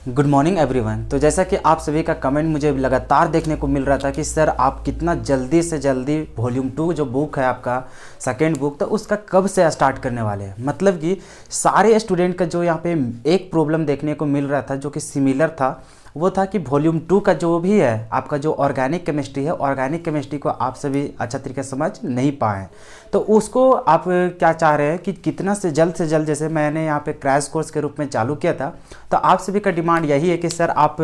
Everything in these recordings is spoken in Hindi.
Good morning everyone. तो जैसा कि आप सभी का कमेंट मुझे लगातार देखने को मिल रहा था कि सर आप कितना जल्दी से जल्दी वॉल्यूम 2 जो बुक है आपका सेकेंड बुक, तो उसका कब से स्टार्ट करने वाले हैं। मतलब कि सारे स्टूडेंट का जो यहाँ पे एक प्रॉब्लम देखने को मिल रहा था जो कि सिमिलर था, वो था कि वॉल्यूम 2 का जो भी है आपका जो ऑर्गेनिक केमिस्ट्री है, ऑर्गेनिक केमिस्ट्री को आप सभी अच्छा तरीके से समझ नहीं पाए। तो उसको आप क्या चाह रहे हैं कि कितना से जल्द, जैसे मैंने यहाँ पे क्रैश कोर्स के रूप में चालू किया था, तो आप सभी का डिमांड यही है कि सर आप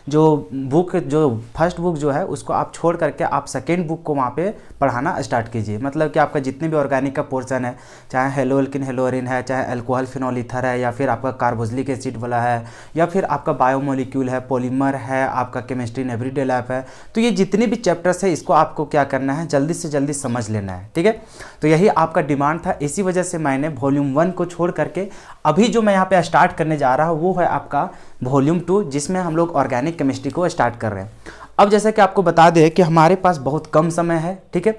जो बुक, जो फर्स्ट बुक जो है उसको आप छोड़ करके आप सेकेंड बुक को वहाँ पे पढ़ाना स्टार्ट कीजिए। मतलब कि आपका जितने भी ऑर्गेनिक का पोर्शन है, चाहे हेलोल्किन हेलोरिन है, चाहे अल्कोहल फिनॉल ईथर है, या फिर आपका कार्बोक्सिलिक एसिड वाला है, या फिर आपका बायोमोलिक्यूल है, पॉलीमर है, आपका केमिस्ट्री इन एवरीडे लाइफ है, तो ये जितने भी चैप्टर्स है इसको आपको क्या करना है, जल्दी से जल्दी समझ लेना है। ठीक है, तो यही आपका डिमांड था। इसी वजह से मैंने वॉल्यूम 1 को छोड़ करके अभी जो मैं यहाँ पे स्टार्ट करने जा रहा हूँ वो है आपका वॉल्यूम 2, जिसमें हम लोग ऑर्गेनिक केमिस्ट्री को स्टार्ट कर रहे हैं। अब जैसे कि आपको बता दें कि हमारे पास बहुत कम समय है, ठीक है,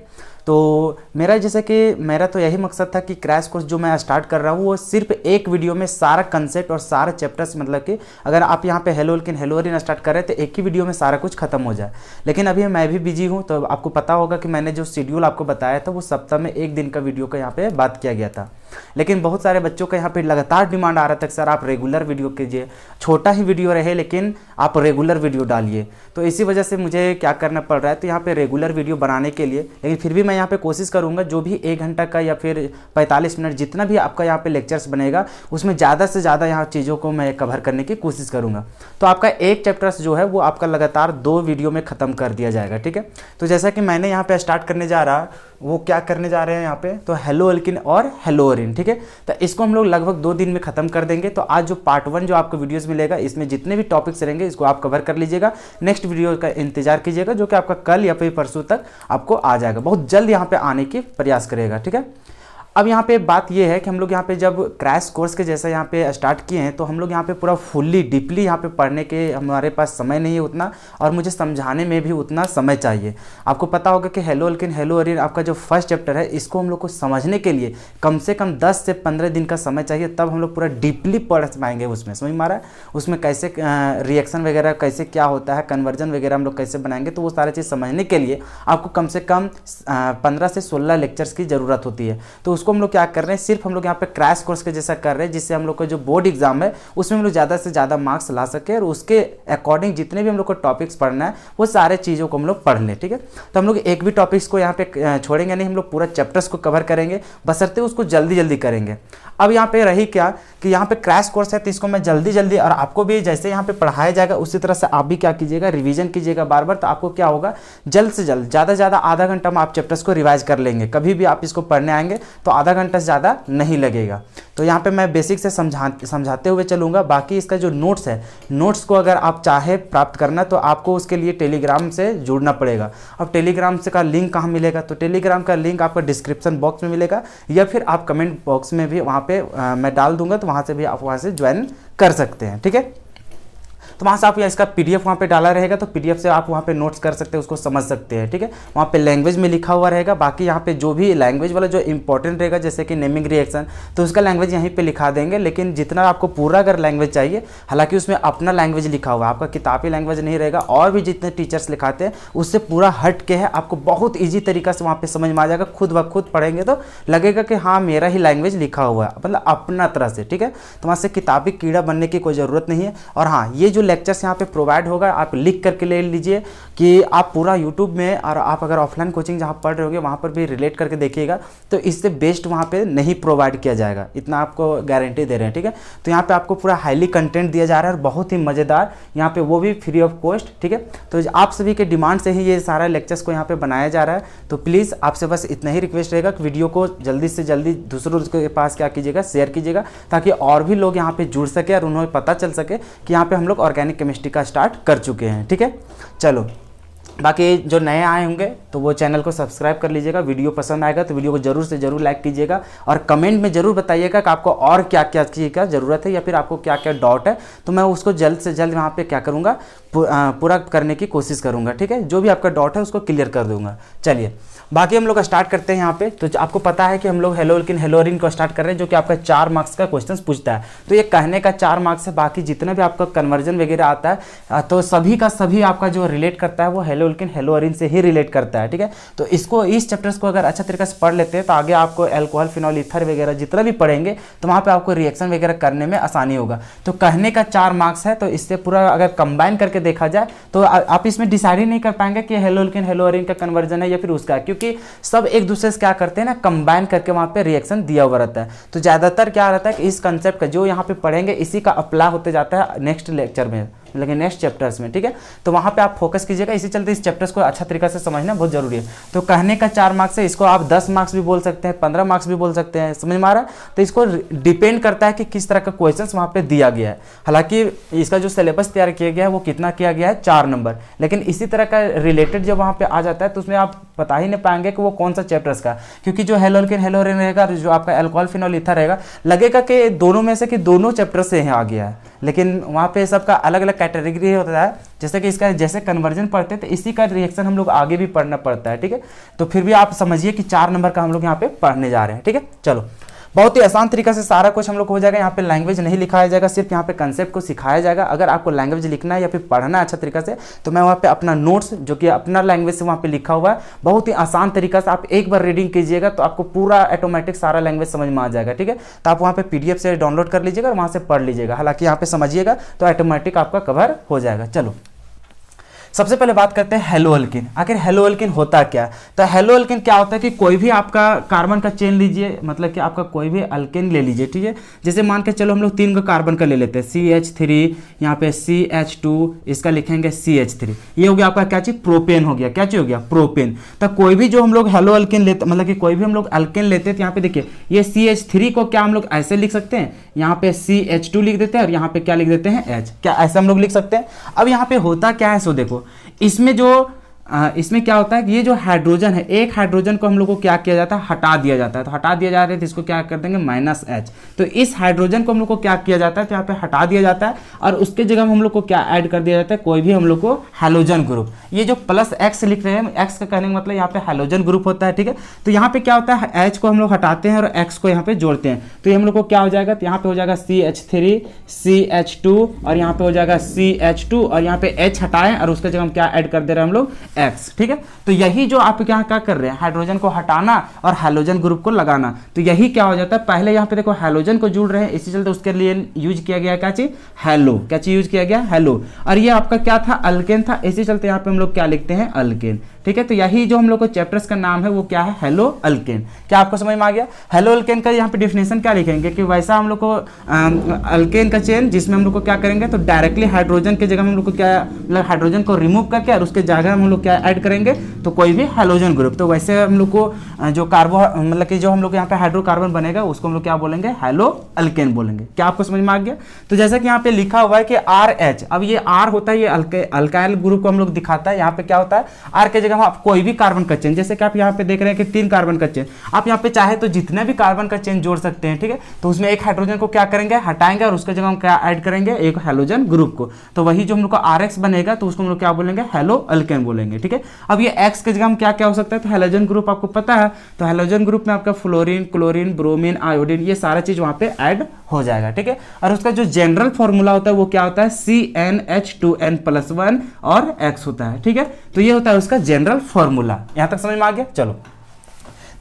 तो मेरा तो यही मकसद था कि क्रैश कोर्स जो मैं स्टार्ट कर रहा हूँ वो सिर्फ एक वीडियो में सारा कंसेप्ट और सारे चैप्टर्स, मतलब कि अगर आप यहाँ पे हेलोल्किन हेलोरिन स्टार्ट कर रहे हैं तो एक ही वीडियो में सारा कुछ खत्म हो जाए। लेकिन अभी मैं भी बिजी हूँ, तो आपको पता होगा कि मैंने जो शेड्यूल आपको बताया था वो सप्ताह में एक दिन का वीडियो का यहाँ पे बात किया गया था। लेकिन बहुत सारे बच्चों का यहाँ पे लगातार डिमांड आ रहा था कि सर आप रेगुलर वीडियो कीजिए, छोटा ही वीडियो रहे लेकिन आप रेगुलर वीडियो डालिए। तो इसी वजह से मुझे क्या करना पड़ रहा है, तो यहाँ पे रेगुलर वीडियो बनाने के लिए, लेकिन फिर भी मैं यहाँ पे कोशिश करूँगा जो भी 1 घंटा का या फिर 45 मिनट जितना भी आपका यहाँ पे लेक्चर्स बनेगा उसमें ज़्यादा से ज़्यादा यहाँ चीज़ों को मैं कवर करने की कोशिश करूँगा। तो आपका एक चैप्टर्स जो है वो आपका लगातार 2 वीडियो में ख़त्म कर दिया जाएगा। ठीक है, तो जैसा कि मैंने यहाँ पे स्टार्ट करने जा रहा वो क्या करने जा रहे हैं यहाँ पे, तो हेलोल्किन और हेलोरिन। ठीक है, तो इसको हम लोग लगभग 2 दिन में खत्म कर देंगे। तो आज जो पार्ट 1 जो आपको वीडियोस मिलेगा इसमें जितने भी टॉपिक्स रहेंगे इसको आप कवर कर लीजिएगा। नेक्स्ट वीडियो का इंतजार कीजिएगा जो कि आपका कल या फिर परसों तक आपको आ जाएगा, बहुत जल्द यहाँ पे आने की प्रयास करेगा। ठीक है, अब यहाँ पे बात ये है कि हम लोग यहाँ पे जब क्रैश कोर्स के जैसा यहाँ पे स्टार्ट किए हैं तो हम लोग यहाँ पे पूरा फुल्ली डीपली यहाँ पे पढ़ने के हमारे पास समय नहीं है उतना, और मुझे समझाने में भी उतना समय चाहिए। आपको पता होगा कि हेलोल्किन हेलोरिन आपका जो फर्स्ट चैप्टर है इसको हम लोग को समझने के लिए कम से कम 10 से 15 दिन का समय चाहिए, तब हम लोग पूरा डीपली पढ़ पाएंगे उसमें। समझ में आ रहा है, उसमें कैसे रिएक्शन वगैरह कैसे क्या होता है, कन्वर्जन वगैरह हम लोग कैसे बनाएंगे, तो वो सारी चीज़ समझने के लिए आपको कम से कम 15 से 16 लेक्चर्स की ज़रूरत होती है। तो उसको हम लोग क्या कर रहे हैं, सिर्फ हम लोग यहाँ पे क्रैश कोर्स के जैसा कर रहे हैं, जिससे हम लोग का जो बोर्ड एग्जाम है उसमें हम लोग ज़्यादा से ज़्यादा मार्क्स ला सके और उसके अकॉर्डिंग जितने भी हम लोग को टॉपिक्स पढ़ना है वो सारे चीज़ों को हम लोग पढ़ लें। ठीक है, तो हम लोग एक भी टॉपिक्स को यहाँ पे छोड़ेंगे नहीं, हम लोग पूरा चैप्टर्स को कवर करेंगे, बशर्ते उसको जल्दी जल्दी करेंगे। अब यहाँ पे रही क्या कि यहाँ पे क्रैश कोर्स है तो इसको मैं जल्दी जल्दी, और आपको भी जैसे यहाँ पे पढ़ाया जाएगा उसी तरह से आप भी क्या कीजिएगा, रिवीजन कीजिएगा बार बार। तो आपको क्या होगा, जल्द से जल्द ज़्यादा से ज़्यादा आधा घंटा में आप चैप्टर्स को रिवाइज कर लेंगे। कभी भी आप इसको पढ़ने आएंगे तो आधा घंटा से ज़्यादा नहीं लगेगा। तो यहाँ पे मैं बेसिक से समझाते हुए चलूँगा। बाकी इसका जो नोट्स है, नोट्स को अगर आप चाहे प्राप्त करना तो आपको उसके लिए टेलीग्राम से जुड़ना पड़ेगा। अब टेलीग्राम से का लिंक कहाँ मिलेगा, तो टेलीग्राम का लिंक आपका डिस्क्रिप्शन बॉक्स में मिलेगा, या फिर आप कमेंट बॉक्स में भी वहाँ पे मैं डाल दूंगा, तो वहाँ से भी आप वहाँ से ज्वाइन कर सकते हैं। ठीक है, तो वहाँ से आप इसका पीडीएफ वहाँ पे डाला रहेगा, तो पीडीएफ से आप वहाँ पे नोट्स कर सकते हैं, उसको समझ सकते हैं। ठीक है, वहाँ पे लैंग्वेज में लिखा हुआ रहेगा। बाकी यहाँ पे जो भी लैंग्वेज वाला जो इंपॉर्टेंट रहेगा, जैसे कि नेमिंग रिएक्शन, तो उसका लैंग्वेज यहीं पे लिखा देंगे। लेकिन जितना आपको पूरा अगर लैंग्वेज चाहिए, हालांकि उसमें अपना लैंग्वेज लिखा हुआ है, आपका किताबी लैंग्वेज नहीं रहेगा, और भी जितने टीचर्स लिखाते हैं उससे पूरा हट के है, आपको बहुत ईजी तरीका से वहाँ पर समझ में आ जाएगा। खुद ब खुद पढ़ेंगे तो लगेगा कि हाँ मेरा ही लैंग्वेज लिखा हुआ है, मतलब अपना तरह से। ठीक है, तो वहाँ से किताबी कीड़ा बनने की कोई ज़रूरत नहीं है। और हाँ, ये जो लेक्चर्स यहाँ पे प्रोवाइड होगा, आप लिख करके ले लीजिए कि आप पूरा यूट्यूब में, और आप अगर ऑफलाइन कोचिंग जहाँ पढ़ रहे होगे वहाँ पर भी रिलेट करके देखिएगा, तो इससे बेस्ट वहाँ पे नहीं प्रोवाइड किया जाएगा, इतना आपको गारंटी दे रहे हैं। ठीक है, तो यहाँ पे आपको पूरा हाईली कंटेंट दिया जा रहा है और बहुत ही मज़ेदार, यहाँ पे वो भी फ्री ऑफ कॉस्ट। ठीक है, तो आप सभी के डिमांड से ही ये सारा लेक्चर्स को यहाँ पे बनाया जा रहा है। तो प्लीज़ आपसे बस इतना ही रिक्वेस्ट रहेगा कि वीडियो को जल्दी से जल्दी दूसरों के पास क्या कीजिएगा, शेयर कीजिएगा, ताकि और भी लोग यहाँ पे जुड़ सके और उन्हें पता चल सके कि यहाँ पे हम लोग ऑर्गेनिक केमिस्ट्री का स्टार्ट कर चुके हैं। ठीक है, चलो बाकी जो नए आए होंगे तो वो चैनल को सब्सक्राइब कर लीजिएगा। वीडियो पसंद आएगा तो वीडियो को जरूर से जरूर लाइक कीजिएगा, और कमेंट में जरूर बताइएगा कि आपको और क्या क्या चीज़ का ज़रूरत है या फिर आपको क्या क्या डाउट है, तो मैं उसको जल्द से जल्द वहाँ पे क्या करूँगा, पूरा करने की कोशिश करूंगा, ठीक है। जो भी आपका डाउट है उसको क्लियर कर दूंगा। चलिए बाकी हम लोग स्टार्ट करते हैं यहाँ पे। तो आपको पता है कि हम लोग हेलो एल्किन हेलो एरीन को स्टार्ट कर रहे हैं, जो कि आपका 4 मार्क्स का क्वेश्चन पूछता है। तो ये कहने का 4 मार्क्स है, बाकी जितना भी आपका कन्वर्जन वगैरह आता है तो सभी का सभी आपका जो रिलेट करता है वो हेलो एल्किन हेलो एरीन से ही रिलेट करता है, ठीक है। तो इसको इस चैप्टर्स को अगर अच्छा तरीके से पढ़ लेते हैं तो आगे आपको एल्कोहल फिनॉल ईथर वगैरह जितना भी पढ़ेंगे तो वहाँ पे आपको रिएक्शन वगैरह करने में आसानी होगा। तो कहने का 4 मार्क्स है, तो इससे पूरा अगर कंबाइन करके देखा जाए तो आप इसमें डिसाइड ही नहीं कर पाएंगे कि हेलो एल्किन हेलो एरीन का कन्वर्जन है या फिर उसका, क्योंकि सब एक दूसरे से क्या करते हैं ना, कंबाइन करके वहाँ पे रिएक्शन दिया हुआ रहता है। तो ज़्यादातर क्या रहता है कि इस कंसेप्ट का जो यहाँ पे पढ़ेंगे इसी का अप्लाई होते जाता है नेक्स्ट लेक्चर में, लेकिन नेक्स्ट चैप्टर्स में, ठीक है। तो वहाँ पे आप फोकस कीजिएगा, इसी चलते इस चैप्टर्स को अच्छा तरीके से समझना बहुत जरूरी है। तो कहने का 4 मार्क्स है, इसको आप 10 मार्क्स भी बोल सकते हैं, 15 मार्क्स भी बोल सकते हैं, समझ में आ रहा है। तो इसको डिपेंड करता है कि किस तरह का क्वेश्चन वहाँ पे दिया गया है। हालांकि इसका जो सिलेबस तैयार किया गया है वो कितना किया गया है, 4 नंबर, लेकिन इसी तरह का रिलेटेड जब वहाँ पे आ जाता है तो उसमें आप पता ही नहीं पाएंगे कि वो कौन सा चैप्टर्स का, क्योंकि जो हेलो एल्किन हेलो एरीन रहेगा, जो आपका अल्कोहल फिनॉल ईथर रहेगा, लगेगा कि दोनों में से कि दोनों चैप्टर से आ गया है, लेकिन वहाँ पे सबका अलग अलग कैटेगरी होता है। जैसे कि इसका जैसे कन्वर्जन पढ़ते हैं तो इसी का रिएक्शन हम लोग आगे भी पढ़ना पड़ता है, ठीक है। तो फिर भी आप समझिए कि 4 नंबर का हम लोग यहाँ पे पढ़ने जा रहे हैं, ठीक है। चलो बहुत ही आसान तरीका से सारा कुछ हम लोग हो जाएगा। यहाँ पे लैंग्वेज नहीं लिखाया जाएगा, सिर्फ यहाँ पे कंसेप्ट को सिखाया जाएगा। अगर आपको लैंग्वेज लिखना है या फिर पढ़ना है अच्छा तरीका से तो मैं वहाँ पे अपना नोट्स जो कि अपना लैंग्वेज से वहाँ पे लिखा हुआ है, बहुत ही आसान तरीका से आप एक बार रीडिंग कीजिएगा तो आपको पूरा ऑटोमेटिक सारा लैंग्वेज समझ में आ जाएगा, ठीक है। तो आप वहाँ पे PDF से डाउनलोड कर लीजिएगा और वहाँ से पढ़ लीजिएगा। हालांकि यहाँ पे समझिएगा तो ऑटोमेटिक आपका कवर हो जाएगा। चलो सबसे पहले बात करते हैं हेलो एल्किन। आखिर हेलो एल्किन होता क्या? तो हेलो एल्किन क्या होता है कि कोई भी आपका कार्बन का चेन लीजिए, मतलब कि आपका कोई भी अल्केन ले लीजिए, ठीक है। जैसे मान के चलो हम लोग 3 का कार्बन का ले लेते हैं, CH3, यहाँ पे CH2, इसका लिखेंगे CH3। ये हो गया आपका क्या चीज, प्रोपेन हो गया। क्या चीज हो गया, प्रोपेन। तो कोई भी जो हम लोग हेलो एल्किन लेते, मतलब कि कोई भी हम लोग अल्केन लेते हैं तो यहाँ पे देखिए ये CH3 को क्या हम लोग ऐसे लिख सकते हैं, यहाँ पे CH2 लिख देते हैं और यहाँ पे क्या लिख देते हैं, H। क्या ऐसे हम लोग लिख सकते हैं? अब यहाँ पे होता क्या है, सो देखो इसमें जो इसमें क्या होता है कि ये जो हाइड्रोजन है, एक हाइड्रोजन को हम लोग को क्या किया जाता है, हटा दिया जाता है। तो हटा दिया जा रहा है तो इसको क्या कर देंगे, -H। तो इस हाइड्रोजन को हम लोग को क्या किया जाता है, तो यहाँ पे हटा दिया जाता है और उसके जगह हम लोग को क्या ऐड कर दिया जाता है, कोई भी हम लोग को हैलोजन ग्रुप। ये जो +X लिख रहे हैं, X का कहने का मतलब यहाँ पे हैलोजन ग्रुप होता है, ठीक है। तो यहाँ पे क्या होता है, H को हम लोग हटाते हैं और X को यहाँ पे जोड़ते हैं, तो ये हम लोग को क्या हो जाएगा, तो यहाँ पे हो जाएगा CH3 CH2 और यहाँ पे हो जाएगा CH2 और यहाँ पे H हटाएं और उसके जगह हम क्या ऐड कर दे रहे हैं हम लोग, X, ठीक है। तो यही जो आप क्या कर रहे हैं, हाइड्रोजन को हटाना और हैलोजन ग्रुप को लगाना, तो यही क्या हो जाता है, पहले यहाँ पे देखो हैलोजन को जुड़ रहे हैं, इसी चलते उसके लिए यूज किया गया क्या चीज, हेलो। क्या चीज यूज किया गया, हेलो। और ये आपका क्या था, अल्केन था, इसी चलते यहाँ पे हम लोग क्या लिखते हैं, अल्केन, ठीक है। तो यही जो हम लोग को चैप्टर्स का नाम है वो क्या है, हेलो अल्केन। क्या आपको समझ में आ गया? हेलो अल्केन का यहाँ पे डेफिनेशन क्या लिखेंगे कि वैसा हम लोग को अल्केन का चेन जिसमें हम लोग को क्या करेंगे, तो डायरेक्टली हाइड्रोजन के जगह हम लोग को क्या, मतलब हाइड्रोजन को रिमूव करके और उसके जगह हम लोग क्या ऐड करेंगे, तो कोई भी हैलोजन ग्रुप। तो वैसे हम लोग को जो कार्बो, मतलब कि जो हम लोग यहाँ पे हाइड्रोकार्बन बनेगा उसको हम लोग क्या बोलेंगे, हेलो अल्केन बोलेंगे। क्या आपको समझ में आ गया? तो जैसा कि यहाँ पे लिखा हुआ है कि RH, अब ये R होता है, ये अल्काइल ग्रुप को हम लोग दिखाता है। यहाँ पे क्या होता है, R के जगह आप कोई भी कार्बन का चेन, जैसे कि आप यहाँ पे देख रहे हैं कि 3 कार्बन का चेन, आप यहाँ पे चाहे तो जितने भी कार्बन का चेन जोड़ सकते हैं, ठीक है। तो उसमें एक हाइड्रोजन को क्या करेंगे, हटाएंगे और उसके जगह हम क्या ऐड करेंगे, एक हैलोजन ग्रुप को। तो वही जो हम लोग का RX बनेगा तो उसको हम लोग क्या बोलेंगे, हेलो अल्केन बोलेंगे, ठीक है। अब ये X के जगह हम क्या क्या हो सकता है, तो हैलोजन ग्रुप आपको पता है, तो हैलोजन ग्रुप में आपका फ्लोरीन, क्लोरीन, ब्रोमीन, आयोडीन, ये सारा चीज वहां पे ऐड हो जाएगा, ठीक है। और उसका जो जनरल फॉर्मूला होता है वो क्या होता है, CnH2n+1 और X होता है, ठीक है। तो ये होता है उसका जनरल फॉर्मूला। यहां तक समझ में आ गया? चलो,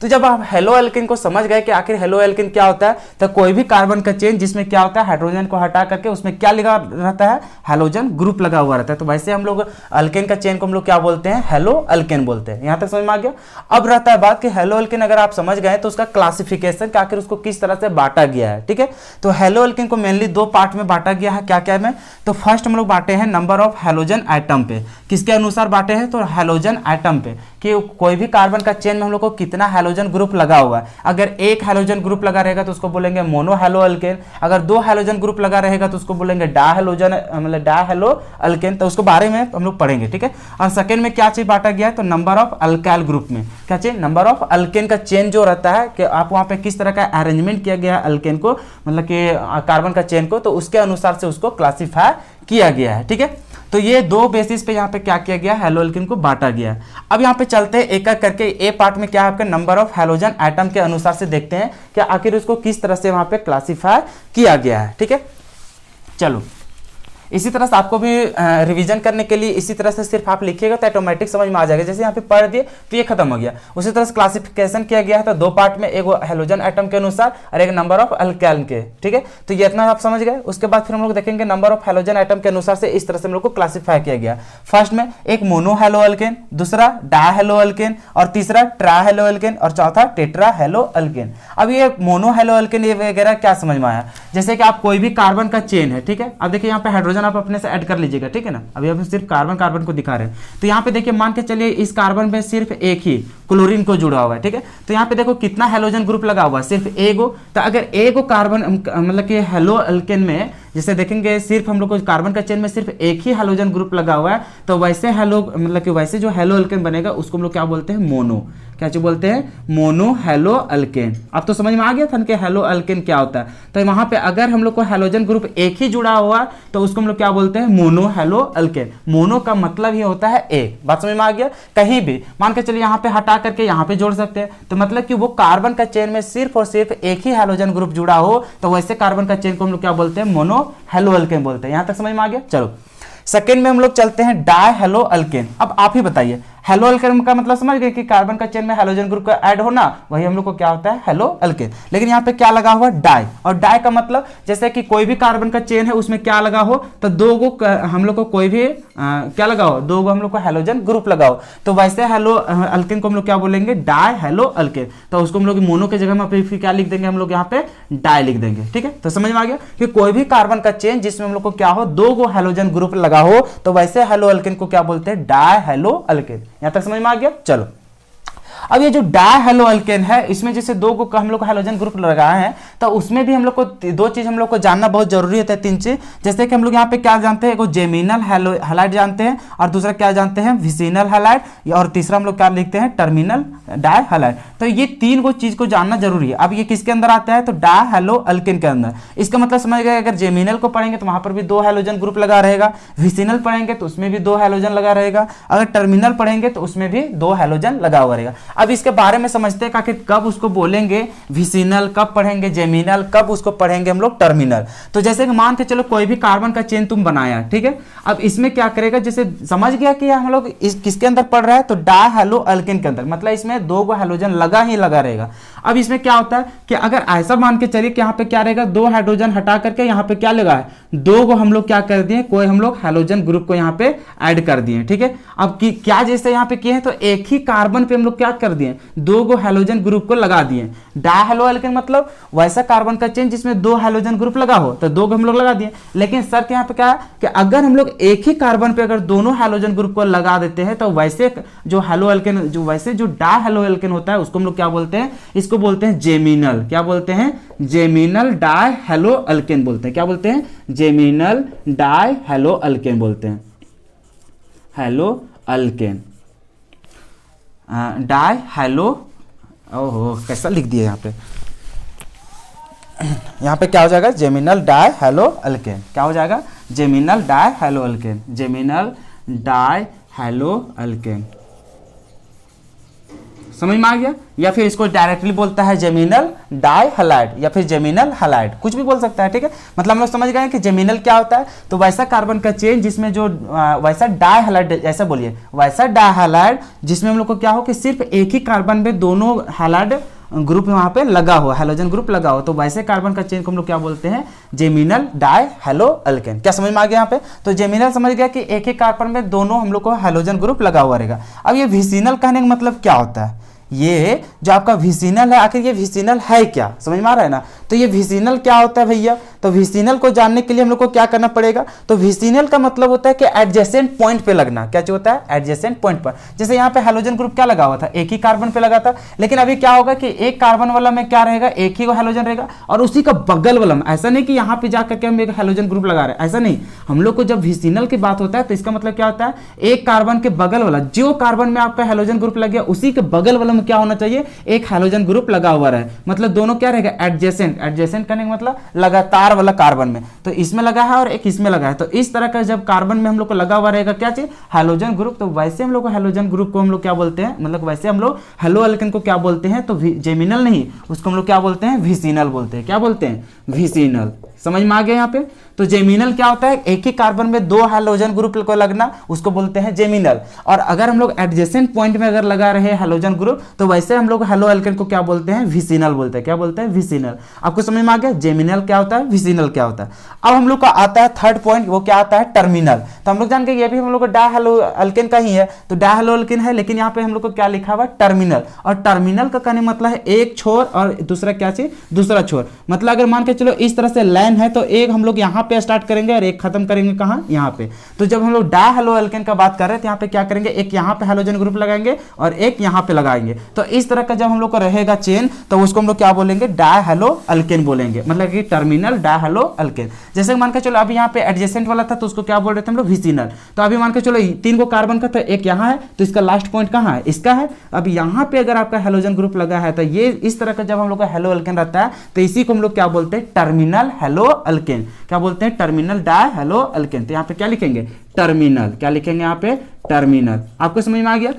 तो जब आप हेलो एल्किन को समझ गए कि आखिर हेलो एल्किन क्या होता है, तो कोई भी कार्बन का चेन जिसमें क्या होता है, हाइड्रोजन को हटा करके उसमें क्या लगा रहता है, हैलोजन ग्रुप लगा हुआ रहता है। तो वैसे हम लोग अल्केन का चेन को हम लोग क्या बोलते हैं, हेलो अल्केन बोलते हैं। यहां तक समझ में आ गया? अब रहता है बात कि हेलो एल्किन अगर आप समझ गए तो उसका क्लासिफिकेशन कि आखिर उसको किस तरह से बांटा गया है, ठीक है। तो हेलो एल्किन को मेनली 2 पार्ट में बांटा गया है। क्या क्या में? तो फर्स्ट हम लोग बांटे हैं नंबर ऑफ हैलोजन आइटम पे। किसके अनुसार बांटे हैं, तो हैलोजन आइटम पे, कि कोई भी कार्बन का चेन में हम लोग को कितना हैलोजन ग्रुप लगा हुआ है। अगर एक हैलोजन ग्रुप लगा रहेगा तो उसको बोलेंगे मोनो हेलो अल्केन। अगर 2 हैलोजन ग्रुप लगा रहेगा तो उसको बोलेंगे डाहेलोजन, मतलब डाहेलो अल्केन। तो उसको बारे में हम लोग पढ़ेंगे, ठीक है। और सेकंड में क्या चीज बांटा गया है, तो नंबर ऑफ अल्काइल ग्रुप में। क्या चीज, नंबर ऑफ अल्केन का चेन जो रहता है कि आप वहां पे किस तरह का अरेंजमेंट किया गया है अल्केन को, मतलब कि कार्बन का चेन को, तो उसके अनुसार से उसको क्लासीफाई किया गया है, ठीक है। तो ये दो बेसिस पे यहाँ पे क्या किया गया, हैलोअल्केन को बांटा गया। अब यहाँ पे चलते हैं एक एक करके। ए पार्ट में क्या है आपका नंबर ऑफ हैलोजन एटम के अनुसार से देखते हैं कि आखिर उसको किस तरह से वहां पे क्लासिफाई किया गया है। ठीक है, चलो इसी तरह से आपको भी रिवीजन करने के लिए इसी तरह से सिर्फ आप लिखिएगा तो ऑटोमेटिक समझ में आ जाएगा। जैसे यहाँ पे पढ़ दिए तो ये खत्म हो गया। उसी तरह से क्लासिफिकेशन किया गया है तो दो पार्ट में, एक हेलोजन एटम के अनुसार और एक नंबर ऑफ अल्केन के। ठीक है, तो ये इतना आप समझ गए। उसके बाद फिर हम लोग देखेंगे नंबर ऑफ हेलोजन एटम के अनुसार से इस तरह से हम लोग को क्लासीफाई किया गया। फर्स्ट में एक मोनो हेलोअल्केन, दूसरा डाहेलोअल्केन और तीसरा ट्राहेलोअल्केन और चौथा टेट्राहेलोअल्केन। अब ये मोनो हेलोअल्केन ये वगैरह क्या समझ में आया, जैसे कि आप कोई भी कार्बन का चेन है, ठीक है। अब देखिए यहाँ पे हाइड्रोजन आप अपने से ऐड कर लीजिएगा, ठीक है ना। अभी हम सिर्फ कार्बन कार्बन को दिखा रहे हैं। तो यहाँ पे देखिए मान के चलिए इस कार्बन में सिर्फ एक ही क्लोरीन को जुड़ा हुआ है, ठीक है। तो यहाँ पे देखो कितना हेलोजन ग्रुप लगा हुआ है, सिर्फ एगो। तो अगर एगो कार्बन मतलब कि हेलोअल्केन में जैसे देखेंगे सिर्फ हम लोग को कार्बन का चेन में सिर्फ एक ही हेलोजन ग्रुप लगा हुआ है, तो वैसे मतलब कि वैसे जो हेलोअल्केन बनेगा उसको हम लोग क्या बोलते हैं, मोनो। क्या जो बोलते हैं, मोनो हेलोअल्केन। अब तो समझ में आ गया था कि हेलोअल्केन क्या होता है। तो वहां पे अगर हम लोग को हेलोजन ग्रुप एक ही जुड़ा हुआ तो उसको हम लोग क्या बोलते हैं, मोनो हेलोअल्केन। मोनो का मतलब ही होता है एक। बात समझ में आ गया। कहीं भी मान के चलिए यहाँ पे हटा करके यहाँ पे जोड़ सकते हैं, तो मतलब कि वो कार्बन का चेन में सिर्फ और सिर्फ एक ही हेलोजन ग्रुप जुड़ा हो तो वैसे कार्बन का चेन को हम लोग क्या बोलते हैं, मोनो हेलोअल्केन बोलते हैं। यहां तक समझ में आ गया। चलो सेकंड में हम लोग चलते हैं डाहेलोअल्केन। अब आप ही बताइए, हेलोअल्केन का मतलब समझ गए कि कार्बन का चेन में हेलोजन ग्रुप का ऐड होना, वही हम लोग को क्या होता है, हेलोअल्केन। लेकिन यहाँ पे क्या लगा हुआ, डाई। और डाई का मतलब जैसे कि कोई भी कार्बन का चेन है उसमें क्या लगा हो, तो दो गो हम लोग को कोई भी क्या लगा हो, दो गो हम लोग को हेलोजन ग्रुप लगा हो, तो वैसे हेलोअल्केन को हम लोग क्या बोलेंगे, डाहेलोअल्केन। तो उसको हम लोग मोनो के जगह में फिर क्या लिख देंगे, हम लोग यहाँ पे डाई लिख देंगे। ठीक है, तो समझ में आ गया कि कोई भी कार्बन का चेन जिसमें हम लोग को क्या हो, दो गो हेलोजन ग्रुप लगा हो, तो वैसे हेलोअल्केन को क्या बोलते हैं, डाहेलोअल्केन। यहां तक समझ में आ गया। चलो अब ये जो डाहेलोअल्केन है इसमें जैसे दो को हम लोग को हेलोजन ग्रुप लगाए हैं, तो उसमें भी हम लोग को दो चीज हम लोग को जानना बहुत जरूरी होता है, तीन चीज। जैसे कि हम लोग यहाँ पे क्या जानते हैं, एक जेमिनल हैलाइड जानते हैं, और दूसरा क्या जानते हैं, विसिनल हैलाइड, और तीसरा हम लोग क्या लिखते हैं, टर्मिनल डायहैलाइड। तो ये तीन को चीज को जानना जरूरी है। अब ये किसके अंदर आता है, तो डाहेलोअल्केन के अंदर। इसका मतलब समझ गए, अगर जेमिनल को पढ़ेंगे तो वहां पर भी दो हेलोजन ग्रुप लगा रहेगा, विसिनल पढ़ेंगे तो उसमें भी दो हेलोजन लगा रहेगा, अगर टर्मिनल पढ़ेंगे तो उसमें भी दो हेलोजन लगा हुआ रहेगा। अब इसके बारे में समझते हैं कि कब उसको बोलेंगे विसिनल, कब पढ़ेंगे जेमिनल, कब उसको पढ़ेंगे हम लोग टर्मिनल। तो जैसे कि मान के चलो कोई भी कार्बन का चेन तुम बनाया, ठीक है। अब इसमें क्या करेगा, जैसे समझ गया कि हम लोग किसके अंदर पढ़ रहा है, तो डाहेलोअल्केन के अंदर, मतलब इसमें दो गो हेलोजन लगा ही लगा रहेगा। अब इसमें क्या होता है कि अगर ऐसा मान के चलिए कि यहाँ पे क्या रहेगा, दो हाइड्रोजन हटा करके यहाँ पे क्या लगा है, दो गो हम लोग क्या कर दिए, कोई हम लोग हेलोजन ग्रुप को यहाँ पे ऐड कर दिए। ठीक है, अब क्या जैसे यहाँ पे किए हैं, तो एक ही कार्बन पे हम लोग क्या कर दिए, दो गो हेलोजन ग्रुप को लगा दिए। डाहेलोअल्केन मतलब वैसा कार्बन का चेन जिसमें दो हेलोजन ग्रुप लगा हो, तो दो गो हम लोग लगा दिए। लेकिन शर्त यहाँ पे क्या है कि अगर हम लोग एक ही कार्बन पे अगर दोनों हेलोजन ग्रुप को लगा देते हैं, तो वैसे जो हेलोअल्केन वैसे जो डाहेलोअल्केन होता है उसको हम लोग क्या बोलते हैं, इसको बोलते हैं जेमिनल। क्या बोलते हैं, जेमिनल डाहेलोअल्केन बोलते हैं। क्या बोलते हैं, जेमिनल डाहेलोअल्केन बोलते हैं, हेलोअल्केन डाहेलो। ओहो कैसा लिख दिया यहाँ पे, यहाँ पे क्या हो जाएगा, जेमिनल डाहेलोअल्केन। क्या हो जाएगा, जेमिनल डाहेलोअल्केन, जेमिनल डाहेलोअल्केन। समझ में आ गया। या फिर इसको डायरेक्टली बोलता है जेमिनल डायहैलाइड या फिर जेमिनल हैलाइड, कुछ भी बोल सकता है। ठीक है, मतलब हम लोग समझ गए कि जेमिनल क्या होता है, तो वैसा कार्बन का चेन जिसमें जो वैसा डायहैलाइड, ऐसा बोलिए वैसा डायहैलाइड जिसमें हम लोग को क्या हो कि सिर्फ एक ही कार्बन में दोनों हैलाइड ग्रुप वहां पे लगा हो, हेलोजन ग्रुप लगा हो, तो वैसे कार्बन का चेन को हम लोग क्या बोलते हैं, जेमिनल डायहेलोअल्केन। क्या समझ में आ गया यहाँ पे, तो जेमिनल समझ गया कि एक ही कार्बन में दोनों हम लोग को हेलोजन ग्रुप लगा हुआ रहेगा। अब ये विसिनल कहने का मतलब क्या होता है, ये जो आपका विसिनल है, आखिर ये विसिनल है क्या, समझ में आ रहा है ना। तो ये विसिनल क्या होता है भैया, तो विसिनल को जानने के लिए हम लोग को क्या करना पड़ेगा, तो विसिनल का मतलब होता है कि एडजेसेंट पॉइंट पे लगना। क्या होता है, एडजेसेंट पॉइंट पर। जैसे यहाँ पे हेलोजन ग्रुप क्या लगा हुआ था, एक ही कार्बन पे लगा था, लेकिन अभी क्या होगा कि एक कार्बन वाला में क्या रहेगा, एक ही हेलोजन रहेगा, और उसी का बगल वाला में, ऐसा नहीं कि यहाँ पे जाकर के हम एक हेलोजन ग्रुप लगा रहे हैं, ऐसा नहीं। हम लोग को जब विसिनल की बात होता है तो इसका मतलब क्या होता है, एक कार्बन के बगल वाला, जो कार्बन में आपका हेलोजन ग्रुप लग गया उसी के बगल वाला में क्या होना चाहिए, एक हाइड्रोजन ग्रुप लगा हुआ रहे, मतलब दोनों क्या रहेगा, एडजेसेंट। एडजेसेंट करने का मतलब लगातार वाला कार्बन में, तो इसमें लगा है और एक इसमें लगा है, तो इस तरह का जब कार्बन में हम लोग को लगा हुआ रहेगा क्या चाहिए, हाइड्रोजन ग्रुप। तो वैसे हम लोग को हाइड्रोजन ग्रुप को हम लोग क्या बोलते हैं, मतलब वैसे हम लोग हेलो अल्केन को क्या बोलते हैं, तो जेमिनल नहीं, उसको हम लोग क्या बोलते हैं, विसिनल बोलते हैं। क्या बोलते हैं, विसिनल। समझ में आ गया यहाँ पे। तो जेमिनल क्या होता है, एक ही कार्बन में दो हाइड्रोजन ग्रुप को लगना, उसको बोलते हैं जेमिनल। और अगर हम लोग एडजेसेंट पॉइंट में अगर लगा रहे हाइड्रोजन ग्रुप, तो वैसे हम लोग हेलो अल्केन को क्या बोलते हैं, विसिनल बोलते हैं। क्या बोलते हैं, विसिनल। आपको समझ में आ गया, जेमिनल क्या होता है, विसिनल क्या होता है। अब हम लोग का आता है थर्ड पॉइंट, वो क्या आता है, टर्मिनल। तो हम लोग जान के ये भी हम लोग को डायहेलो अल्केन का ही है, तो डायहेलो अल्केन है, लेकिन यहाँ पे हम लोग को क्या लिखा हुआ, टर्मिनल। और टर्मिनल का कहने मतलब है एक छोर और दूसरा क्या चीज, दूसरा छोर। मतलब अगर मान के चलो इस तरह से लाइन है, तो एक हम लोग यहाँ पे स्टार्ट करेंगे और एक खत्म करेंगे कहाँ, यहाँ पे। तो जब हम लोग डायहेलो अल्केन का बात कर रहे हैं, तो यहाँ पे क्या करेंगे, एक यहाँ पे हाइड्रोजन ग्रुप लगाएंगे और एक यहाँ पे लगाएंगे। तो इस तरह का जब हम लोग को रहेगा चेन, तो उसको हम लोग क्या बोलेंगे, डायहेलो अल्केन बोलेंगे, मतलब कि टर्मिनल डायहेलो अल्केन। जैसे मान के चलो अभी यहाँ पे एडजेसेंट वाला था, तो उसको क्या बोल रहे थे हम लोग, विसिनल। तो अभी मान के चलो 3 को कार्बन का, तो एक यहाँ है, तो इसका लास्ट पॉइंट कहाँ है, इसका है। अब यहाँ पे अगर आपका हाइड्रोजन ग्रुप लगा है, तो ये इस तरह का जब हम लोग का हेलो अल्केन रहता है, तो इसी को हम लोग क्या बोलते हैं, टर्मिनल हेलो अल्केन। क्या बोलते हैं, टर्मिनल डायहेलो अल्केन। तो यहाँ पे क्या लिखेंगे, टर्मिनल। क्या लिखेंगे यहाँ पे, टर्मिनल। आपको समझ में आ गया।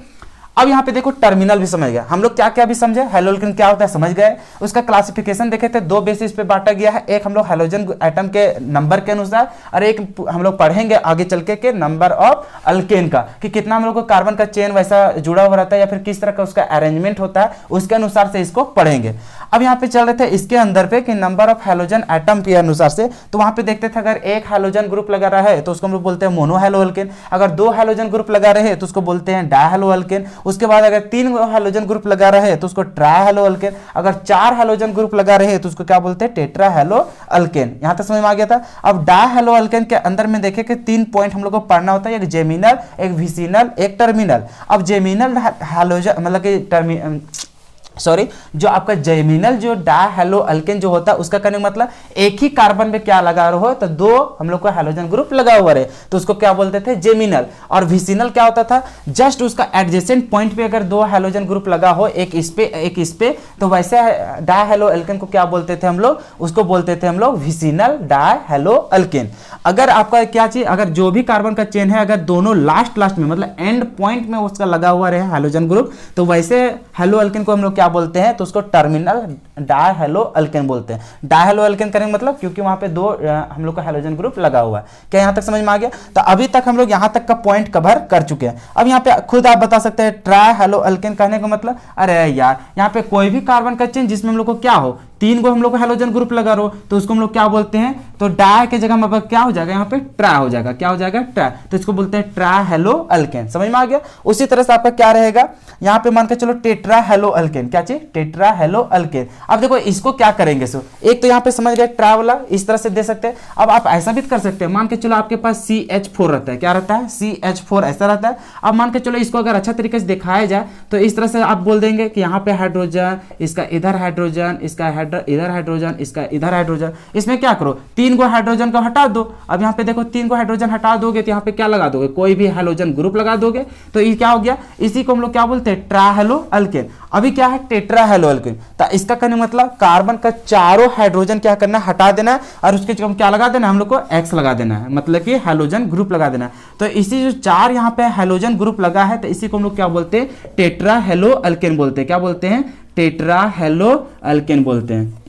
अब यहाँ पे देखो टर्मिनल भी समझ गया, हम लोग क्या क्या भी समझे, हेलो अल्केन क्या होता है समझ गए। उसका क्लासिफिकेशन देखे थे, 2 बेसिस पे बांटा गया है, एक हम लोग हाइड्रोजन एटम के नंबर के अनुसार, और एक हम लोग पढ़ेंगे आगे चल के नंबर ऑफ अल्केन का, कि कितना हम लोग को कार्बन का चेन वैसा जुड़ा हुआ रहता है, या फिर किस तरह का उसका अरेंजमेंट होता है, उसके अनुसार से इसको पढ़ेंगे। अब यहाँ पे चल रहे थे इसके अंदर पे कि नंबर ऑफ हाइड्रोजन एटम के अनुसार से, तो वहां पे देखते थे अगर एक हाइड्रोजन ग्रुप लगा रहा है, तो उसको हम लोग बोलते हैं मोनो हेलो अल्केन। अगर 2 हाइड्रोजन ग्रुप लगा रहे हैं, तो उसको बोलते हैं डायहेलो अल्केन। उसके बाद अगर 3 हाइड्रोजन ग्रुप लगा रहे हैं, तो उसको ट्राइहेलो अल्केन। अगर 4 हाइड्रोजन ग्रुप लगा रहे हैं, तो उसको क्या बोलते हैं, टेट्राहेलो अल्केन। यहां तक समझ में आ गया था। अब डायहेलो अल्केन के अंदर में देखे कि 3 पॉइंट हम लोग को पढ़ना होता है, एक जेमिनल, एक विसिनल, एक टर्मिनल। अब जेमिनल हाइड्रोजन मतलब कि जो आपका जेमिनल जो डायहेलो अल्केन जो होता है, उसका कहने का मतलब एक ही कार्बन में क्या लगा रहे हो, तो 2 हम लोग को हाइड्रोजन ग्रुप लगा हुआ है, तो उसको क्या बोलते थे, जेमिनल। और विसिनल क्या होता था, जस्ट उसका एडजेसेंट पॉइंट पे अगर 2 हाइड्रोजन ग्रुप लगा हो, एक इस पे एक इस पे, तो वैसे डायहेलो अल्केन को क्या बोलते थे हम लोग, उसको बोलते थे हम लोग विसिनल डायहेलो अल्केन। अगर आपका क्या चीज, अगर जो भी कार्बन का चेन है, अगर दोनों लास्ट में मतलब एंड पॉइंट में उसका लगा हुआ रहे हाइड्रोजन ग्रुप, तो वैसे हेलो अल्केन को हम लोग क्या बोलते हैं, तो उसको टर्मिनल डायहेलो अल्केन बोलते हैं। डायहेलो अल्केन करेंगे मतलब क्योंकि वहां पे 2 हम लोग का हाइड्रोजन ग्रुप लगा हुआ है। क्या यहां तक समझ में आ गया। तो अभी तक हम लोग यहां तक का पॉइंट कवर कर चुके हैं। अब यहां पे खुद आप बता सकते हैं ट्राइहेलो अल्केन कहने का मतलब, अरे यार यहां पे कोई भी कार्बन का चेन जिसमें हम लोग को क्या हो, 3 को हम लोग को हाइड्रोजन ग्रुप लगा रहो, तो उसको हम लोग क्या बोलते हैं, तो डाय के जगह में क्या हो जाएगा, यहाँ पे ट्रा हो जाएगा। क्या हो जाएगा, ट्रा। तो इसको बोलते हैं ट्राइहेलो अल्केन। समझ में आ गया। उसी तरह से आपका क्या रहेगा, यहाँ पे मान के चलो टेट्राहेलो अल्केन। क्या चीज, टेट्राहेलो अल्केन। अब देखो इसको क्या करेंगे, सो एक तो यहाँ पे समझ गए ट्रा वाला, इस तरह से दे सकते हैं। अब आप ऐसा भी कर सकते हैं, मान के चलो आपके पास CH4 रहता है। क्या रहता है, CH4 ऐसा रहता है। अब मान के चलो इसको अगर अच्छा तरीके से दिखाया जाए, तो इस तरह से आप बोल देंगे कि यहाँ पे हाइड्रोजन, इसका इधर हाइड्रोजन, इसका इधर हाइड्रोजन, इसका इधर हाइड्रोजन। इसमें क्या करो, 3 को हाइड्रोजन को हटा दो। अब यहाँ पे देखो 3 को हाइड्रोजन हटा दोगे, तो यहाँ पे क्या लगा दोगे, कोई भी हाइड्रोजन ग्रुप लगा दोगे, तो ये क्या हो गया, इसी को हम लोग क्या बोलते हैं, ट्राइहेलो अल्केन। अभी क्या है, टेट्राहेलो अल्केन। तो इसका कहने मतलब कार्बन का चारों हाइड्रोजन क्या करना है, हटा देना है, और उसके जगह क्या लगा देना है, हम लोग को X लगा देना है, मतलब कि हाइड्रोजन ग्रुप लगा देना है। तो इसी जो 4 यहाँ पे हाइड्रोजन ग्रुप लगा है, तो इसी को हम लोग क्या बोलते हैं, टेट्राहेलो अल्केन बोलते हैं। क्या बोलते हैं, टेट्राहेलो अल्केन बोलते हैं।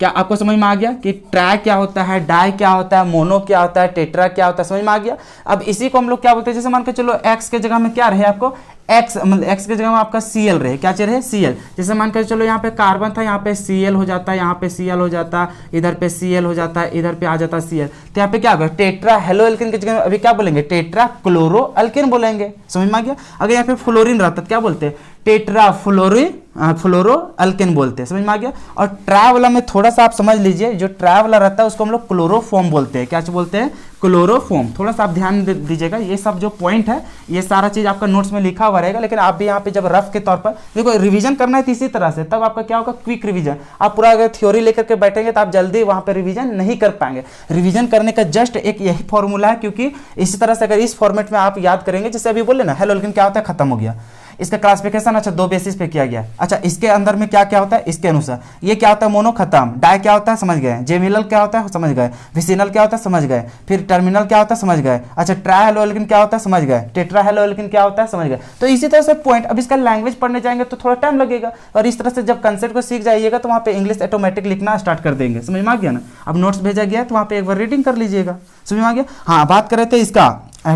क्या आपको समझ में आ गया कि ट्राई क्या होता है, डाई क्या होता है, मोनो क्या होता है, टेट्रा क्या होता है, समझ में आ गया। अब इसी को हम लोग क्या बोलते हैं, जैसे मान के चलो X के जगह में क्या रहे आपको, X मतलब X के जगह में आपका Cl रहे। क्या रहे, Cl। जैसे मान कर चलो यहाँ पे कार्बन था, यहाँ पे Cl हो जाता है, यहाँ पे Cl हो जाता है, इधर पे Cl हो जाता है, इधर पे आ जाता है Cl। तो यहाँ पे क्या होगा, टेट्राहेलो अल्केन की जगह अभी क्या बोलेंगे, टेट्रा क्लोरो अल्केन बोलेंगे। समझ में आ गया। अगर यहाँ पे फ्लोरीन रहता तो क्या बोलते हैं, टेट्रा फ्लोरो अल्केन बोलते हैं। समझ में आ गया। और ट्राई वाला में थोड़ा सा आप समझ लीजिए, जो ट्राई वाला रहता है उसको हम लोग क्लोरोफॉर्म बोलते हैं। क्या बोलते हैं, क्लोरोफॉर्म। थोड़ा सा आप ध्यान दीजिएगा, ये सब जो पॉइंट है ये सारा चीज आपका नोट्स में लिखा हुआ रहेगा, लेकिन आप भी यहाँ पे जब रफ के तौर पर देखो रिवीजन करना है तो इसी तरह से, तब आपका क्या होगा, क्विक रिवीजन। आप पूरा अगर थ्योरी लेकर के बैठेंगे तो आप जल्दी वहां पे रिवीजन नहीं कर पाएंगे। रिवीजन करने का जस्ट एक यही फॉर्मूला है, क्योंकि इसी तरह से अगर इस फॉर्मेट में आप याद करेंगे, जैसे अभी बोले ना हेलो अल्केन क्या होता है, खत्म हो गया। इसका क्लासिफिकेशन अच्छा 2 बेसिस पे किया गया। अच्छा, इसके अंदर में क्या क्या होता है इसके अनुसार, ये क्या होता है मोनो खत्म, डाई क्या होता है समझ गए, जेमिनल क्या होता है समझ गए, विसिनल क्या होता है समझ गए, फिर टर्मिनल क्या होता है समझ गए। अच्छा, ट्राई हेलो एल्केन क्या होता है समझ गए, टेट्रा हेलो एल्केन क्या होता है समझ गए। तो इसी तरह से पॉइंट, अब इसका लैंग्वेज पढ़ने जाएंगे तो थोड़ा टाइम लगेगा, और इस तरह से जब कंसेप्ट को सीख जाइएगा तो वहाँ पे इंग्लिश ऑटोमेटिक लिखना स्टार्ट कर देंगे। समझ में आ गया ना। अब नोट्स भेजा गया है तो वहाँ पे एक बार रीडिंग कर लीजिएगा। समझ में आ गया। हाँ, बात कर रहे थे इसका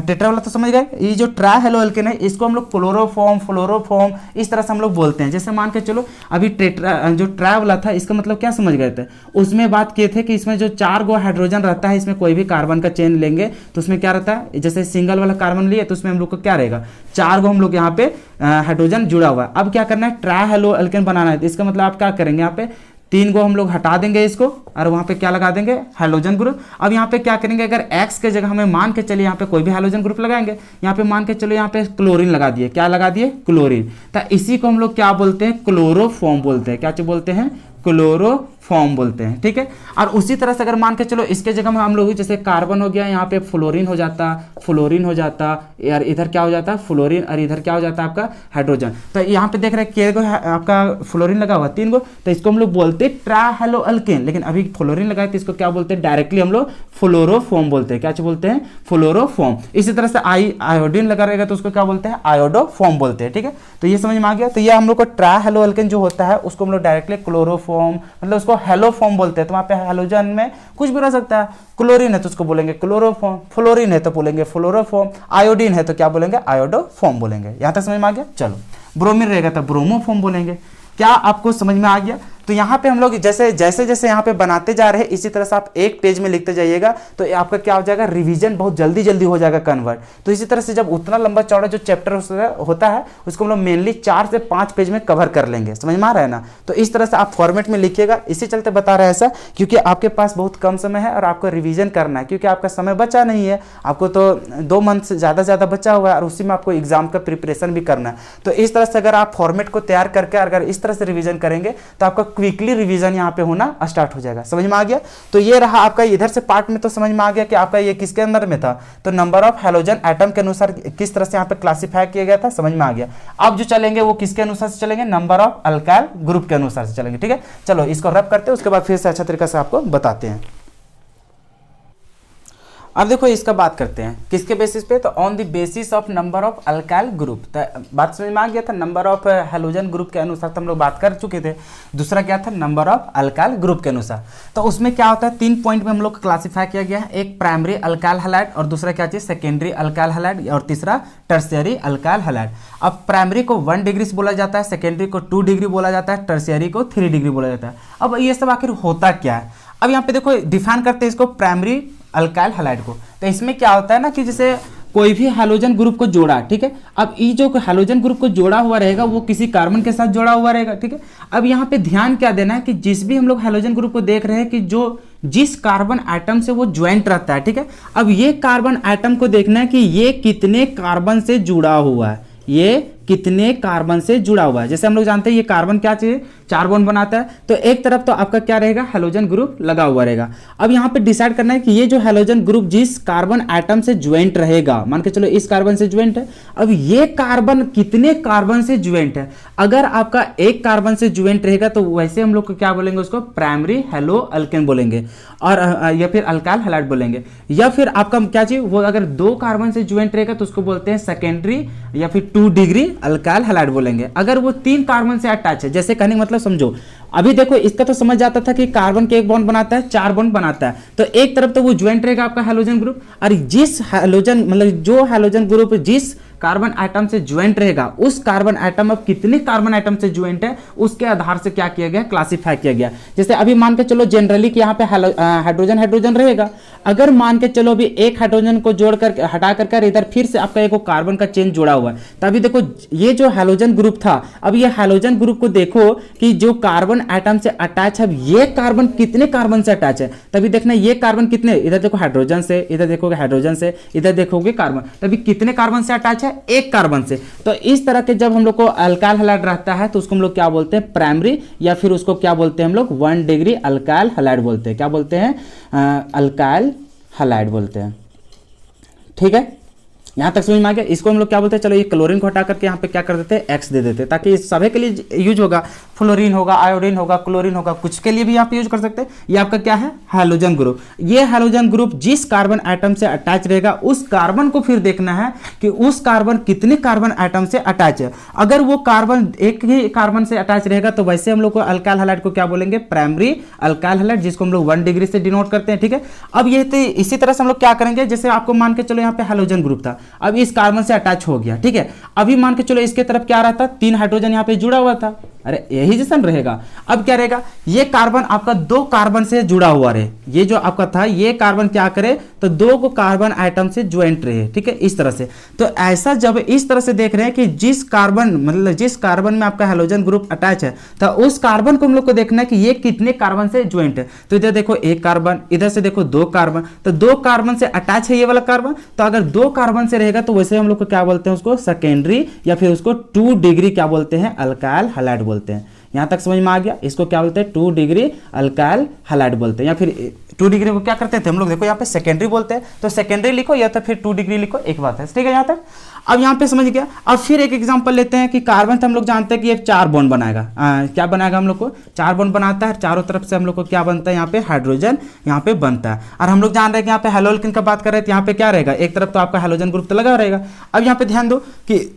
टेट्रा वाला तो समझ गए। ये जो ट्राई हेलो एल्केन है इसको हम लोग फ्लोरोफॉर्म इस तरह से हम लोग बोलते हैं। जैसे मान के चलो अभी टेट्रा जो ट्राई वाला था इसका मतलब क्या समझ गए थे, उसमें बात किए थे कि इसमें जो 4 गो हाइड्रोजन रहता है, इसमें कोई भी कार्बन का चेन लेंगे तो उसमें क्या रहता है, जैसे सिंगल वाला कार्बन लिए तो उसमें हम लोग को क्या रहेगा 4 गो हम लोग यहाँ पे हाइड्रोजन जुड़ा हुआ है। अब क्या करना है, ट्राई हेलो एल्केन बनाना है, तो इसका मतलब आप क्या करेंगे, यहाँ पे 3 गो हम लोग हटा देंगे इसको और वहाँ पे क्या लगा देंगे हाइड्रोजन ग्रुप। अब यहाँ पे क्या करेंगे, अगर X के जगह हमें मान के चलिए यहाँ पे कोई भी हाइड्रोजन ग्रुप लगाएंगे, यहाँ पे मान के चलो यहाँ पे क्लोरीन लगा दिए, क्या लगा दिए क्लोरीन, तो इसी को हम लोग क्या बोलते हैं क्लोरोफॉर्म बोलते हैं। क्या बोलते हैं क्लोरोफॉर्म बोलते हैं। ठीक है। और उसी तरह से अगर मान के चलो इसके जगह में हम लोग जैसे कार्बन हो गया, यहाँ पे फ्लोरीन हो जाता, यार इधर क्या हो जाता फ्लोरीन, और इधर क्या हो जाता आपका हाइड्रोजन। तो यहाँ पे देख रहे हैं के गो आपका फ्लोरीन लगा हुआ 3 गो, तो इसको हम लोग बोलते हैं ट्राई हेलो एल्केन, लेकिन अभी फ्लोरीन लगाए तो इसको क्या बोलते हैं डायरेक्टली हम लोग फ्लोरोफॉर्म बोलते हैं। क्या बोलते हैं फ्लोरोफॉर्म। इसी तरह से आयोडीन लगा रहेगा तो उसको क्या बोलते हैं आयोडोफॉर्म बोलते हैं। ठीक है, तो ये समझ में आ गया। तो ये हम लोग को ट्राई हेलो एल्केन जो होता है उसको हम लोग डायरेक्टली क्लोरोफॉर्म मतलब उसको हेलोफॉर्म बोलते हैं। तो वहां पे हेलोजन में कुछ भी रह सकता है, क्लोरीन है तो उसको बोलेंगे क्लोरोफॉर्म, फ्लोरीन है तो बोलेंगे फ्लोरोफॉर्म, आयोडीन है तो क्या बोलेंगे आयोडोफॉर्म बोलेंगे। यहां तक समझ में आ गया। चलो, ब्रोमीन रहेगा तो ब्रोमोफॉर्म बोलेंगे। क्या आपको समझ में आ गया। तो यहाँ पे हम लोग जैसे जैसे यहाँ पे बनाते जा रहे हैं इसी तरह से आप एक पेज में लिखते जाइएगा तो आपका क्या हो जाएगा रिवीजन बहुत जल्दी जल्दी हो जाएगा कन्वर्ट। तो इसी तरह से जब उतना लंबा चौड़ा जो चैप्टर होता है उसको हम लोग मेनली 4 से 5 पेज में कवर कर लेंगे। समझ में आ रहा है ना। तो इस तरह से आप फॉर्मेट में लिखिएगा। इसी चलते बता रहे हैं ऐसा क्योंकि आपके पास बहुत कम समय है और आपको रिविजन करना है, क्योंकि आपका समय बचा नहीं है, आपको तो 2 मंथ से ज़्यादा बचा हुआ है और उसी में आपको एग्जाम का प्रिपरेशन भी करना है। तो इस तरह से अगर आप फॉर्मेट को तैयार करके अगर इस तरह से रिविजन करेंगे तो आपका क्विकली रिवीजन यहाँ पे होना स्टार्ट हो जाएगा। समझ में आ गया। तो ये रहा आपका इधर से पार्ट में तो समझ में आ गया कि आपका ये किसके अंदर में था, तो नंबर ऑफ हैलोजन एटम के अनुसार किस तरह से यहाँ पे क्लासिफाई किया गया था समझ में आ गया। अब जो चलेंगे वो किसके अनुसार से चलेंगे, नंबर ऑफ अल्काइल ग्रुप के अनुसार से चलेंगे। ठीक है, चलो इसको रब करते हैं उसके बाद फिर से अच्छा तरीके से आपको बताते हैं। अब देखो इसका बात करते हैं किसके बेसिस पे, तो on the basis of number of alkyl group. तो बात समझ में आ गया था, नंबर ऑफ हैलोजन ग्रुप के अनुसार तो हम लोग बात कर चुके थे। दूसरा क्या था, नंबर ऑफ अल्काइल ग्रुप के अनुसार। तो उसमें क्या होता है 3 पॉइंट में हम लोग क्लासिफाई किया गया है। एक प्राइमरी अल्काइल हैलाइड और दूसरा क्या चीज सेकेंडरी अल्काइल हैलाइड और तीसरा टर्शियरी अल्काइल हैलाइड। अब प्राइमरी को 1 डिग्री से बोला जाता है, सेकेंडरी को 2 डिग्री बोला जाता है, टर्शियरी को 3 डिग्री बोला जाता है। अब ये सब आखिर होता क्या है, अब यहाँ पे देखो डिफाइन करते हैं इसको प्राइमरी अल्काइल हैलाइड को। तो इसमें क्या होता है ना कि जैसे कोई भी हैलोजन ग्रुप को जोड़ा, ठीक है। अब ये जो हैलोजन ग्रुप को जोड़ा हुआ रहेगा वो किसी कार्बन के साथ जोड़ा हुआ रहेगा, ठीक है। अब यहाँ पे ध्यान क्या देना है कि जिस भी हम लोग हैलोजन ग्रुप को देख रहे हैं कि जो जिस कार्बन एटम से वो ज्वाइंट रहता है, ठीक है। अब ये कार्बन एटम को देखना है कि ये कितने कार्बन से जुड़ा हुआ है, ये कितने कार्बन से जुड़ा हुआ है। जैसे हम लोग जानते हैं ये कार्बन क्या चाहिए 4 बॉन्ड बनाता है, तो एक तरफ तो आपका क्या रहेगा हैलोजन ग्रुप लगा हुआ रहेगा। अब यहाँ पे डिसाइड करना है कि ये जो हैलोजन ग्रुप जिस कार्बन एटम से ज्वाइंट रहेगा, मान के चलो इस कार्बन से ज्वाइंट है, अब ये कार्बन कितने कार्बन से ज्वाइंट है। अगर आपका एक कार्बन से ज्वाइंट रहेगा तो वैसे हम लोग को क्या बोलेंगे, उसको प्राइमरी हेलो अल्केन बोलेंगे, और या फिर अल्काइल हैलाइड बोलेंगे। या फिर आपका क्या चाहिए वो अगर 2 कार्बन से ज्वाइंट रहेगा तो उसको बोलते हैं सेकेंडरी या फिर 2 डिग्री अल्काइल हैलाइड बोलेंगे। अगर वो 3 कार्बन से अटैच है, जैसे कहने का मतलब समझो, अभी देखो इसका तो समझ जाता था कि कार्बन के 1 बॉन्ड बनाता है 4 बॉन्ड बनाता है, तो एक तरफ तो वो ज्वाइंट रहेगा आपका हैलोजन ग्रुप, और जिस हैलोजन मतलब जो हैलोजन ग्रुप जिस कार्बन आइटम से ज्वाइंट रहेगा उस कार्बन आइटम अब कितने कार्बन आइटम से ज्वाइंट है उसके आधार से क्या किया गया, क्लासिफाई किया गया। जैसे अभी मान के चलो जनरली कि यहाँ पे हाइड्रोजन रहेगा, अगर मान के चलो अभी एक हाइड्रोजन को जोड़ कर हटा कर इधर फिर से आपका एक कार्बन का चेन जोड़ा हुआ है, तभी देखो ये जो हैलोजन ग्रुप था, अब ये हैलोजन ग्रुप को देखो कि जो कार्बन आइटम से अटैच है, अब ये कार्बन कितने कार्बन से अटैच है, तभी देखना ये कार्बन कितने, इधर देखो हाइड्रोजन से, इधर देखोगे हाइड्रोजन से, इधर देखोगे कार्बन, तभी कितने कार्बन से अटैच है, एक कार्बन से। तो इस तरह के जब हम लोग को अल्काइल हैलाइड रहता है तो उसको हम लोग क्या बोलते हैं प्राइमरी, या फिर उसको क्या बोलते हैं हम लोग 1 डिग्री अल्काइल हैलाइड बोलते हैं। क्या बोलते हैं अल्काइल हैलाइड बोलते हैं, ठीक है। यहाँ तक समझ में आ गया। इसको हम लोग क्या बोलते हैं, चलो ये क्लोरीन को हटा करके यहाँ पे क्या कर देते हैं, एक्स दे देते हैं, ताकि सभी के लिए यूज होगा। फ्लोरीन होगा, आयोडीन होगा, क्लोरीन होगा, कुछ के लिए भी आप यूज कर सकते हैं। ये आपका क्या है, हैलोजन ग्रुप। ये हैलोजन ग्रुप जिस कार्बन आइटम से अटैच रहेगा उस कार्बन को फिर देखना है कि उस कार्बन कितने कार्बन आइटम से अटैच है। अगर वो कार्बन एक ही कार्बन से अटैच रहेगा तो वैसे हम लोग को अल्काइल हैलाइड को क्या बोलेंगे, प्राइमरी अल्काइल हैलाइड, जिसको हम लोग 1 डिग्री से डिनोट करते हैं। ठीक है, अब ये तो इसी तरह से हम लोग क्या करेंगे, जैसे आपको मान के चलो यहाँ पे हैलोजन ग्रुप था, अब इस कार्बन से अटैच हो गया। ठीक है, अभी मान के चलो इसके तरफ क्या रहता, 3 हाइड्रोजन यहाँ पे जुड़ा हुआ था, अरे यही जैसा रहेगा। अब क्या रहेगा, ये कार्बन आपका 2 कार्बन से जुड़ा हुआ रहे, ये जो आपका था ये कार्बन क्या करे तो 2 को कार्बन आइटम से ज्वाइंट रहे। ठीक है, इस तरह से। तो ऐसा जब इस तरह से देख रहे हैं कि जिस कार्बन मतलब जिस कार्बन में आपका हैलोजन ग्रुप अटैच है तो उस कार्बन को हम लोग को देखना है कि ये कितने कार्बन से ज्वाइंट है। तो इधर देखो 1 कार्बन, इधर से देखो 2 कार्बन, तो 2 कार्बन से अटैच है ये वाला कार्बन। तो अगर 2 कार्बन से रहेगा तो वैसे हम लोग को क्या बोलते हैं, उसको सेकेंडरी या फिर उसको 2 डिग्री क्या बोलते हैं, अल्काइल हैलाइड बोलते हैं। यहां तक समझ में आ गया। इसको क्या बोलते हैं, 2 डिग्री अल्काइल हैलाइड बोलते हैं, या फिर 2 डिग्री को क्या करते थे हम लोग, देखो यहाँ पे सेकेंडरी बोलते हैं, तो सेकेंडरी लिखो या तो फिर 2 डिग्री लिखो, एक बात है। ठीक है यहाँ तक। अब यहाँ पे समझ गया। अब फिर एक एग्जांपल लेते हैं कि कार्बन तो हम लोग जानते हैं कि ये 4 बॉन्ड बनाएगा, क्या बनाएगा हम लोग को, 4 बॉन्ड बनाता है, चारों तरफ से हम लोग को क्या बनता है, यहाँ पे हाइड्रोजन यहाँ पे बनता है। और हम लोग जान रहे हैं कि यहाँ पे हैलोल्किन का बात कर रहे हैं, तो यहाँ पे क्या रहेगा, एक तरफ तो आपका हैलोजन ग्रुप तो लगा रहेगा। अब यहाँ पे ध्यान दो कि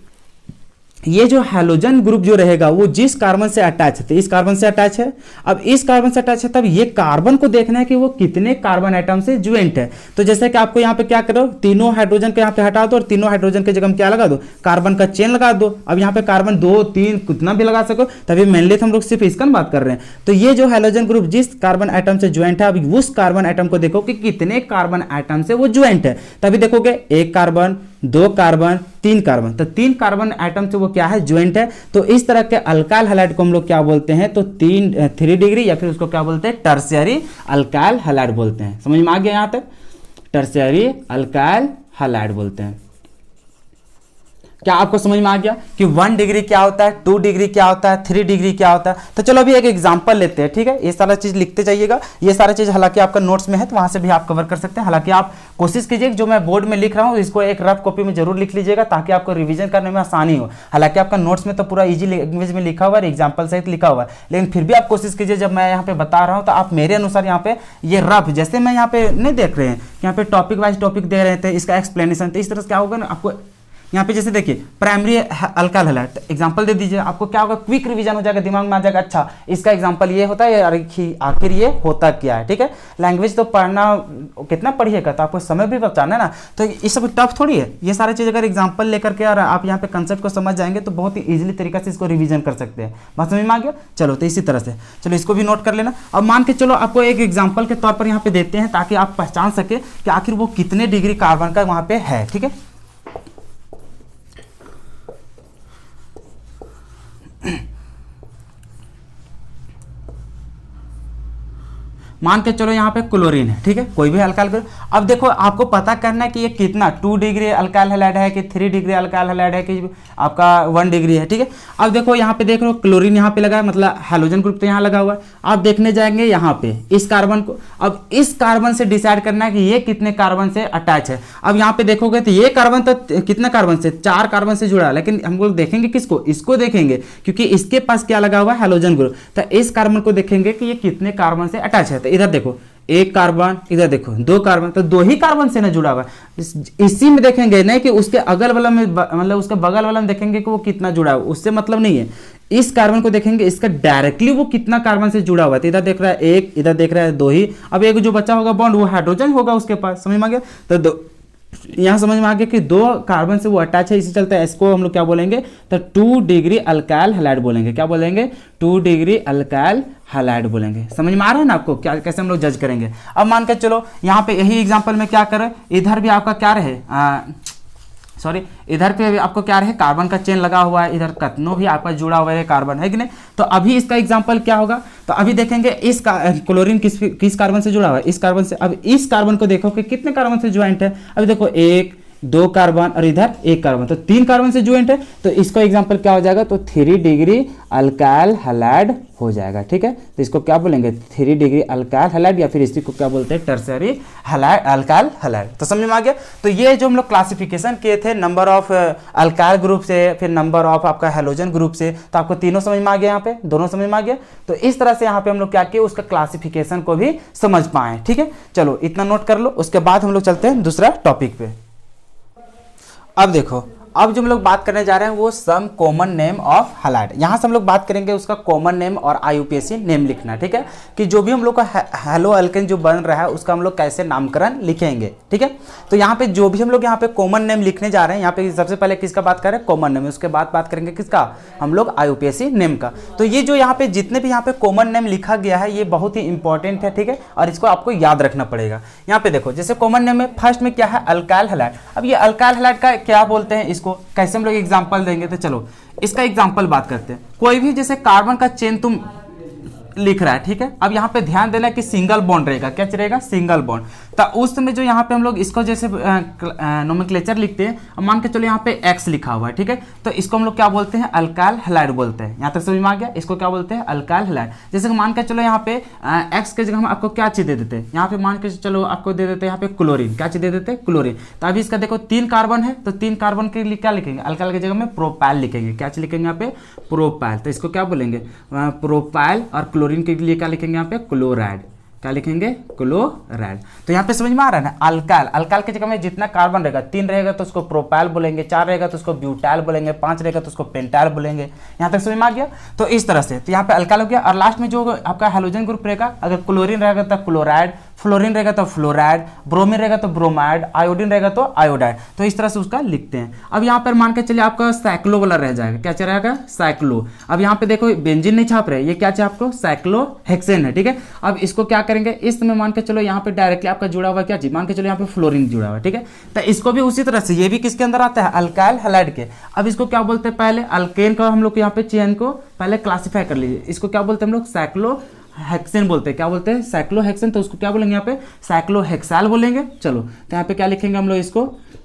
ये जो हैलोजन ग्रुप जो रहेगा वो जिस कार्बन से अटैच है, तो इस कार्बन से अटैच है। अब इस कार्बन से अटैच है, तब ये कार्बन को देखना है कि वो कितने कार्बन आइटम से ज्वाइंट है। तो जैसे कि आपको यहाँ पे क्या करो, तीनों हाइड्रोजन को यहाँ पे हटा दो और तीनों हाइड्रोजन के जगह में क्या लगा दो, कार्बन का चेन लगा दो। अब यहाँ पे कार्बन 2, 3 कितना भी लगा सको, तभी मेनली हम लोग सिर्फ इसका बात कर रहे हैं। तो ये जो हैलोजन ग्रुप जिस कार्बन आइटम से ज्वाइंट है, अब उस कार्बन आइटम को देखो कि कितने कार्बन आइटम से वो ज्वाइंट है, तभी देखोगे 1 कार्बन, 2 कार्बन, 3 कार्बन, तो 3 कार्बन आइटम से वो क्या है, ज्वाइंट है। तो इस तरह के अल्काइल हैलाइड को हम लोग क्या बोलते हैं, तो 3 डिग्री या फिर उसको क्या बोलते हैं, टर्शियरी अल्काइल हैलाइड बोलते हैं। समझ में आ गया यहाँ तक, टर्शियरी अल्काइल हैलाइड बोलते हैं। क्या आपको समझ में आ गया कि 1 डिग्री क्या होता है, 2 डिग्री क्या होता है, 3 डिग्री क्या होता है। तो चलो अभी एक एग्जांपल लेते हैं। ठीक है, ये सारा चीज लिखते जाइएगा, ये सारा चीज हालांकि आपका नोट्स में है तो वहां से भी आप कवर कर सकते हैं। हालांकि आप कोशिश कीजिए जो मैं बोर्ड में लिख रहा हूँ इसको एक रफ कॉपी में जरूर लिख लीजिएगा ताकि आपको रिवीजन करने में आसानी हो। हालांकि आपका नोट्स में तो पूरा ईजी लैंग्वेज में लिखा हुआ है, एग्जाम्पल सहित लिखा हुआ है, लेकिन फिर भी आप कोशिश कीजिए जब मैं यहाँ पे बता रहा हूँ तो आप मेरे अनुसार यहाँ पे ये रफ, जैसे मैं यहाँ पे नहीं देख रहे हैं, यहाँ पे टॉपिक वाइज टॉपिक दे रहे थे, इसका एक्सप्लेनेशन, तो इस तरह से क्या होगा ना, आपको यहाँ पे जैसे देखिए प्राइमरी अल्काइल हैलाइड एग्जांपल दे दीजिए, आपको क्या होगा, क्विक रिवीजन हो जाएगा, दिमाग में आ जाएगा, अच्छा इसका एग्जांपल ये होता है, आखिर ये होता क्या है। ठीक है, लैंग्वेज तो पढ़ना कितना पढ़िएगा तो आपको समय भी बचाना है ना, तो ये सब टफ थोड़ी है। ये सारी चीज़ अगर एग्जाम्पल लेकर के और आप यहाँ पे कंसेप्ट को समझ जाएंगे तो बहुत ही ईजिली तरीके से इसको रिवीजन कर सकते हैं। बात समझ में आ गया। चलो तो इसी तरह से चलो इसको भी नोट कर लेना। अब मान के चलो आपको एक एग्जाम्पल के तौर पर यहाँ पे देते हैं ताकि आप पहचान सके कि आखिर वो कितने डिग्री कार्बन का वहाँ पे है। ठीक है, मान के चलो यहाँ पे क्लोरीन है। ठीक है, कोई भी अल्काइल ग्रुप। अब देखो आपको पता करना है कि ये कितना 2 डिग्री अल्काइल हैलाइड है कि 3 डिग्री अल्काइल हैलाइड है कि आपका 1 डिग्री है। ठीक है, अब देखो यहाँ पे देख लो क्लोरीन यहाँ पे लगा है, मतलब हैलोजन ग्रुप तो यहाँ लगा हुआ है। आप देखने जाएंगे यहाँ पे इस कार्बन को, अब इस कार्बन से डिसाइड करना है कि ये कितने कार्बन से अटैच है। अब यहाँ पे देखोगे तो ये कार्बन तो कितना कार्बन से, 4 कार्बन से जुड़ा है, लेकिन हम लोग देखेंगे किसको, इसको देखेंगे क्योंकि इसके पास क्या लगा हुआ है, हैलोजन ग्रुप। तो इस कार्बन को देखेंगे कि ये कितने कार्बन से अटैच है। इधर देखो 1 कार्बन, इधर देखो 2 कार्बन, तो 2 ही कार्बन से ना जुड़ा हुआ। इसी में देखेंगे नहीं कि उसके अगल वाला में, मतलब उसके बगल वाला में देखेंगे कि वो कितना जुड़ा हुआ, उससे मतलब नहीं है। इस कार्बन को देखेंगे इसका डायरेक्टली वो कितना कार्बन से जुड़ा हुआ है। तो इधर देख रहा है 1, इधर देख रहा है 2 ही। अब एक जो बचा होगा बॉन्ड वो हाइड्रोजन होगा उसके पास। समझ में आ गया। तो यहाँ समझ में आ गया कि 2 कार्बन से वो अटैच है, इसी चलते हैं इसको हम लोग क्या बोलेंगे, तो 2 डिग्री अल्काइल हैलाइड बोलेंगे। क्या बोलेंगे, 2 डिग्री अल्काइल हैलाइड बोलेंगे। समझ में आ रहा है ना आपको क्या, कैसे हम लोग जज करेंगे। अब मान के चलो यहाँ पे यही एग्जांपल में क्या करें, इधर भी आपका क्या रहे, सॉरी इधर पे भी आपको क्या रहे, कार्बन का चेन लगा हुआ है, इधर कतनो भी आपका जुड़ा हुआ है कार्बन, है कि नहीं। तो अभी इसका एग्जांपल क्या होगा, तो अभी देखेंगे इस क्लोरीन किस कार्बन से जुड़ा हुआ है, इस कार्बन से। अब इस कार्बन को देखो कि कितने कार्बन से ज्वाइंट है। अभी देखो 1, 2 कार्बन और इधर 1 कार्बन, तो 3 कार्बन से ज्वाइंट है, तो इसका एग्जांपल क्या हो जाएगा, तो 3 डिग्री अल्काइल हैलाइड हो जाएगा। ठीक है, तो इसको क्या बोलेंगे, 3 डिग्री अल्काइल हैलाइड, या फिर इसी को क्या बोलते हैं, टर्शियरी हैलाइड, अल्काइल हैलाइड। तो समझ में आ गया। तो ये जो हम लोग क्लासिफिकेशन किए थे नंबर ऑफ अल्काइल ग्रुप से, फिर नंबर ऑफ आपका हैलोजन ग्रुप से, तो आपको तीनों समझ में आ गया, यहाँ पे दोनों समझ में आ गया। तो इस तरह से यहाँ पे हम लोग क्या किए, उसका क्लासिफिकेशन को भी समझ पाए। ठीक है, चलो इतना नोट कर लो। उसके बाद हम लोग चलते हैं दूसरा टॉपिक पे। अब देखो, अब जो हम लोग बात करने जा रहे हैं वो some common name of halide. यहाँ से हम लोग बात करेंगे उसका कॉमन नेम और IUPAC नेम लिखना। ठीक है, कि जो भी हम लोग का हैलो अल्केन जो बन रहा है उसका हम लोग कैसे नामकरण लिखेंगे। ठीक है, तो यहाँ पे जो भी हम लोग यहाँ पे कॉमन नेम लिखने जा रहे हैं, यहाँ पे सबसे पहले किसका बात कर रहे हैं, कॉमन नेम, उसके बाद बात करेंगे किसका, हम लोग IUPAC नेम का। तो ये जो यहाँ पे जितने भी यहाँ पे कॉमन नेम लिखा गया है ये बहुत ही इंपॉर्टेंट है। ठीक है, और इसको आपको याद रखना पड़ेगा। यहाँ पे देखो, जैसे कॉमन नेम में फर्स्ट में क्या है, अल्काइल हैलाइड। अब ये अल्काइल हैलाइड का क्या बोलते हैं, इसको कैसे हम लोग एग्जांपल देंगे, तो चलो इसका एग्जांपल बात करते हैं। कोई भी जैसे कार्बन का चेन तुम लिख रहा है। ठीक है, अब यहाँ पे ध्यान देना कि सिंगल बॉन्ड रहेगा, क्या रहेगा, सिंगल बॉन्ड। तो उस समय जो यहाँ पे हम लोग इसको जैसे नोमेनक्लेचर लिखते हैं, अब मान के चलो यहाँ पे एक्स लिखा हुआ है। ठीक है, तो इसको हम लोग क्या बोलते हैं, अल्काइल हैलाइड बोलते हैं। यहाँ तक समझ में आ गया, इसको क्या बोलते हैं, अल्काइल हैलाइड। जैसे कि मान के चलो यहाँ पे एक्स के जगह हम आपको क्या चीज दे देते हैं, यहाँ पे मान के चलो आपको दे देते हैं यहाँ पे क्लोरीन, क्या चीज दे देते हैं, क्लोरीन। तो अभी इसका देखो 3 कार्बन है, तो 3 कार्बन के लिए क्या लिखेंगे, अल्काइल की जगह में प्रोपाइल लिखेंगे। क्या चीज लिखेंगे यहाँ पे, प्रोपाइल। तो इसको क्या बोलेंगे, प्रोपाइल। और क्लोरीन के लिए क्या लिखेंगे यहाँ पे, क्लोराइड। क्या लिखेंगे, क्लोराइड। तो यहाँ पे समझ में आ रहा है ना, अल्काइल, अल्काइल की जगह में जितना कार्बन रहेगा, 3 रहेगा तो उसको प्रोपाइल बोलेंगे, 4 रहेगा तो उसको ब्यूटाइल बोलेंगे, 5 रहेगा तो उसको पेंटाइल बोलेंगे। यहाँ तक समझ में आ गया। तो इस तरह से, तो यहाँ पे अल्काइल हो गया। और लास्ट में जो आपका हैलोजन ग्रुप रहेगा, अगर क्लोरीन रहेगा तो क्लोराइड, फ्लोरीन रहेगा तो फ्लोराइड, ब्रोमीन रहेगा तो ब्रोमाइड, आयोडीन रहेगा तो आयोडाइड। तो इस तरह से उसका लिखते हैं। अब यहाँ पर मान के चलिए आपका साइक्लो वाला रह जाएगा, क्या रहेगा, साइक्लो। अब यहाँ पे देखो बेंजीन नहीं छाप रहे, ये क्या चाहिए आपको, साइक्लोहेक्सेन है। ठीक है, अब इसको क्या करेंगे, इस समय मान के चलो यहाँ पे डायरेक्टली आपका जुड़ा हुआ क्या चीज, मान के चलो यहाँ पे फ्लोरीन जुड़ा हुआ है। ठीक है, तो इसको भी उसी तरह से, ये भी किसके अंदर आता है, अल्काइल हैलाइड के। अब इसको क्या बोलते हैं, पहले अल्केन का हम लोग यहाँ पे चेन को पहले क्लासिफाई कर लीजिए। इसको क्या बोलते हैं हम लोग, साइक्लोहेक्सेन बोलते हैं। क्या बोलते हैं, साइक्लोहेक्सेन। तो उसको क्या बोलेंगे यहाँ पे, साइक्लोहेक्साइल बोलेंगे। चलो, तो यहाँ पे क्या लिखेंगे हम लोग,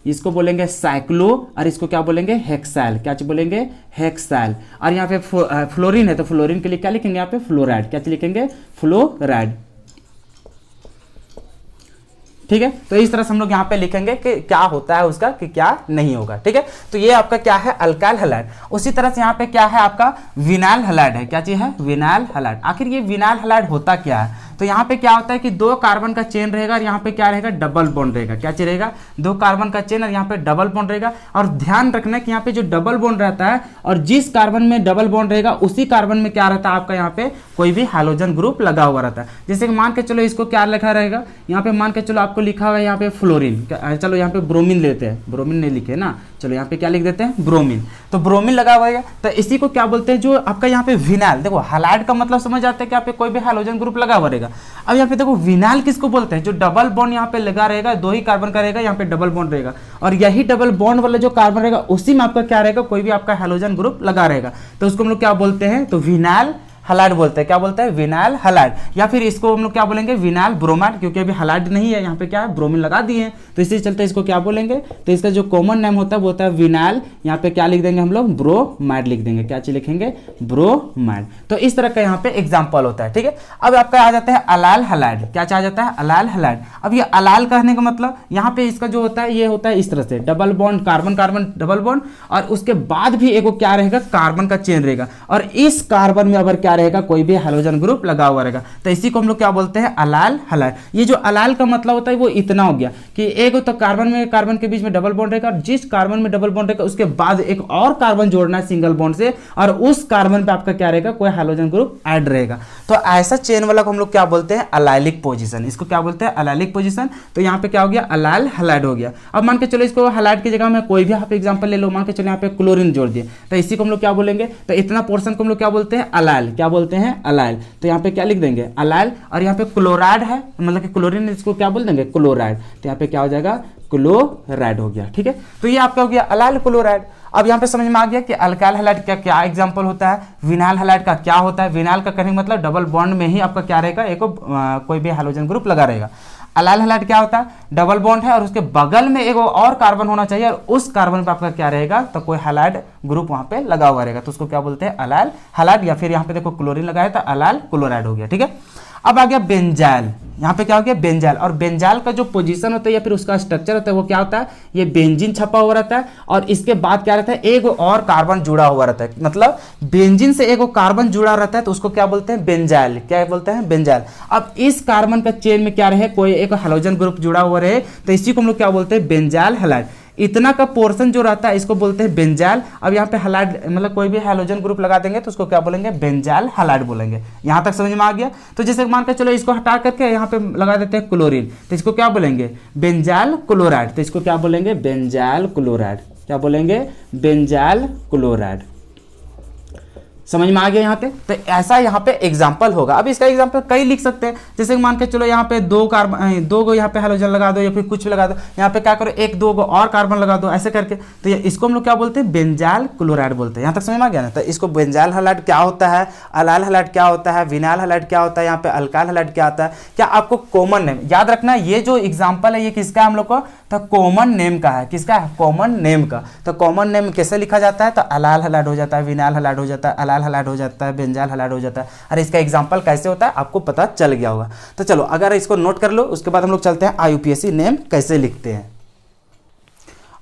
इसको बोलेंगे साइक्लो, और इसको क्या बोलेंगे, हेक्साइल। क्या बोलेंगे, हेक्साइल। और यहाँ पे फ्लोरीन है, तो फ्लोरीन के लिए क्या लिखेंगे यहाँ पे, फ्लोराइड। क्या लिखेंगे, फ्लोराइड। ठीक है, तो इस तरह से हम लोग यहाँ पे लिखेंगे कि क्या होता है उसका, कि क्या नहीं होगा। ठीक है, तो ये आपका क्या है, अल्काइल हैलाइड। उसी तरह से यहाँ पे क्या है आपका, विनाइल हैलाइड है। क्या चीज है, विनाइल हैलाइड। आखिर ये विनाइल हैलाइड होता क्या है, तो यहाँ पे क्या होता है कि 2 कार्बन का चेन रहेगा और यहाँ पे क्या रहेगा, डबल बॉन्ड रहेगा। क्या चीज रहेगा, 2 कार्बन का चेन और यहाँ पे डबल बॉन्ड रहेगा। और ध्यान रखना कि यहाँ पे जो डबल बॉन्ड रहता है, और जिस कार्बन में डबल बॉन्ड रहेगा उसी कार्बन में क्या रहता है आपका, यहाँ पे कोई भी हैलोजन ग्रुप लगा हुआ रहता है। जैसे कि मान के चलो इसको क्या लिखा रहेगा, यहाँ पे मान के चलो आपको लिखा हुआ है यहाँ पे फ्लोरीन। चलो यहाँ पे ब्रोमीन लेते हैं, ब्रोमीन नहीं लिखे ना, चलो यहाँ पे क्या लिख देते हैं, ब्रोमीन। तो ब्रोमीन लगा हुआ है, तो इसी को क्या बोलते हैं, जो आपका यहाँ पे विनाइल। देखो हैलाइड का मतलब समझ आते हैं कि यहाँ पे कोई भी हैलोजन ग्रुप लगा हुआ रहेगा। अब यहाँ पे देखो विनाइल किसको बोलते हैं, जो डबल बॉन्ड यहाँ पे लगा रहेगा, 2 ही कार्बन का रहेगा, यहाँ पे डबल बॉन्ड रहेगा, और यही डबल बॉन्ड वाला जो कार्बन रहेगा उसी में आपका क्या रहेगा, कोई भी आपका हैलोजन ग्रुप लगा रहेगा। तो उसको हम लोग क्या बोलते हैं, तो विनाइल हैलाइड बोलते हैं। क्या बोलते हैं, विनाइल हैलाइड। या फिर इसको हम लोग क्या बोलेंगे, विनाइल ब्रोमाइड, क्योंकि अभी हैलाइड नहीं है, यहाँ पे क्या है, ब्रोमीन लगा दिए हैं, तो इसी चलते इसको क्या बोलेंगे, तो इसका जो कॉमन नेम होता है वो होता है विनाइल। यहाँ पे क्या लिख देंगे हम लोग, ब्रोमाइड लिख देंगे। क्या चीज लिखेंगे, ब्रोमाइड। तो इस तरह का यहाँ पे एग्जाम्पल होता है। ठीक है, अब आपका आ जाता है अलाइल हैलाइड। क्या आ जाता है, अलाइल हैलाइड। अब ये अलाइल कहने का मतलब यहाँ पे इसका जो होता है, ये होता है इस तरह से, double bond, carbon carbon double bond, और उसके बाद भी एक क्या रहेगा, कार्बन का चेन रहेगा, और इस कार्बन में अगर क्या रहेगा, कोई भी हैलोजन ग्रुप लगा हुआ रहेगा। तो इसी को हम लोग क्या बोलते हैं, अलाइल हैलाइड। ये जो अलाइल का मतलब होता है वो इतना हो गया कि एक तो कार्बन में कार्बन के बीच में डबल बॉन्ड रहेगा, और जिस कार्बन में डबल बॉन्ड रहेगा उसके बाद एक और कार्बन जोड़ना है सिंगल बॉन्ड से, और उस कार्बन पे आपका क्या रहेगा, कोई हैलोजन ग्रुप ऐड रहेगा। तो ऐसा चेन वाला को हम लोग क्या बोलते हैं, अलाइलिक पोजीशन। इसको क्या बोलते हैं, अलाइलिक पोजीशन। तो यहाँ पे क्या हो गया, अलाइल हैलाइड हो गया। अब मान के चलो इसको हैलाइड की जगह में कोई भी आप एग्जांपल ले लो, मान के चलो यहाँ पे क्लोरीन जोड़ दिए, तो इसी को हम लोग क्या बोलेंगे, तो इतना पोर्शन को हम लोग क्या बोलते हैं, अलाइल। क्या बोलते हैं, अलाइल। तो यहाँ पे क्या लिख देंगे, अलाइल। और यहाँ पे क्लोराइड है, मतलब कि क्लोरीन, इसको क्या बोल देंगे, क्लोराइड। तो यहाँ पे क्या हो जाएगा, क्लोराइड हो गया। ठीक है, तो ये आपका हो गया अलाइल क्लोराइड। अब यहाँ पे समझ में आ गया कि अल्काइल हैलाइड का क्या एग्जांपल होता है, विनाइल हैलाइड का क्या होता है। विनाइल का कहने का मतलब डबल बॉन्ड में ही आपका क्या रहेगा, एक कोई भी हैलोजन ग्रुप लगा रहेगा। अलाइल हैलाइड क्या होता है, डबल बॉन्ड है और उसके बगल में एक और कार्बन होना चाहिए और उस कार्बन पे आपका क्या रहेगा, तो कोई हैलाइड ग्रुप वहां पे लगा हुआ रहेगा, तो उसको क्या बोलते हैं, अलाइल हैलाइड, या फिर यहाँ पे देखो क्लोरीन लगाया तो अलाइल क्लोराइड हो गया। ठीक है, अब आ गया बेंजाइल। यहाँ पे क्या हो गया, बेंजाइल। और बेंजाइल का जो पोजीशन होता है या फिर उसका स्ट्रक्चर होता है वो क्या होता है, ये बेंजीन छपा हुआ रहता है और इसके बाद क्या रहता है, एक और कार्बन जुड़ा हुआ रहता है, मतलब बेंजीन से एक कार्बन जुड़ा रहता है तो उसको क्या बोलते हैं, बेंजाइल। क्या बोलते हैं, बेंजाइल। अब इस कार्बन का चेन में क्या रहे, कोई एक हैलोजन ग्रुप जुड़ा हुआ रहे तो इसी को हम लोग क्या बोलते हैं, बेंजाइल हैलाइड। इतना का पोर्शन जो रहता है इसको बोलते हैं बेंजाइल। अब यहाँ पे हैलाइड मतलब कोई भी हैलोजन ग्रुप लगा देंगे तो उसको क्या बोलेंगे, बेंजाइल हैलाइड बोलेंगे। यहाँ तक समझ में आ गया। तो जैसे मान के चलो इसको हटा करके यहाँ पे लगा देते हैं क्लोरीन, तो इसको क्या बोलेंगे, बेंजाइल क्लोराइड। तो इसको क्या बोलेंगे, बेंजाइल क्लोराइड। क्या बोलेंगे, बेंजाइल क्लोराइड। समझ में आ गया यहाँ पे। तो ऐसा यहाँ पे एग्जाम्पल होगा। अब इसका एग्जाम्पल कई लिख सकते हैं, जैसे मान के चलो यहाँ पे दो गो यहाँ पे हैलोजन लगा दो या फिर कुछ भी लगा दो, यहाँ पे क्या करो एक दो गो और कार्बन लगा दो ऐसे करके, तो इसको हम लोग क्या बोलते हैं, बेंजाइल क्लोराइड बोलते हैं। यहाँ तक समझ में आ गया ना। तो इसको बेंजाइल हैलाइड क्या होता है, अलाइल हैलाइड क्या होता है, विनाइल हैलाइड क्या होता है, यहाँ पे अल्काइल हैलाइड क्या होता है, क्या आपको कॉमन नेम याद रखना है। ये जो एग्जाम्पल है ये किसका हम लोग को, तो कॉमन नेम का है। किसका है, कॉमन नेम का। तो कॉमन नेम कैसे लिखा जाता है, तो अलाइल हैलाइड हो जाता है, विनाइल हैलाइड हो जाता है, अलाइल हैलाइड हो जाता है, बेंजाइल हैलाइड हो जाता है। और इसका एग्जांपल कैसे होता है आपको पता चल गया होगा। तो चलो अगर इसको नोट कर लो, उसके बाद हम लोग चलते हैं IUPAC नेम कैसे लिखते हैं।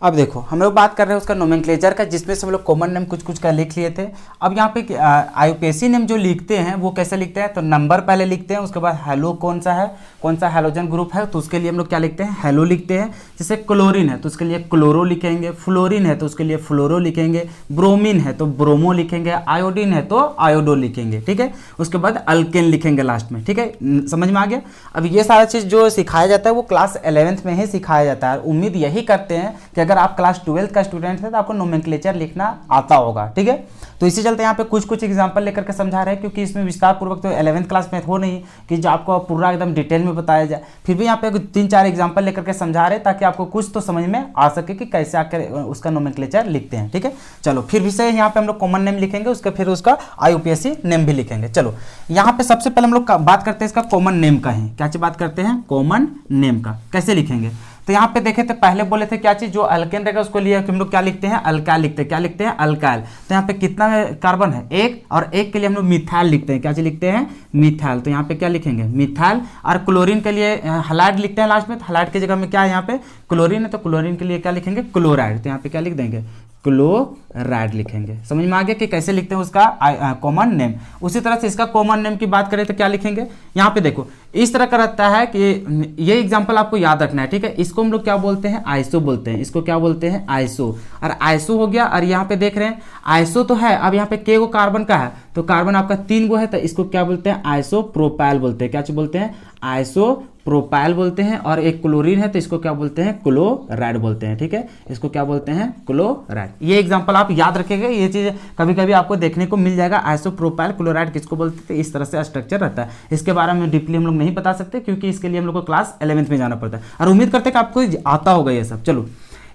अब देखो हम लोग बात कर रहे हैं उसका नोमेनक्लेचर का, जिसमें से हम लोग कॉमन नेम कुछ कुछ का लिख लिए थे। अब यहाँ पे IUPAC नेम जो लिखते हैं वो कैसे लिखते हैं, तो नंबर पहले लिखते हैं, उसके बाद हेलो कौन सा है, कौन सा हैलोजन ग्रुप है, तो उसके लिए हम लोग क्या लिखते हैं, हेलो लिखते हैं। जैसे क्लोरीन है तो उसके लिए क्लोरो लिखेंगे, फ्लोरीन है तो उसके लिए फ्लोरो लिखेंगे, ब्रोमीन है तो ब्रोमो लिखेंगे, आयोडीन है तो आयोडो लिखेंगे। ठीक है, उसके बाद अल्केन लिखेंगे लास्ट में। ठीक है, समझ में आ गया। अब ये सारा चीज़ जो सिखाया जाता है वो क्लास 11th में ही सिखाया जाता है। उम्मीद यही करते हैं कि अगर आप क्लास 12th का स्टूडेंट है तो आपको नोमेनक्लेचर लिखना आता होगा। ठीक है, तो इसी चलते यहाँ पे कुछ कुछ एग्जांपल लेकर के समझा रहे हैं, क्योंकि इसमें विस्तार पूर्वक तो 11th क्लास में हो नहीं कि जो आपको पूरा एकदम डिटेल में बताया जाए, फिर भी यहाँ पे 3-4 एग्जांपल लेकर के समझा रहे हैं ताकि आपको कुछ तो समझ में आ सके कि कैसे आकर उसका नोमेनक्लेचर लिखते हैं। ठीक है, चलो फिर भी से यहाँ पे हम लोग कॉमन नेम लिखेंगे, उसके फिर उसका IUPAC नेम भी लिखेंगे। चलो यहाँ पे सबसे पहले हम लोग बात करते हैं इसका कॉमन नेम का ही। क्या चीज बात करते हैं, कॉमन नेम का कैसे लिखेंगे। तो यहाँ पे देखे थे पहले बोले थे क्या चीज, जो अल्केन रहेगा उसको लिए हम लोग क्या लिखते हैं, अल्काइल लिखते हैं। क्या लिखते हैं, अल्काइल। तो यहाँ पे कितना कार्बन है, एक, और एक के लिए हम लोग मिथाइल लिखते हैं। क्या चीज लिखते हैं, मिथाइल। तो यहाँ पे क्या लिखेंगे, मिथाइल। और क्लोरीन के लिए हैलाइड लिखते हैं लास्ट में, तो हैलाइड की जगह में क्या है यहाँ पे क्लोरीन है, तो क्लोरीन के लिए क्या लिखेंगे, क्लोराइड। तो यहाँ पे क्या लिख देंगे, क्लोराइड लिखेंगे। समझ में आ गया कि कैसे लिखते हैं उसका कॉमन नेम। उसी तरह से इसका कॉमन नेम की बात करें तो क्या लिखेंगे, यहाँ पे देखो इस तरह का रहता है कि ये एग्जांपल आपको याद रखना है। ठीक है, इसको हम लोग क्या बोलते हैं, आइसो बोलते हैं। इसको क्या बोलते हैं, आइसो। और आइसो हो गया, और यहाँ पे देख रहे हैं आइसो तो है। अब यहाँ पे के गो कार्बन का है, तो कार्बन आपका 3 गो है, तो इसको क्या बोलते हैं, आइसो प्रोपाइल बोलते हैं। क्या चीज बोलते हैं, आइसो प्रोपाइल बोलते हैं। और एक क्लोरीन है तो इसको क्या बोलते हैं, क्लोराइड बोलते हैं। ठीक है, इसको क्या बोलते हैं, क्लोराइड। ये एग्जांपल आप याद रखेंगे, ये चीज कभी कभी आपको देखने को मिल जाएगा। आइसोप्रोपाइल क्लोराइड किसको बोलते थे, इस तरह से स्ट्रक्चर रहता है। इसके बारे में डीपली हम लोग नहीं बता सकते, क्योंकि इसके लिए हम लोग को क्लास 11th में जाना पड़ता है, और उम्मीद करते हैं कि आपको आता होगा ये सब। चलो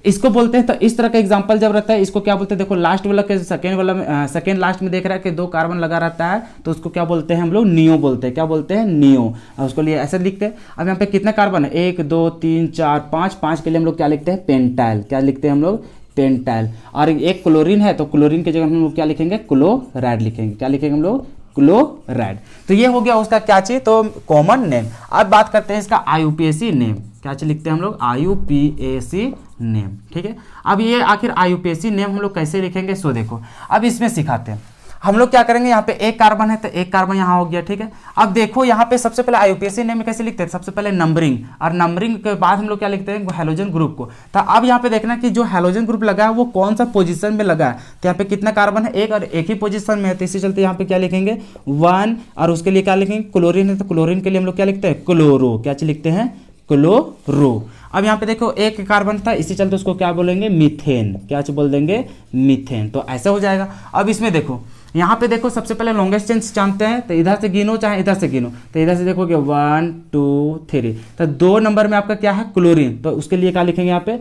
इसको बोलते हैं, तो इस तरह का एग्जांपल जब रहता है इसको क्या बोलते हैं, देखो लास्ट वाला के सेकंड वाला में सेकंड लास्ट में देख रहा है कि 2 कार्बन लगा रहता है, तो उसको क्या बोलते हैं हम लोग, नियो बोलते हैं। क्या बोलते हैं, नियो। और उसको लिए ऐसे लिखते हैं। अब यहाँ पे कितने कार्बन है, 1 2 3 4 5, 5 के लिए हम लोग क्या लिखते हैं, पेंटाइल। क्या लिखते हैं हम लोग, पेंटाइल। और एक क्लोरीन है तो क्लोरीन की जगह हम लोग क्या लिखेंगे, क्लोराइड लिखेंगे। क्या लिखेंगे हम लोग, क्लोराइड। तो ये हो गया उसका क्या चीज, तो कॉमन नेम। अब बात करते हैं इसका IUPAC नेम। क्या चीज लिखते हैं हम लोग, IUPAC नेम। ठीक है, अब ये आखिर IUPAC नेम हम लोग कैसे लिखेंगे, सो देखो अब इसमें सिखाते हैं। हम लोग क्या करेंगे, यहाँ पे एक कार्बन है तो एक कार्बन यहाँ हो गया। ठीक है, अब देखो यहाँ पे सबसे पहले IUPAC नेम में कैसे लिखते हैं, सबसे पहले नंबरिंग, और नंबरिंग के बाद हम लोग क्या लिखते हैं, हैलोजन ग्रुप को। तो अब यहाँ पे देखना कि जो हैलोजन ग्रुप लगा है वो कौन सा पोजीशन में लगा है। तो यहाँ पे कितना कार्बन है, एक, और एक ही पोजीशन में है, तो इसी चलते यहाँ पे क्या लिखेंगे, 1। और उसके लिए क्या लिखेंगे, क्लोरीन है तो क्लोरीन के लिए हम लोग क्या लिखते हैं, क्लोरो। क्या चीज लिखते हैं, क्लोरो। अब यहाँ पे देखो एक कार्बन था, इसी चलते उसको क्या बोलेंगे, मीथेन। क्या चीज बोल देंगे, मीथेन। तो ऐसा हो जाएगा। अब इसमें देखो यहाँ पे देखो सबसे पहले लॉन्गेस्ट चेन जानते हैं, तो इधर से गिनो चाहे इधर से गिनो, तो इधर से देखोगे 1 2 3, तो 2 नंबर में आपका क्या है, क्लोरीन। तो उसके लिए क्या लिखेंगे यहाँ पे,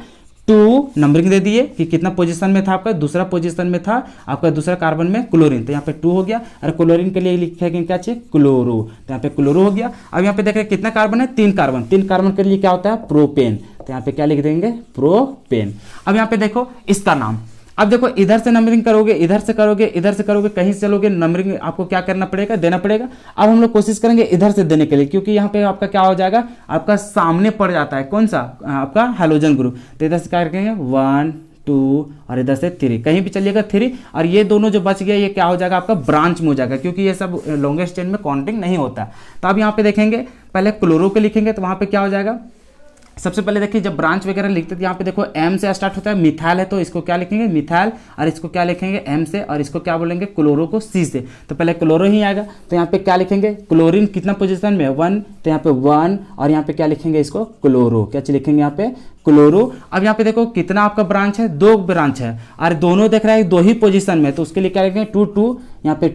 2 नंबरिंग दे दिए कि कितना पोजीशन में था आपका, दूसरा पोजीशन में था आपका दूसरा कार्बन में क्लोरीन, तो यहाँ पे 2 हो गया। और क्लोरीन के लिए लिखा है कि क्या चाहिए, क्लोरो, तो यहाँ पे क्लोरो हो गया। अब यहाँ पे देख रहे हैं कितना कार्बन है, 3 कार्बन, 3 कार्बन के लिए क्या होता है, प्रोपेन, तो यहाँ पे क्या लिख देंगे, प्रोपेन। अब यहाँ पे देखो इसका नाम, अब देखो इधर से नंबरिंग करोगे, इधर से करोगे, इधर से करोगे, कहीं से चलोगे, नंबरिंग आपको क्या करना पड़ेगा, देना पड़ेगा। अब हम लोग कोशिश करेंगे इधर से देने के लिए, क्योंकि यहाँ पे आपका क्या हो जाएगा, आपका सामने पड़ जाता है कौन सा, आपका हाइड्रोजन ग्रुप, तो इधर से क्या करेंगे 1 2 और इधर से 3, कहीं भी चलिएगा 3, और ये दोनों जो बच गया ये क्या हो जाएगा आपका ब्रांच में हो जाएगा, क्योंकि ये सब लॉन्गेस्ट चेन में काउंटिंग नहीं होता। तो अब यहाँ पे देखेंगे पहले क्लोरो के लिखेंगे, तो वहाँ पे क्या हो जाएगा, सबसे पहले देखिए जब ब्रांच वगैरह लिखते थे यहाँ पे देखो एम से स्टार्ट होता है, मिथाइल है तो इसको क्या लिखेंगे, मिथाइल, और इसको क्या लिखेंगे एम से, और इसको क्या बोलेंगे, क्लोरो को सी से, तो पहले क्लोरो ही आएगा। तो यहाँ पे क्या लिखेंगे, क्लोरीन कितना पोजीशन में 1, तो यहाँ पे 1, और यहाँ पे क्या लिखेंगे इसको, क्लोरो, क्या चीज लिखेंगे यहाँ पे, क्लोरो। अब यहाँ पे देखो कितना आपका ब्रांच है, 2 ब्रांच है, और दोनों देख रहा है 2 ही पोजीशन में, तो उसके लिए क्या लिखेंगे 2 2, यहाँ पे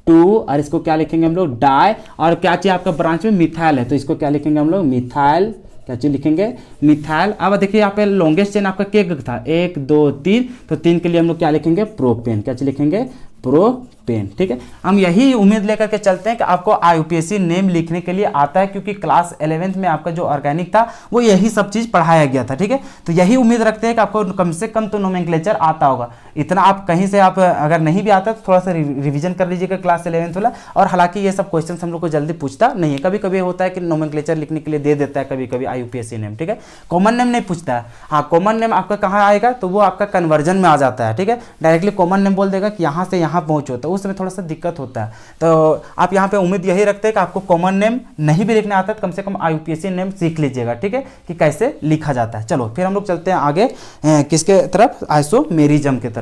2 और इसको क्या लिखेंगे हम लोग डाई, और क्या चाहिए आपका ब्रांच में मिथाइल है, तो इसको क्या लिखेंगे हम लोग मिथाइल, क्या चीज लिखेंगे मिथाइल। अब देखिए यहाँ पे लॉन्गेस्ट चेन आपका क्या था, 1 2 3, तो 3 के लिए हम लोग क्या लिखेंगे, प्रोपेन, क्या चीज लिखेंगे, प्रोपेन। ठीक है, हम यही उम्मीद लेकर के चलते हैं कि आपको IUPAC नेम लिखने के लिए आता है, क्योंकि क्लास 11th में आपका जो ऑर्गेनिक था वो यही सब चीज पढ़ाया गया था। ठीक है, तो यही उम्मीद रखते हैं कि आपको कम से कम तो नोमेनक्लेचर आता होगा। इतना आप कहीं से आप अगर नहीं भी आता तो थोड़ा सा रिवीजन कर लीजिएगा क्लास 11th वाला। और हालांकि ये सब क्वेश्चन हम लोग को जल्दी पूछता नहीं है, कभी कभी होता है कि नोमेनक्लेचर लिखने के लिए दे देता है कभी कभी IUPAC नेम। ठीक है, कॉमन नेम नहीं पूछता है। हाँ, कॉमन नेम आपका कहाँ आएगा, तो वो आपका कन्वर्जन में आ जाता है। ठीक है, डायरेक्टली कॉमन नेम बोल देगा कि यहाँ से यहाँ पहुँचो, तो उस समय थोड़ा सा दिक्कत होता है। तो आप यहाँ पे उम्मीद यही रखते हैं कि आपको कॉमन नेम नहीं भी लिखना आता है तो कम से कम IUPAC नेम सीख लीजिएगा। ठीक है, कि कैसे लिखा जाता है। चलो फिर हम लोग चलते हैं आगे किसके तरफ, आइसोमेरिज्म की तरफ।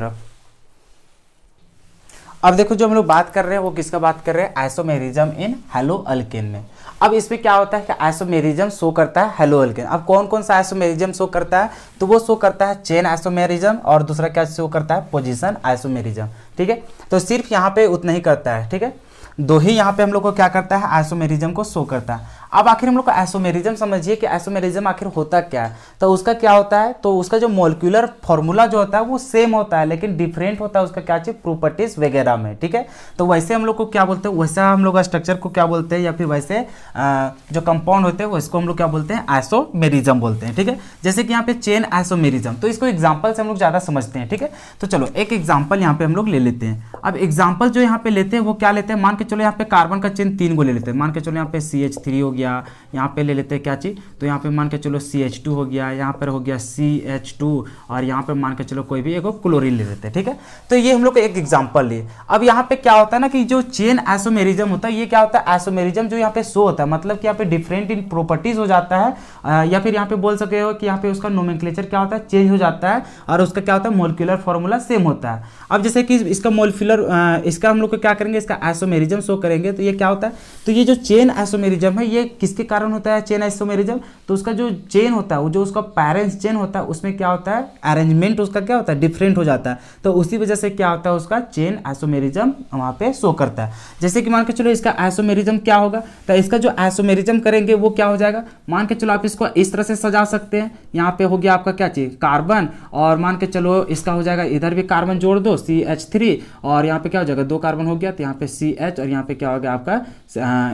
अब देखो जो हम लोग बात कर रहे हैं वो किसका बात कर रहे हैं, आइसोमेरिज्म इन हैलोअल्केन में। अब इसमें क्या होता है कि आइसोमेरिज्म शो करता है हैलोअल्केन। अब कौन कौन सा आइसोमेरिज्म शो करता है, तो वो शो करता है चेन आइसोमेरिज्म, और दूसरा क्या शो करता है, पोजीशन आइसोमेरिज्म। ठीक है, तो सिर्फ यहाँ पे उतना ही करता है। ठीक है, 2 ही यहाँ पे हम लोग को क्या करता है, आइसोमेरिज्म को शो करता है। अब आखिर हम लोग को आइसोमेरिज्म समझिए कि आइसोमेरिज्म आखिर होता क्या है। तो उसका क्या होता है, तो उसका जो मॉलिक्यूलर फॉर्मूला जो होता है वो सेम होता है, लेकिन डिफरेंट होता है उसका क्या चीज, प्रॉपर्टीज वगैरह में। ठीक है, तो वैसे हम लोग को क्या बोलते हैं, वैसा हम लोग स्ट्रक्चर को क्या बोलते हैं, या फिर वैसे जो कंपाउंड होते हैं उसको हम लोग क्या बोलते हैं, आइसोमेरिज्म बोलते हैं। ठीक है, जैसे कि यहाँ पे चेन आइसोमेरिज्म, तो इसको एग्जाम्पल से हम लोग ज्यादा समझते हैं। ठीक है, तो चलो एक एग्जाम्पल यहाँ पे हम लोग ले लेते हैं। अब एग्जाम्पल जो यहाँ पे लेते हैं वो क्या लेते हैं, मान के चलो यहाँ पे कार्बन का चेन 3 गो ले लेते हैं। मान के चलो यहाँ पे CH3 हो गया, यहाँ पे ले लेते हैं क्या चीज, तो यहाँ पे मान के चलो CH2 हो गया, यहाँ पर हो गया CH2, और यहाँ पे मान के चलो कोई भी एक क्लोरीन ले लेते हैं। ठीक है, तो ये हम लोग को एक एग्जांपल लिए। अब यहाँ पे क्या होता है ना कि जो चेन आइसोमेरिज्म होता है, ये क्या होता है, आइसोमेरिज्म जो यहाँ पे शो होता है, मतलब कि यहाँ पे डिफरेंट इन प्रॉपर्टीज हो जाता है, या फिर यहाँ पे बोल सके हो कि यहाँ पे उसका नोमेनक्लेचर क्या होता है, चेंज हो जाता है, और उसका क्या होता है, मॉलिक्यूलर फॉर्मूला सेम होता है। अब जैसे कि इसका मॉलिक्यूलर, इसका हम लोग को क्या करेंगे, इसका आइसोमेरिज्म शो करेंगे, तो ये क्या होता है, तो ये जो चेन आइसोमेरिज्म है ये किसके कारण होता है, चेन आइसोमेरिज्म, तो उसका जो चेन होता है, वो जो उसका पैरेंट चेन होता है उसमें क्या होता है, अरेंजमेंट उसका क्या होता है, डिफरेंट हो जाता है। तो उसी वजह से क्या होता है, उसका चेन आइसोमेरिज्म वहाँ पे शो करता है। जैसे कि मान के चलो इसका आइसोमेरिज्म क्या होगा, तो इसका जो आइसोमेरिज्म करेंगे वो क्या हो जाएगा, मान के चलो आप इसको इस तरह से सजा सकते हैं। यहाँ पे हो गया आपका क्या चीज, कार्बन, और मान के चलो इसका हो जाएगा, इधर भी कार्बन जोड़ दो CH3, और यहाँ पे क्या हो जाएगा, 2 कार्बन हो गया, तो यहाँ पे CH, और यहाँ पे क्या हो गया आपका,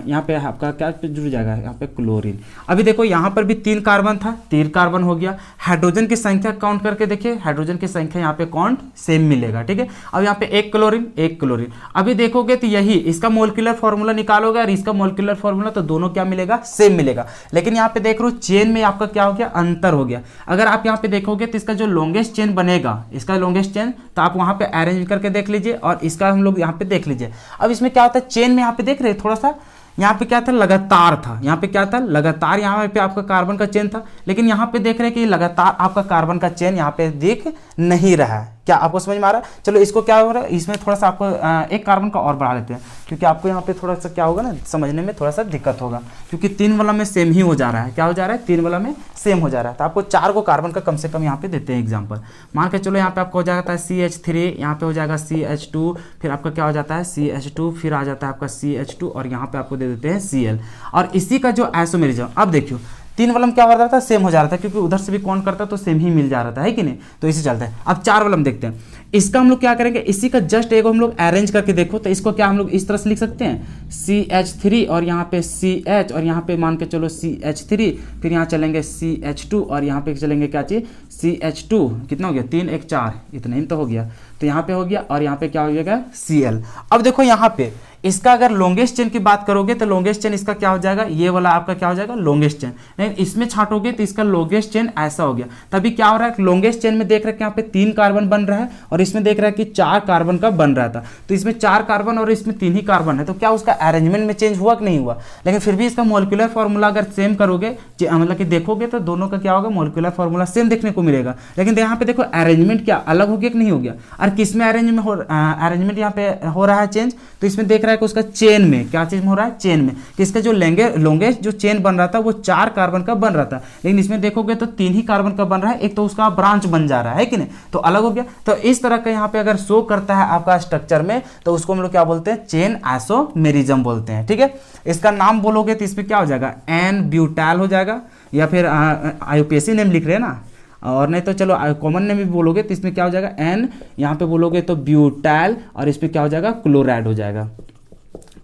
यहाँ पे आपका क्या जुड़ जाएगा, यहाँ पे क्लोरीन। अभी देखो यहाँ पर भी 3 कार्बन था, 3 कार्बन हो गया। हाइड्रोजन की संख्या काउंट करके देखिए, हाइड्रोजन की संख्या यहाँ पे काउंट सेम मिलेगा। ठीक है, अब यहाँ पे 1 क्लोरीन 1 क्लोरीन। अभी देखोगे तो यही इसका मॉलिक्यूलर फॉर्मूला निकालोगे और इसका मॉलिक्यूलर फॉर्मूला, तो दोनों क्या मिलेगा, सेम मिलेगा। लेकिन यहाँ पे देख रहे हो चेन में आपका क्या हो गया, अंतर हो गया। अगर आप यहाँ पे देखोगे तो इसका जो लॉन्गेस्ट चेन बनेगा, इसका लॉन्गेस्ट चेन, तो आप वहाँ पे अरेंज करके देख लीजिए, और इसका हम लोग यहाँ पे देख लीजिए। अब इसमें क्या होता है, चेन में यहाँ पे देख रहे हैं थोड़ा सा, यहाँ पे क्या था, लगातार था, यहाँ पे क्या था, लगातार यहाँ पे आपका कार्बन का चेन था। लेकिन यहाँ पे देख रहे हैं कि लगातार आपका कार्बन का चेन यहाँ पे दिख नहीं रहा है। क्या आपको समझ में आ रहा है? चलो इसको क्या हो रहा है, इसमें थोड़ा सा आपको 1 कार्बन का और बढ़ा लेते हैं, क्योंकि आपको यहाँ पे थोड़ा सा क्या होगा ना, समझने में थोड़ा सा दिक्कत होगा, क्योंकि 3 वाला में सेम ही हो जा रहा है। क्या हो जा रहा है, 3 वाला में सेम हो जा रहा है। तो आपको 4 को कार्बन का कम से कम यहाँ पे देते हैं एग्जाम्पल। मान के चलो यहाँ पे आपको हो जाता है CH3, यहाँ पे हो जाएगा CH2, फिर आपका क्या हो जाता है CH2, फिर आ जाता है आपका CH2, और यहाँ पे आपको दे देते हैं Cl। और इसी का जो आइसोमेरिज्म, अब देखियो 3 वाला में क्या हो रहा था, सेम हो जा रहा था, क्योंकि उधर से भी काउंट करता तो सेम ही मिल जा रहा था, है कि नहीं, तो इसे चलता है। अब 4 वाला में देखते हैं, इसका हम लोग क्या करेंगे, इसी का जस्ट एक हम लोग अरेंज करके देखो, तो इसको क्या हम लोग इस तरह से लिख सकते हैं, CH3 और यहाँ पे CH और यहाँ पे मान के चलो CH3, फिर यहाँ चलेंगे CH2 और यहाँ पे चलेंगे क्या चीज़, CH2, कितना हो गया, 3 1 4, इतना ही तो हो गया, तो यहाँ पे हो गया और यहाँ पे क्या हो जाएगा, Cl। अब देखो यहाँ पे इसका अगर लॉन्गेस्ट चेन की बात करोगे तो लॉन्गेस्ट चेन इसका क्या हो जाएगा, ये वाला आपका क्या हो जाएगा, लॉन्गेस्ट चेन, लेकिन इसमें छांटोगे तो इसका लॉन्गेस्ट चेन ऐसा हो गया। तभी क्या हो रहा है, लॉन्गेस्ट चेन में देख रहे हैं यहाँ पे 3 कार्बन बन रहा है और इसमें देख रहा है कि 4 कार्बन का बन रहा था, तो इसमें 4 कार्बन और इसमें 3 ही कार्बन है, तो क्या उसका अरेंजमेंट में चेंज हुआ कि नहीं हुआ, लेकिन फिर भी इसका मोलिकुलर फॉर्मूला अगर सेम करोगे, मतलब कि देखोगे तो दोनों का क्या होगा, मोलिकुलर फॉर्मूला सेम देखने को मिलेगा, लेकिन यहाँ पे देखो अरेंजमेंट क्या अलग हो गया कि नहीं हो गया। और किसमें अरेंजमेंट यहाँ पे हो रहा है चेंज, तो इसमें देख रहा है कि उसका चेन में क्या चीज में हो रहा है, चेन में, कि इसका जो लॉन्गेस्ट जो चेन बन रहा था वो 4 कार्बन का बन रहा था, लेकिन इसमें देखोगे तो 3 ही कार्बन का बन रहा है, एक तो उसका ब्रांच बन जा रहा है कि नहीं, तो अलग हो गया। तो इस तरह का यहाँ पे अगर शो करता है आपका स्ट्रक्चर में, तो उसको हम लोग क्या बोलते हैं, चेन आइसोमेरिज्म बोलते हैं, ठीक है। इसका नाम बोलोगे तो इसमें क्या हो जाएगा, एन ब्यूटाइल हो जाएगा, या फिर IUPAC नेम लिख रहे हैं ना, और नहीं तो चलो कॉमन नेम भी बोलोगे तो इसमें क्या हो जाएगा, एन, यहाँ पे बोलोगे तो ब्यूटाइल, और इसमें क्या हो जाएगा, क्लोराइड हो जाएगा,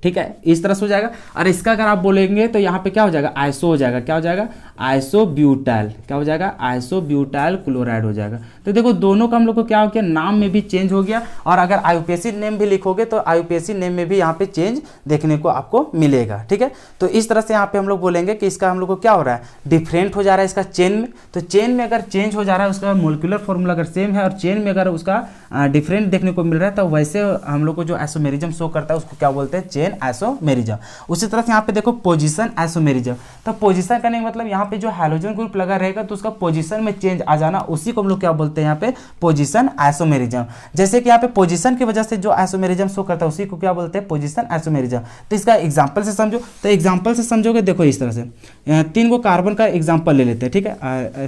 ठीक है, इस तरह से हो जाएगा। और इसका अगर आप बोलेंगे तो यहाँ पे क्या हो जाएगा, आइसो हो जाएगा, क्या हो जाएगा, आइसोब्यूटाइल, क्या हो जाएगा, आइसोब्यूटाइल क्लोराइड हो जाएगा। तो देखो दोनों का हम लोग को क्या हो गया, नाम में भी चेंज हो गया, और अगर IUPAC नेम भी लिखोगे तो IUPAC नेम में भी यहाँ पे चेंज देखने को आपको मिलेगा, ठीक है। तो इस तरह से यहाँ पे हम लोग बोलेंगे कि इसका हम लोग को क्या हो रहा है, डिफरेंट हो जा रहा है इसका चेन में, तो चेन में अगर चेंज हो जा रहा है, उसका मोलिकुलर फॉर्मूला अगर सेम है और चेन में अगर उसका डिफरेंट देखने को मिल रहा है, तो वैसे हम लोग को जो आइसोमेरिज्म शो करता है उसको क्या बोलते हैं, चेन आइसोमेरिज्म। उसी तरह से यहाँ पे देखो पोजीशन आइसोमेरिज्म, तो पोजीशन करने का मतलब यहाँ पे जो हैलोजन ग्रुप लगा रहेगा तो उसका पोजीशन में चेंज आ जाना, उसी को हम लोग क्या बोलते हैं यहाँ पे, पोजीशन आइसोमेरिज्म। जैसे कि यहाँ पे पोजीशन की वजह से जो आइसोमेरिज्म शो करता है उसी को क्या बोलते हैं, पोजीशन आइसोमेरिज्म। तो इसका एग्जांपल से समझो, तो एग्जांपल से समझोगे, देखो इस तरह से 3 को कार्बन का एग्जांपल ले लेते हैं, ठीक है,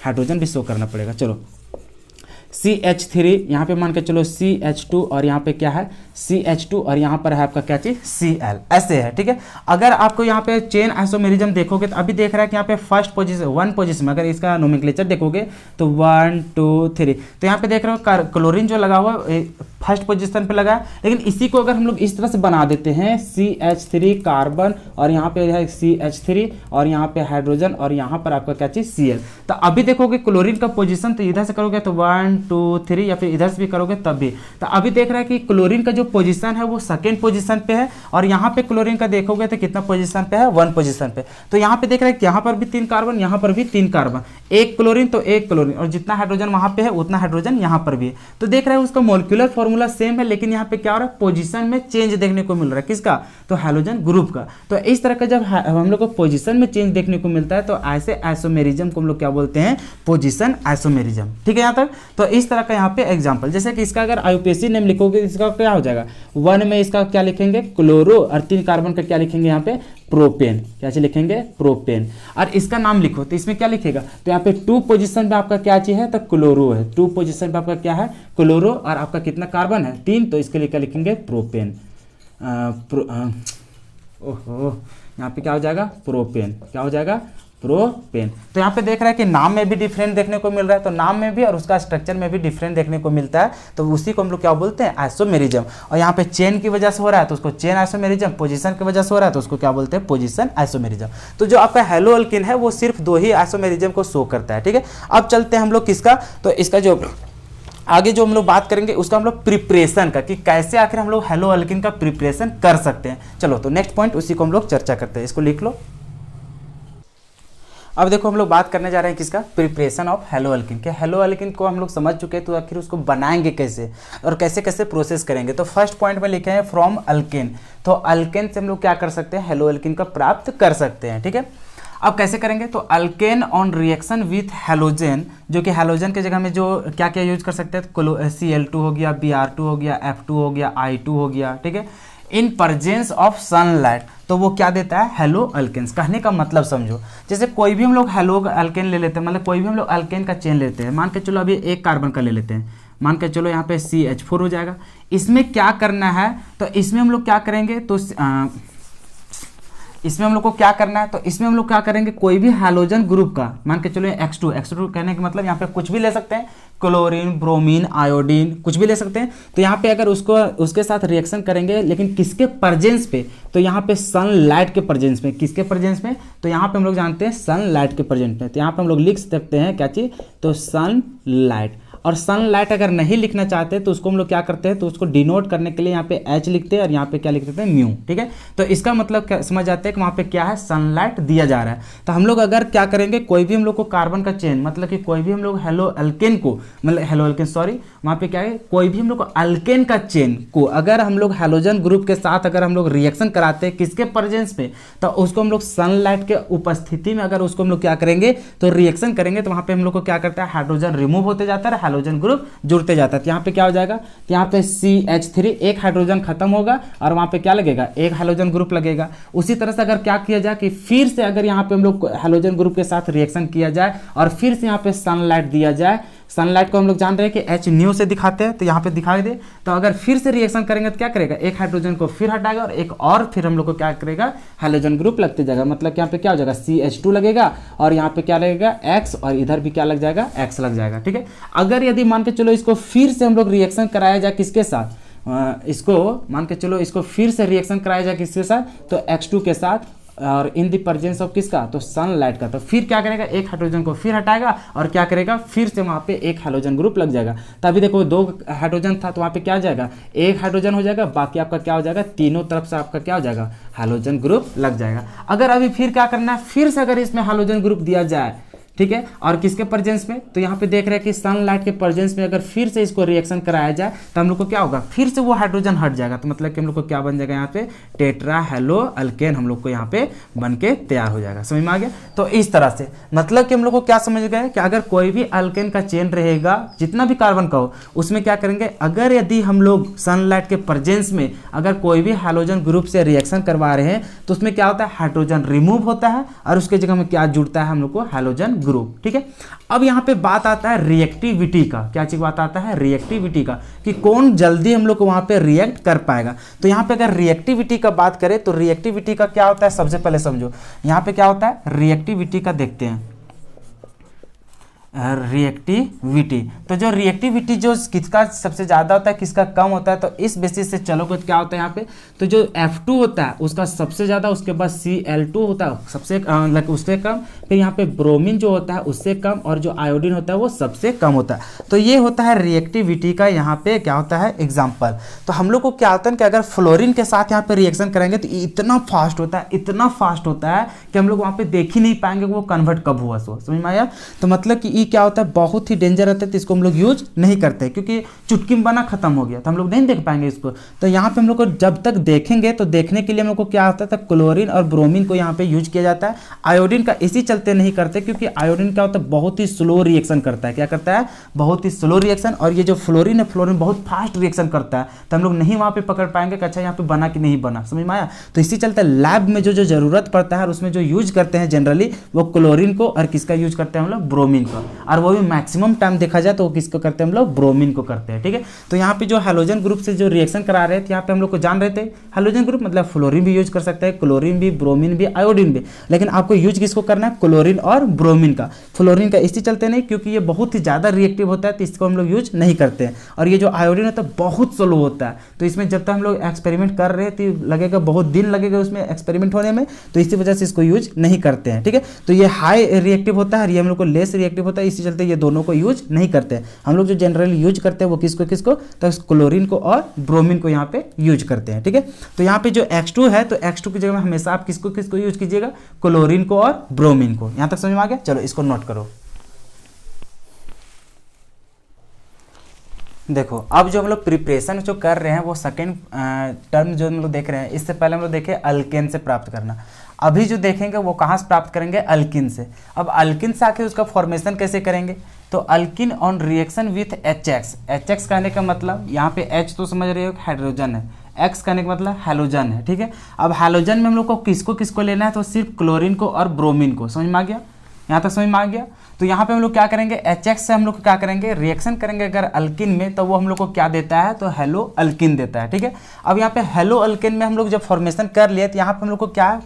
हाइड्रोजन भी शो करना पड़ेगा, चलो CH3, यहाँ पे मान के चलो CH2 और यहाँ पे क्या है CH2 और यहाँ पर है आपका क्या चीज Cl, ऐसे है, ठीक है। अगर आपको यहाँ पे चेन आइसोमेरिज्म देखोगे तो अभी देख रहा है कि यहाँ पे फर्स्ट पोजीशन 1 पोजीशन में अगर इसका नोमेनक्लेचर देखोगे तो 1 2 3, तो यहाँ पे देख रहे हो क्लोरीन जो लगा हुआ फर्स्ट पोजीशन पे लगा है, लेकिन इसी को अगर हम लोग इस तरह से बना देते हैं CH3 कार्बन और यहाँ पे है CH3 और यहाँ पे हाइड्रोजन और यहाँ पर आपका क्या चीज Cl, तो अभी देखोगे क्लोरीन का पोजीशन तो इधर से करोगे तो 1 2 3 या फिर इधर से भी करोगे तब भी, तो अभी देख रहा है कि क्लोरीन का जो पोजीशन है वो सेकेंड पोजीशन पे है, और यहाँ पे क्लोरीन का देखोगे तो कितना पोजीशन पे है, 1 पोजीशन पे। तो यहाँ पे देख रहा है कि यहाँ पर भी 3 कार्बन, यहाँ पर भी 3 कार्बन, एक क्लोरीन तो एक क्लोरीन, और जितना हाइड्रोजन वहाँ पे है उतना हाइड्रोजन यहाँ पर भी है। तो देख रहे हैं उसका मोलिकुलर फॉर्मूला सेम है, लेकिन यहाँ पे क्या हो रहा है, पोजीशन में चेंज देखने को मिल रहा है, किसका, तो हैलोजन ग्रुप का। तो इस तरह का जब हम लोग को पोजीशन में चेंज देखने को मिलता है तो ऐसे आइसोमेरिज्म को हम लोग क्या बोलते हैं, पोजीशन आइसोमेरिज्म, ठीक है। यहाँ तक तो इस तरह का यहाँ पे एग्जांपल, जैसे कि इसका अगर IUPAC नेम लिखोगे इसका क्या हो जाएगा, 1 में इसका क्या लिखेंगे, क्लोरो, और 3 कार्बन का क्या लिखेंगे यहाँ पे, प्रोपेन, क्या चीज लिखेंगे, प्रोपेन। और इसका नाम लिखो तो इसमें क्या लिखेगा, तो यहाँ पे 2 पोजीशन पे आपका क्या चीज है, तो क्लोरो है, 2 पोजीशन पे आपका क्या है, क्लोरो, और आपका कितना कार्बन है, 3, तो इसके लिए क्या लिखेंगे, प्रोपेन। ओहो, यहाँ पे क्या हो जाएगा, प्रोपेन, क्या हो जाएगा, प्रोपेन। तो यहाँ पे देख रहा है कि नाम में भी डिफरेंट देखने को मिल रहा है, तो नाम में भी और उसका स्ट्रक्चर में भी डिफरेंट देखने को मिलता है, तो उसी को हम लोग क्या बोलते हैं, आइसोमेरिज्म। और यहाँ पे चेन की वजह से हो रहा है तो उसको चेन आइसोमेरिज्म, पोजीशन की वजह से हो रहा है तो उसको क्या बोलते हैं, पोजीशन आइसोमेरिज्म। तो जो आपका हेलो अल्किन है वो सिर्फ 2 ही आइसोमेरिज्म को शो करता है, ठीक है। अब चलते हैं हम लोग किसका, तो इसका जो आगे जो हम लोग बात करेंगे उसका हम लोग प्रिपरेशन का, कि कैसे आखिर हम लोग हेलो अल्किन का प्रिपरेशन कर सकते हैं। चलो तो नेक्स्ट पॉइंट उसी को हम लोग चर्चा करते हैं, इसको लिख लो। अब देखो हम लोग बात करने जा रहे हैं किसका, प्रिपरेशन ऑफ हेलो अल्किन के। हेलो अल्किन को हम लोग समझ चुके हैं, तो आखिर उसको बनाएंगे कैसे और कैसे कैसे प्रोसेस करेंगे। तो फर्स्ट पॉइंट में लिखे हैं फ्रॉम अल्केन, तो अल्केन से हम लोग क्या कर सकते हैं, हेलो अल्किन का प्राप्त कर सकते हैं, ठीक है। अब कैसे करेंगे, तो alkane on reaction with halogen, जो कि हेलोजन के जगह में जो क्या क्या यूज कर सकते हैं, तो Cl2 हो गया, Br2 हो गया, F2 हो गया, I2 हो गया, ठीक है, इन प्रेजेंस ऑफ सनलाइट, तो वो क्या देता है, हेलो अल्केन्स। कहने का मतलब समझो, जैसे कोई भी हम लोग हेलो अल्केन ले लेते हैं, मतलब कोई भी हम लोग अल्केन का चेन लेते हैं, मान के चलो अभी 1 कार्बन का ले लेते हैं, मान के चलो यहाँ पे CH4 हो जाएगा। इसमें क्या करना है, तो इसमें हम लोग क्या करेंगे, तो इसमें हम लोग को क्या करना है, तो इसमें हम लोग क्या करेंगे, कोई भी हैलोजन ग्रुप का मान के चलो X2 कहने का मतलब यहाँ पे कुछ भी ले सकते हैं, क्लोरीन, ब्रोमीन, आयोडीन, कुछ भी ले सकते हैं। तो यहाँ पे अगर उसको उसके साथ रिएक्शन करेंगे, लेकिन किसके प्रेजेंस पे, तो यहाँ पे सनलाइट के प्रेजेंस में, किसके प्रेजेंस में, तो यहाँ पे हम लोग जानते हैं सनलाइट के प्रेजेंस में। तो यहाँ पे हम लोग लिख सकते हैं क्या चीज़, तो सनलाइट। और सनलाइट अगर नहीं लिखना चाहते तो उसको हम लोग क्या करते हैं, तो उसको डिनोट करने के लिए यहाँ पे H लिखते हैं और यहाँ पे क्या लिख देते हैं, म्यू। ठीक है, तो इसका मतलब क्या समझ आते हैं कि वहाँ पे क्या है, सनलाइट दिया जा रहा है। तो हम लोग अगर क्या करेंगे, कोई भी हम लोग को कार्बन का चेन, मतलब कि कोई भी हम लोग हेलो एल्केन को, मतलब हेलो एल्केन सॉरी, वहाँ पे क्या है, कोई भी हम लोग को अल्केन का चेन को अगर हम लोग हैलोजन ग्रुप के साथ अगर हम लोग रिएक्शन कराते हैं किसके प्रेजेंस में, तो उसको हम लोग सनलाइट के उपस्थिति में अगर उसको हम लोग क्या करेंगे, तो रिएक्शन करेंगे, तो वहाँ पे हम लोग को क्या करता है, हाइड्रोजन रिमूव होते जाता है, हाइड्रोजन ग्रुप जुड़ते जाता है। तो यहाँ पे क्या हो जाएगा, तो यहाँ पे CH3 एक हाइड्रोजन खत्म होगा और वहाँ पे क्या लगेगा, एक हाइड्रोजन ग्रुप लगेगा। उसी तरह से अगर क्या किया जाए कि फिर से अगर यहाँ पे हम लोग हाइड्रोजन ग्रुप के साथ रिएक्शन किया जाए और फिर से यहाँ पे सनलाइट दिया जाए, सनलाइट को हम लोग जान रहे हैं कि H न्यू से दिखाते हैं, तो यहाँ पे दिखाई दे, तो अगर फिर से रिएक्शन करेंगे तो क्या करेगा, एक हाइड्रोजन को फिर हटाएगा और एक और फिर हम लोग को क्या करेगा, हाइड्रोजन ग्रुप लगते जाएगा। मतलब कि यहाँ पे क्या हो जाएगा, CH2 लगेगा और यहाँ पे क्या लगेगा, X, और इधर भी क्या लग जाएगा, X लग जाएगा। ठीक है, अगर यदि मान के चलो इसको फिर से हम लोग रिएक्शन कराया जाए किसके साथ, इसको मान के चलो इसको फिर से रिएक्शन कराया जाए किसके साथ, तो X2 के साथ, और इन द प्रेजेंस ऑफ किसका, तो सनलाइट का। तो फिर क्या करेगा, एक हाइड्रोजन को फिर हटाएगा और क्या करेगा, फिर से वहाँ पे एक हाइड्रोजन ग्रुप लग जाएगा। तभी देखो 2 हाइड्रोजन था तो वहाँ पे क्या हो जाएगा, एक हाइड्रोजन हो जाएगा, बाकी आपका क्या हो जाएगा, तीनों तरफ से आपका क्या हो जाएगा, हाइड्रोजन ग्रुप लग जाएगा। अगर अभी फिर क्या करना है, फिर से अगर इसमें हाइड्रोजन ग्रुप दिया जाए, ठीक है, और किसके प्रेजेंस में, तो यहाँ पे देख रहे हैं कि सनलाइट के प्रेजेंस में अगर फिर से इसको रिएक्शन कराया जाए तो हम लोग को क्या होगा, फिर से वो हाइड्रोजन हट जाएगा। तो मतलब कि हम लोग को क्या बन जाएगा, यहाँ पे टेट्रा हेलो अल्केन हम लोग को यहाँ पे बन के तैयार हो जाएगा। समझ में आ गया। तो इस तरह से मतलब कि हम लोग को क्या समझ गए कि अगर कोई भी अल्केन का चेन रहेगा, जितना भी कार्बन का हो, उसमें क्या करेंगे, अगर यदि हम लोग सनलाइट के प्रेजेंस में अगर कोई भी हाइड्रोजन ग्रुप से रिएक्शन करवा रहे हैं तो उसमें क्या होता है, हाइड्रोजन रिमूव होता है और उसके जगह में क्या जुड़ता है, हम लोग को हाइड्रोजन ग्रुप। ठीक है, अब यहाँ पे बात आता है रिएक्टिविटी का। क्या चीज बात आता है, रिएक्टिविटी का, कि कौन जल्दी हम लोग को वहां पे रिएक्ट कर पाएगा। तो यहाँ पे अगर रिएक्टिविटी का बात करें तो रिएक्टिविटी का क्या होता है, सबसे पहले समझो यहाँ पे क्या होता है, रिएक्टिविटी का देखते हैं। रिएक्टिविटी, तो जो रिएक्टिविटी जो किसका सबसे ज़्यादा होता है, किसका कम होता है, तो इस बेसिस से चलो कुछ क्या होता है यहाँ पे, तो जो F2 होता है उसका सबसे ज़्यादा, उसके बाद Cl2 होता है सबसे उससे कम, फिर यहाँ पे ब्रोमीन जो होता है उससे कम, और जो आयोडीन होता है वो सबसे कम होता है। तो ये होता है रिएक्टिविटी का यहाँ पे क्या होता है एग्जाम्पल। तो हम लोग को क्या होता है कि अगर फ्लोरीन के साथ यहाँ पे रिएक्शन करेंगे तो इतना फास्ट होता है, इतना फास्ट होता है कि हम लोग वहाँ पे देख ही नहीं पाएंगे वो कन्वर्ट कब हुआ। सो समझ में आया। तो मतलब कि क्या होता है, बहुत ही डेंजर रहता है, तो इसको हम लोग यूज नहीं करते क्योंकि चुटकी में बना खत्म हो गया, तो हम लोग नहीं देख पाएंगे इसको। तो यहाँ पे हम लोग को जब तक देखेंगे तो देखने के लिए हम लोग को क्या होता है, क्लोरीन और ब्रोमीन को यहाँ पे यूज किया जाता है। आयोडीन का इसी चलते नहीं करते क्योंकि आयोडीन क्या होता है, बहुत ही स्लो रिएक्शन करता है। क्या करता है, बहुत ही स्लो रिएक्शन। और ये जो फ्लोरीन है, फ्लोरीन बहुत फास्ट रिएक्शन करता है, तो हम लोग नहीं वहाँ पे पकड़ पाएंगे कि अच्छा यहाँ पे बना कि नहीं बना। समझ में आया। तो इसी चलते लैब में जो जरूरत पड़ता है और उसमें जो यूज करते हैं जनरली वो क्लोरीन को, और किसका यूज करते हैं हम लोग, ब्रोमीन को। और वो भी मैक्सिमम टाइम देखा जाए तो वो किसको करते हैं हम लोग, ब्रोमीन को करते हैं। ठीक है, तो यहाँ पे जो हैलोजन ग्रुप से जो रिएक्शन करा रहे थे, यहाँ पे हम लोग को जान रहे थे हैलोजन ग्रुप मतलब फ्लोरीन भी यूज कर सकते हैं, क्लोरीन भी, ब्रोमीन भी, आयोडीन भी, लेकिन आपको यूज किसको करना है, क्लोरीन और ब्रोमीन का। फ्लोरीन का इसी चलते नहीं क्योंकि ये बहुत ही ज़्यादा रिएक्टिव होता है, तो इसको हम लोग यूज नहीं करते हैं। और ये जो आयोडीन होता है बहुत स्लो होता है, तो इसमें जब तक हम लोग एक्सपेरिमेंट कर रहे थे लगेगा, बहुत दिन लगेगा उसमें एक्सपेरिमेंट होने में, तो इसी वजह से इसको यूज नहीं करते हैं। ठीक है, तो ये हाई रिएक्टिव होता है और ये हम लोग को लेस रिएक्टिव होता है, इसी चलते ये दोनों को यूज नहीं करते हैं। हम लोग जो जनरली यूज करते हैं वो किसको किसको, तो क्लोरीन को और ब्रोमीन को यहाँ पे यूज करते हैं। ठीक है, तो यहाँ पे जो X2 है, तो X2 की जगह में हमेशा आप किसको किसको यूज कीजिएगा, क्लोरीन को और ब्रोमीन को। यहाँ तक समझ में आ गया। चलो इसको नोट करो। देखो अब जो हम लोग प्रिपरेशन जो कर रहे हैं वो सेकेंड टर्म जो हम लोग देख रहे हैं, इससे पहले हम लोग देखे अल्केन से प्राप्त करना। अभी जो देखेंगे वो कहाँ से प्राप्त करेंगे, अल्किन से। अब अल्किन से आके उसका फॉर्मेशन कैसे करेंगे, तो alkene on reaction with HX। HX कहने का मतलब यहाँ पे H तो समझ रहे हो हाइड्रोजन है, X कहने का मतलब हैलोजन है। ठीक है, अब हैलोजन में हम लोग को किसको किसको लेना है, तो सिर्फ क्लोरीन को और ब्रोमीन को। समझ में आ गया, यहाँ तक समझ में आ गया। तो यहाँ पे हम लोग क्या करेंगे, HX से हम लोग क्या करेंगे, रिएक्शन करेंगे अगर अल्किन में, तो वो हम लोग को क्या देता है, तो हेलो अल्किन देता है। ठीक है, अब यहाँ पे हेलो अल्किन में हम लोग जब फॉर्मेशन कर लिए तो यहाँ पे हम लोग को क्या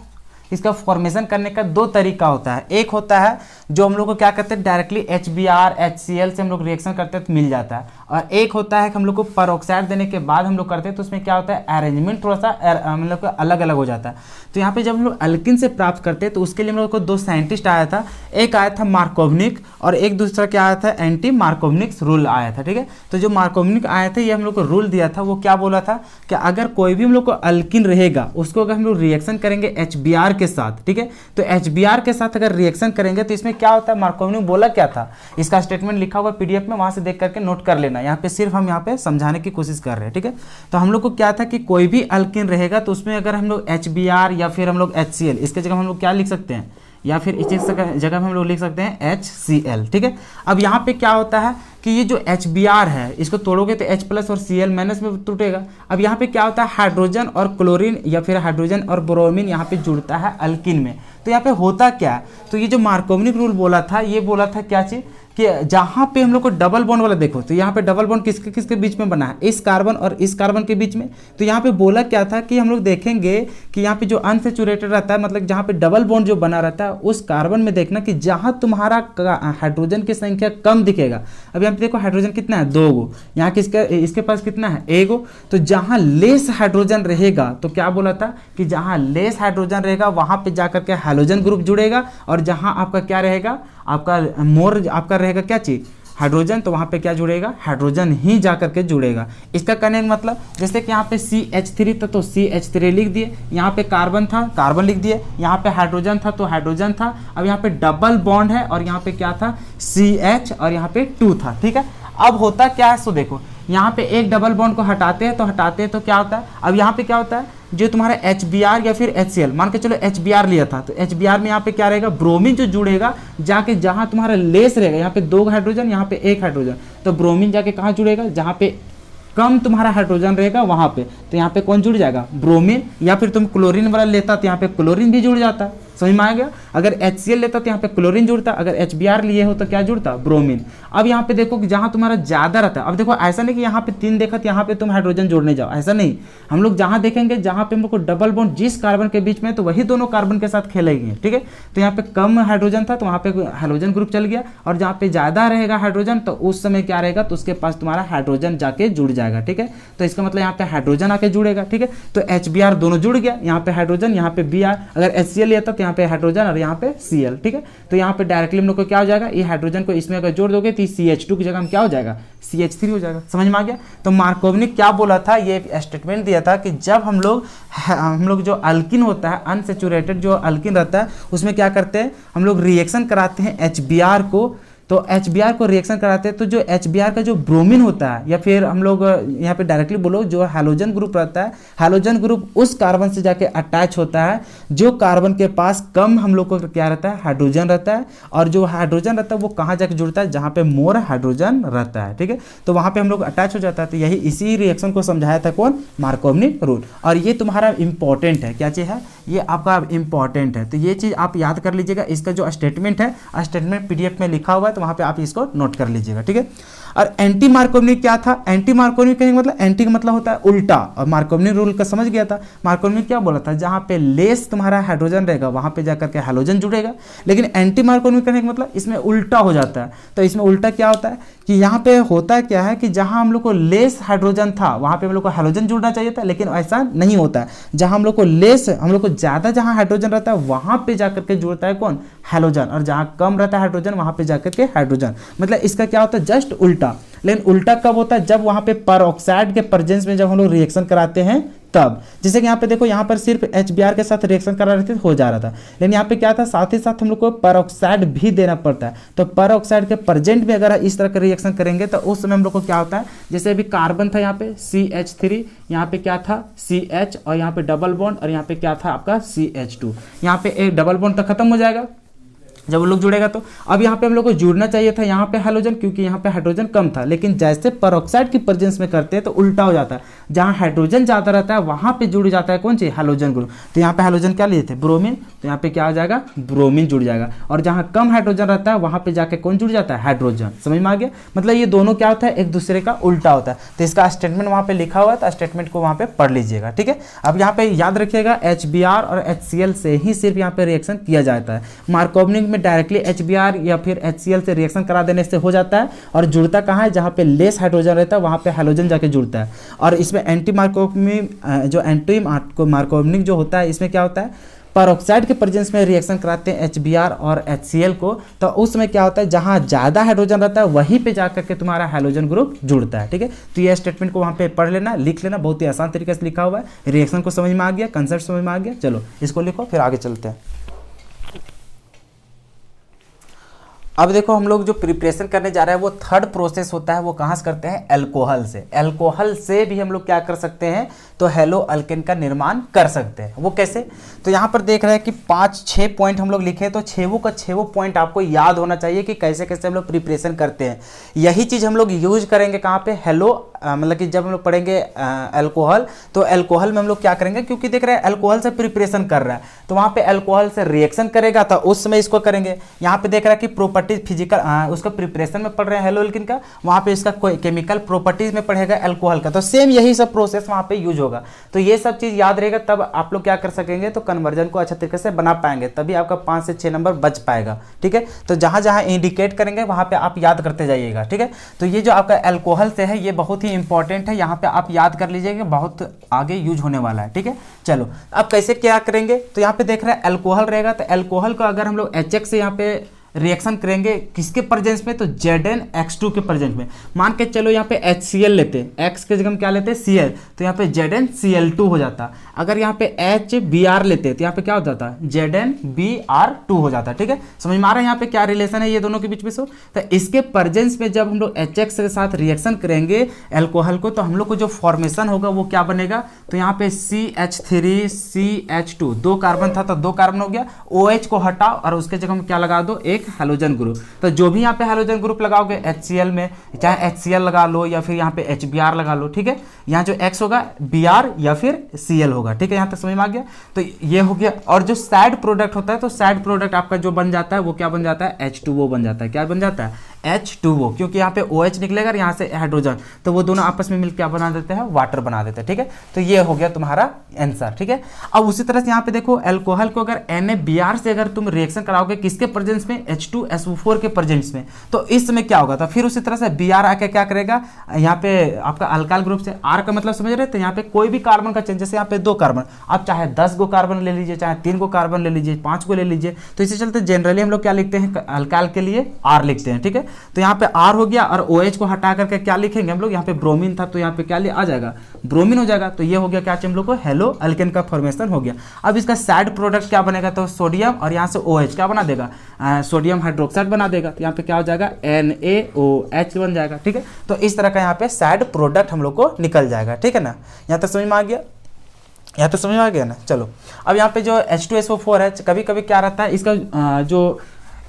इसका फॉर्मेशन करने का दो तरीका होता है। एक होता है जो हम लोग को क्या करते हैं डायरेक्टली HBr HCl से हम लोग रिएक्शन करते हैं तो मिल जाता है, और एक होता है कि हम लोग को परऑक्साइड देने के बाद हम लोग करते हैं तो उसमें क्या होता है अरेंजमेंट थोड़ा सा हम लोग का अलग अलग हो जाता है। तो यहाँ पे जब हम लोग अल्किन से प्राप्त करते हैं तो उसके लिए हम लोग को दो साइंटिस्ट आया था, एक आया था मार्कोवनिक और एक दूसरा क्या आया था एंटी मार्कोवनिक्स रूल आया था। ठीक है, तो जो मार्कोवनिक आया था ये हम लोग को रूल दिया था, वो क्या बोला था कि अगर कोई भी हम लोग को अल्किन रहेगा उसको अगर हम लोग रिएक्शन करेंगे HBr के साथ, ठीक है, तो HBr के साथ अगर रिएक्शन करेंगे तो इसमें क्या होता है, मार्कोवनिक बोला क्या था, इसका स्टेटमेंट लिखा हुआ PDF में, वहां से देख करके नोट कर लेना। यहाँ पे सिर्फ हम यहाँ पे समझाने की कोशिश कर रहे हैं। ठीक है, तो हम लोग को क्या था कि कोई भी अल्किन रहेगा तो उसमें अगर हम लोग HBr या फिर हम लोग HCl, इसके जगह हम लोग क्या लिख सकते हैं, या फिर इस जगह हम लोग लिख सकते हैं HCl। ठीक है, अब यहाँ पे क्या होता है कि ये जो HBr है इसको तोड़ोगे तो H+ और Cl- में टूटेगा। अब यहाँ पे क्या होता है हाइड्रोजन और क्लोरीन या फिर हाइड्रोजन और ब्रोमीन यहाँ पे जुड़ता है अल्किन में। तो यहाँ पे होता क्या है, तो ये जो मार्कोवनिक रूल बोला था ये बोला था क्या चीज़ कि जहाँ पे हम लोग को डबल बॉन्ड वाला देखो तो यहाँ पे डबल बॉन्ड किसके किसके बीच में बना है, इस कार्बन और इस कार्बन के बीच में। तो यहाँ पे बोला क्या था कि हम लोग देखेंगे कि यहाँ पे जो अनसैचुरेटेड रहता है, मतलब जहाँ पे डबल बॉन्ड जो बना रहता है उस कार्बन में देखना कि जहाँ तुम्हारा हाइड्रोजन की संख्या कम दिखेगा। अब यहाँ पे देखो हाइड्रोजन कितना है, 2 गो, यहाँ किसका इसके पास कितना है, 1 गो। तो जहाँ लेस हाइड्रोजन रहेगा तो क्या बोला था कि जहाँ लेस हाइड्रोजन रहेगा वहाँ पे जाकर के हैलोजन ग्रुप जुड़ेगा, और जहाँ आपका क्या रहेगा, आपका मोर आपका रहेगा क्या चीज, हाइड्रोजन, तो वहाँ पे क्या जुड़ेगा, हाइड्रोजन ही जाकर के जुड़ेगा। इसका कहने का मतलब जैसे कि यहाँ पे CH3 था तो CH3 लिख दिए, यहाँ पे कार्बन था कार्बन लिख दिए, यहाँ पे हाइड्रोजन था तो हाइड्रोजन था। अब यहाँ पे डबल बॉन्ड है और यहाँ पे क्या था CH और यहाँ पे 2 था। ठीक है, अब होता क्या है, सो देखो यहाँ पे एक डबल बॉन्ड को हटाते हैं तो क्या होता है, अब यहाँ पे क्या होता है जो तुम्हारा HBr या फिर HCl, मान के चलो HBr लिया था तो HBr में यहाँ पे क्या रहेगा, ब्रोमीन जो जुड़ेगा जाके जहाँ तुम्हारा लेस रहेगा, यहाँ पे 2 हाइड्रोजन यहाँ पे 1 हाइड्रोजन, तो ब्रोमीन जाके कहाँ जुड़ेगा, जहाँ पे कम तुम्हारा हाइड्रोजन रहेगा वहाँ पे, तो यहाँ पे कौन जुड़ जाएगा, ब्रोमीन। या फिर तुम क्लोरीन वाला लेता तो यहाँ पे क्लोरीन भी जुड़ जाता, समझ में आ गया। अगर HCl लेता तो यहाँ पे क्लोरीन जुड़ता, अगर HBr लिए हो तो क्या जुड़ता, ब्रोमीन। अब यहाँ पे देखो कि जहाँ तुम्हारा ज़्यादा रहता है, अब देखो ऐसा नहीं कि यहाँ पे 3 देखा तो यहाँ पे तुम हाइड्रोजन जोड़ने जाओ, ऐसा नहीं। हम लोग जहाँ देखेंगे जहाँ पे हम लोग को डबल बॉन्ड जिस कार्बन के बीच में तो वही दोनों कार्बन के साथ खेलेंगे। ठीक है, तो यहाँ पे कम हाइड्रोजन था तो वहाँ पे हाइड्रोजन ग्रुप चल गया, और जहाँ पे ज़्यादा रहेगा हाइड्रोजन तो उस समय क्या रहेगा, तो उसके पास तुम्हारा हाइड्रोजन जाके जुड़ जाएगा। ठीक है, तो इसका मतलब यहाँ पे हाइड्रोजन आके जुड़ेगा। ठीक है, तो HBr दोनों जुड़ गया, यहाँ पे हाइड्रोजन यहाँ पे Br, अगर HCl लेता तो यहाँ पे हाइड्रोजन और यहाँ पे Cl। ठीक है, तो यहाँ पे डायरेक्टली हम लोग को क्या हो जाएगा, ये हाइड्रोजन को इसमें अगर जोड़ दोगे तो CH2 की जगह हम क्या हो जाएगा, CH3 हो जाएगा। समझ में आ गया। तो मार्कोवनिक क्या बोला था, ये स्टेटमेंट दिया था कि जब हम लोग जो अल्किन होता है अनसैचुरेटेड जो अल्किन रहता है उसमें क्या करते हैं, हम लोग रिएक्शन कराते हैं HBr को, तो HBr को रिएक्शन कराते हैं तो जो HBr का जो ब्रोमीन होता है, या फिर हम लोग यहाँ पे डायरेक्टली बोलो जो हैलोजन ग्रुप रहता है, हैलोजन ग्रुप उस कार्बन से जाके अटैच होता है जो कार्बन के पास कम हम लोग को क्या रहता है, हाइड्रोजन रहता है, और जो हाइड्रोजन रहता है वो कहाँ जाके जुड़ता है, जहाँ पे मोर हाइड्रोजन रहता है। ठीक है, तो वहाँ पे हम लोग अटैच हो जाता है। तो यही इसी रिएक्शन को समझाया था कौन, मार्कोवनिक रूल। और ये तुम्हारा इंपॉर्टेंट है, क्या चीज़ है, ये आपका इंपॉर्टेंट है, तो ये चीज़ आप याद कर लीजिएगा। इसका जो स्टेटमेंट है, स्टेटमेंट PDF में लिखा हुआ है तो वहाँ पे आप इसको नोट कर लीजिएगा। ठीक है, और एंटी मार्कोवनिक क्या था, एंटी मार्कोवनिक का मतलब एंटी का मतलब होता है उल्टा, और मार्कोवनिक रूल का समझ गया था। मार्कोवनिक क्या बोला था, जहाँ पे लेस तुम्हारा हाइड्रोजन रहेगा वहाँ पे जाकर के हैलोजन जुड़ेगा, लेकिन एंटी मार्कोवनिक करने का मतलब इसमें उल्टा हो जाता है। तो इसमें उल्टा क्या होता है कि यहाँ पे होता क्या है कि जहाँ हम लोग को लेस हाइड्रोजन था वहाँ पे हम लोग को हैलोजन जुड़ना चाहिए था, लेकिन ऐसा नहीं होता है। जहाँ हम लोग को लेस, हम लोग को ज़्यादा जहाँ हाइड्रोजन रहता है वहाँ पे जाकर के जुड़ता है कौन, हैलोजन, और जहाँ कम रहता है हाइड्रोजन वहाँ पे जाकर के हाइड्रोजन। मतलब इसका क्या होता है, जस्ट उल्टा। लेकिन उल्टा कब होता है, जब वहाँ पे परऑक्साइड के प्रेजेंस में जब हम लोग रिएक्शन कराते हैं तब। जैसे कि यहाँ पे देखो, यहाँ पर सिर्फ HBr के साथ रिएक्शन करा रहे थे हो जा रहा था, लेकिन यहाँ पे क्या था, साथ ही साथ हम लोग को परऑक्साइड भी देना पड़ता है। तो परऑक्साइड के प्रेजेंट में अगर इस तरह का रिएक्शन करेंगे तो उस समय हम लोग को क्या होता है, जैसे अभी कार्बन था यहाँ पे CH3, यहाँ पे क्या था CH, और यहाँ पे डबल बॉन्ड, और यहाँ पे क्या था आपका CH2, यहाँ पे एक डबल बॉन्ड तो खत्म हो जाएगा, जब वो लोग जुड़ेगा तो अब यहाँ पे हम लोग को जुड़ना चाहिए था यहाँ पे हैलोजन, क्योंकि यहाँ पे हाइड्रोजन कम था, लेकिन जैसे पेरोक्साइड की प्रेजेंस में करते हैं तो उल्टा हो जाता है, जहाँ हाइड्रोजन ज़्यादा रहता है वहाँ पे जुड़ जाता है कौन सी, हैलोजन ग्रुप। तो यहाँ पे हैलोजन क्या लिए थे, ब्रोमीन, तो यहाँ पे क्या आ जाएगा, ब्रोमीन जुड़ जाएगा। और जहाँ कम हाइड्रोजन रहता है वहाँ पे जाके कौन जुड़ जाता है, हाइड्रोजन। समझ में आ गया, मतलब ये दोनों क्या होता है, एक दूसरे का उल्टा होता है। तो इसका स्टेटमेंट वहाँ पे लिखा हुआ है, तो स्टेटमेंट को वहाँ पे पढ़ लीजिएगा, ठीक है। अब यहाँ पे याद रखिएगा HBr और HCl से ही सिर्फ यहाँ पे रिएक्शन किया जाता है। मार्कोवनिक में डायरेक्टली HBr या फिर HCl से रिएक्शन करा देने से हो जाता है, और जुड़ता कहाँ है, जहाँ पे लेस हाइड्रोजन रहता है वहाँ पे हैलोजन जाके जुड़ता है। और इसमें एंटी मार्कोवनिक जो होता है, इसमें क्या होता है, पेरोक्साइड के प्रेजेंस में रिएक्शन कराते हैं HBr और HCl को, तो उसमें क्या होता है, जहाँ ज़्यादा हाइड्रोजन रहता है वहीं पे जाकर के तुम्हारा हैलोजन ग्रुप जुड़ता है, ठीक है। तो ये स्टेटमेंट को वहाँ पे पढ़ लेना, लिख लेना, बहुत ही आसान तरीके से लिखा हुआ है। रिएक्शन को समझ में आ गया, कंसेप्ट समझ में आ गया, चलो इसको लिखो फिर आगे चलते हैं। अब देखो हम लोग जो प्रिपरेशन करने जा रहे हैं वो थर्ड प्रोसेस होता है, वो कहाँ से करते हैं, अल्कोहल से। अल्कोहल से भी हम लोग क्या कर सकते हैं, तो हेलो अल्केन का निर्माण कर सकते हैं। वो कैसे, तो यहाँ पर देख रहे हैं कि 5-6 पॉइंट हम लोग लिखे, तो 6 पॉइंट आपको याद होना चाहिए कि कैसे कैसे हम लोग प्रिपरेशन करते हैं। यही चीज़ हम लोग यूज करेंगे कहाँ पे, हेलो मतलब कि जब हम लोग पढ़ेंगे अल्कोहल, तो अल्कोहल में हम लोग क्या करेंगे, क्योंकि देख रहे हैं अल्कोहल से प्रिपरेशन कर रहा है, तो वहाँ पे अल्कोहल से रिएक्शन करेगा तो उस समय इसको करेंगे। यहाँ पे देख रहा है कि प्रॉपर्टीज फिजिकल उसका प्रिपरेशन में पढ़ रहे हैं हेलो अल्किन का, वहाँ पे इसका कोई केमिकल प्रॉपर्टीज में पढ़ेगा अल्कोहल का, तो सेम यही सब प्रोसेस वहाँ पे यूज होगा। तो ये सब चीज़ याद रहेगा, तब आप लोग क्या कर सकेंगे, तो कन्वर्जन को अच्छा तरीके से बना पाएंगे, तभी आपका 5 से 6 नंबर बच पाएगा, ठीक है। तो जहाँ जहाँ इंडिकेट करेंगे वहाँ पे आप याद करते जाइएगा, ठीक है। तो ये जो आपका अल्कोहल से है ये बहुत ही इंपॉर्टेंट है, यहाँ पे आप याद कर लीजिएगा, बहुत आगे यूज होने वाला है, ठीक है। चलो अब कैसे क्या करेंगे, तो यहाँ पे देख रहे हैं अल्कोहल रहेगा, तो अल्कोहल को अगर हम लोग HX से यहाँ पे रिएक्शन करेंगे किसके प्रेजेंस में, तो ZnX2 के प्रेजेंस में। मान के चलो यहाँ पे HCl लेते हैं, X के जगह हम क्या लेते हैं, Cl, तो यहाँ पे ZnCl2 हो जाता। अगर यहाँ पे HBr लेते हैं तो यहाँ पे क्या हो जाता है, ZnBr2 हो जाता है, ठीक है। समझ में आ रहा है यहाँ पे क्या रिलेशन है ये दोनों के बीच में। सो तो इसके प्रेजेंस में जब हम लोग HX के साथ रिएक्शन करेंगे अल्कोहल को, तो हम लोग को जो फॉर्मेशन होगा वो क्या बनेगा, तो यहाँ पे CH3CH2, 2 कार्बन था तो 2 कार्बन हो गया, OH को हटाओ और उसके जगह में क्या लगा दो, एक हैलोजन ग्रुप। तो जो भी यहाँ पे हैलोजन ग्रुप लगाओगे HCl में, चाहे HCl लगा लो या फिर यहाँ पे HBr लगा लो, ठीक है। यहाँ जो X होगा Br या फिर Cl होगा, ठीक है। यहाँ तक समझ में आ गया, तो ये हो गया। और जो साइड प्रोडक्ट होता है, तो साइड प्रोडक्ट आपका जो बन जाता है वो क्या बन जाता है, H2O बन जाता है। क्या बन जाता है, H2O, क्योंकि यहाँ पे OH निकलेगा और यहाँ से हाइड्रोजन, तो वो दोनों आपस में मिलकर क्या बना देते हैं, वाटर बना देते हैं, ठीक है। तो ये हो गया तुम्हारा आंसर, ठीक है। अब उसी तरह से यहाँ पे देखो अल्कोहल को अगर NaBr से अगर तुम रिएक्शन कराओगे किसके प्रेजेंस में, H2SO4 के प्रेजेंस में, तो इस समय क्या होगा, तो फिर उसी तरह से Br आके क्या करेगा, यहाँ पे आपका अल्काइल ग्रुप से, R का मतलब समझ रहे, तो यहाँ पे कोई भी कार्बन का चेंज, जैसे यहाँ पे 2 कार्बन, आप चाहे 10 गो कार्बन ले लीजिए, चाहे 3 गो कार्बन ले लीजिए, 5 गो ले लीजिए, तो इसी चलते जनरली हम लोग क्या लिखते हैं, अल्काइल के लिए R लिखते हैं, ठीक है। तो यहाँ पे R हो गया, और OH को हटा करके क्या लिखेंगे हम लोग, यहाँ पे ब्रोमीन था तो यहाँ पे क्या आ जाएगा, ब्रोमीन हो जाएगा। तो ये हो गया क्या हम लोग को, हेलो अल्केन का फॉर्मेशन हो गया। अब इसका साइड प्रोडक्ट क्या बनेगा, तो सोडियम और यहाँ से OH क्या बना देगा, सोडियम हाइड्रोक्साइड बना देगा, तो यहाँ पे क्या हो जाएगा, NaOH बन जाएगा, ठीक है। तो इस तरह का यहाँ पे साइड प्रोडक्ट हम लोग को निकल जाएगा, ठीक है ना। यहाँ तक समझ में आ गया, यहाँ तो समझ में आ गया ना। चलो अब यहाँ पे जो H2SO4 है, कभी कभी क्या रहता है इसका जो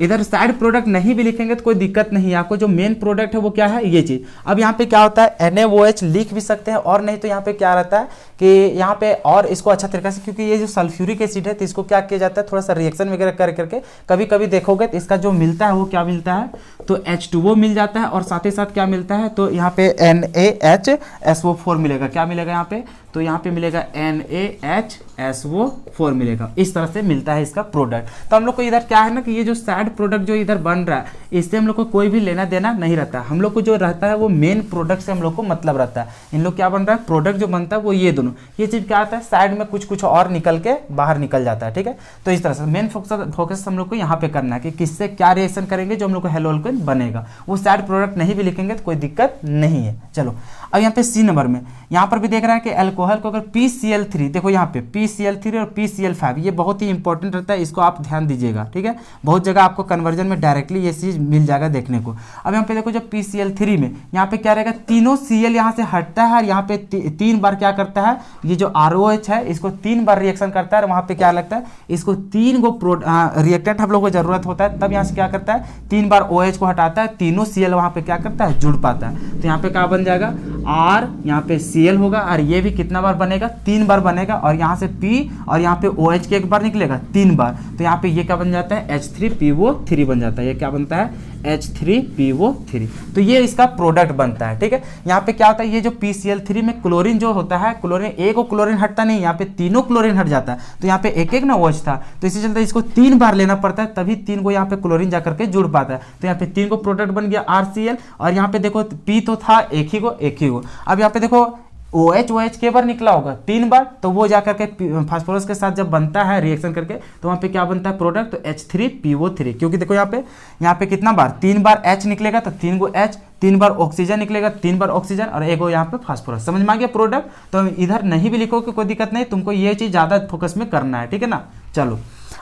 इधर साइड प्रोडक्ट नहीं भी लिखेंगे तो कोई दिक्कत नहीं है, आपको जो मेन प्रोडक्ट है वो क्या है, ये चीज़। अब यहाँ पे क्या होता है, NaOH लिख भी सकते हैं, और नहीं तो यहाँ पे क्या रहता है कि यहाँ पे और इसको अच्छा तरीके से, क्योंकि ये जो सल्फ्यूरिक एसिड है तो इसको क्या किया जाता है, थोड़ा सा रिएक्शन वगैरह कर करके कभी कभी देखोगे तो इसका जो मिलता है वो क्या मिलता है, तो H2O मिल जाता है, और साथ ही साथ क्या मिलता है, तो यहाँ पे NaHSO4 मिलेगा। क्या मिलेगा यहाँ पे, तो यहाँ पे मिलेगा NaHSO4 मिलेगा। इस तरह से मिलता है इसका प्रोडक्ट। तो हम लोग को इधर क्या है ना कि ये जो साइड प्रोडक्ट जो इधर बन रहा है इससे हम लोग को कोई भी लेना देना नहीं रहता। हम लोग को जो रहता है वो मेन प्रोडक्ट से हम लोग को मतलब रहता है। इन लोग क्या बन रहा है, प्रोडक्ट जो बनता है वो ये दोनों, ये चीज़ क्या आता है, साइड में कुछ कुछ और निकल के बाहर निकल जाता है, ठीक है। तो इस तरह से मेन फोकस हम लोग को यहाँ पे करना है कि किससे क्या रिएक्शन करेंगे जो हम लोग को हेलो अल्केन बनेगा। वो साइड प्रोडक्ट नहीं भी लिखेंगे तो कोई दिक्कत नहीं है। चलो अब यहाँ पे C नंबर में यहाँ पर भी देख रहा है कि अल्कोहल अल्कोहल को अगर PCl3, देखो यहाँ पे PCl3 और PCl5, ये बहुत ही इंपॉर्टेंट रहता है, इसको आप ध्यान दीजिएगा, ठीक है। बहुत जगह आपको कन्वर्जन में डायरेक्टली ये चीज़ मिल जाएगा देखने को। अब यहाँ पे देखो जब PCl3 में यहाँ पे क्या रहेगा, तीनों Cl यहाँ से हटता है और यहाँ पे 3 बार क्या करता है, ये जो ROH है इसको 3 बार रिएक्शन करता है और वहाँ पे क्या लगता है, इसको 3 गो रिएक्टेंट हम लोग को जरूरत होता है, तब यहाँ से क्या करता है, 3 बार OH को हटाता है, तीनों Cl वहाँ पे क्या करता है, जुड़ पाता है। तो यहाँ पे क्या बन जाएगा, R यहाँ पे Cl होगा और ये भी कितना बार बनेगा, 3 बार बनेगा, और यहाँ से P और यहाँ पे OH के एक बार निकलेगा 3 बार, तो यहाँ पे ये क्या बन जाता है, H3PO3 बन जाता है। ये क्या बनता है, H3PO3। तो ये इसका प्रोडक्ट बनता है, ठीक है। यहाँ पे क्या होता है, ये जो PCl3 में क्लोरीन जो होता है, क्लोरीन एक को क्लोरीन हटता नहीं, यहाँ पे तीनों क्लोरीन हट जाता है, तो यहाँ पे एक एक ना OH था, तो इसी चलते इसको 3 बार लेना पड़ता है, तभी 3 को यहाँ पे क्लोरीन जाकर के जुड़ पाता है। तो यहाँ पे 3 को प्रोडक्ट बन गया RCl, और यहाँ पे देखो P तो था एक ही को। अब यहाँ पे देखो OH के बार निकला होगा 3 बार, तो वो जाकर के फास्फोरस के साथ जब बनता है रिएक्शन करके, तो वहाँ पे क्या बनता है प्रोडक्ट, तो H3PO3, क्योंकि देखो यहाँ पे कितना बार, 3 बार H निकलेगा तो 3 गो H, 3 बार ऑक्सीजन निकलेगा 3 बार ऑक्सीजन, और एक गो यहाँ पे फास्फोरस। समझ में आ गया प्रोडक्ट। तो इधर नहीं भी लिखो कि कोई दिक्कत नहीं, तुमको ये चीज़ ज़्यादा फोकस में करना है, ठीक है ना। चलो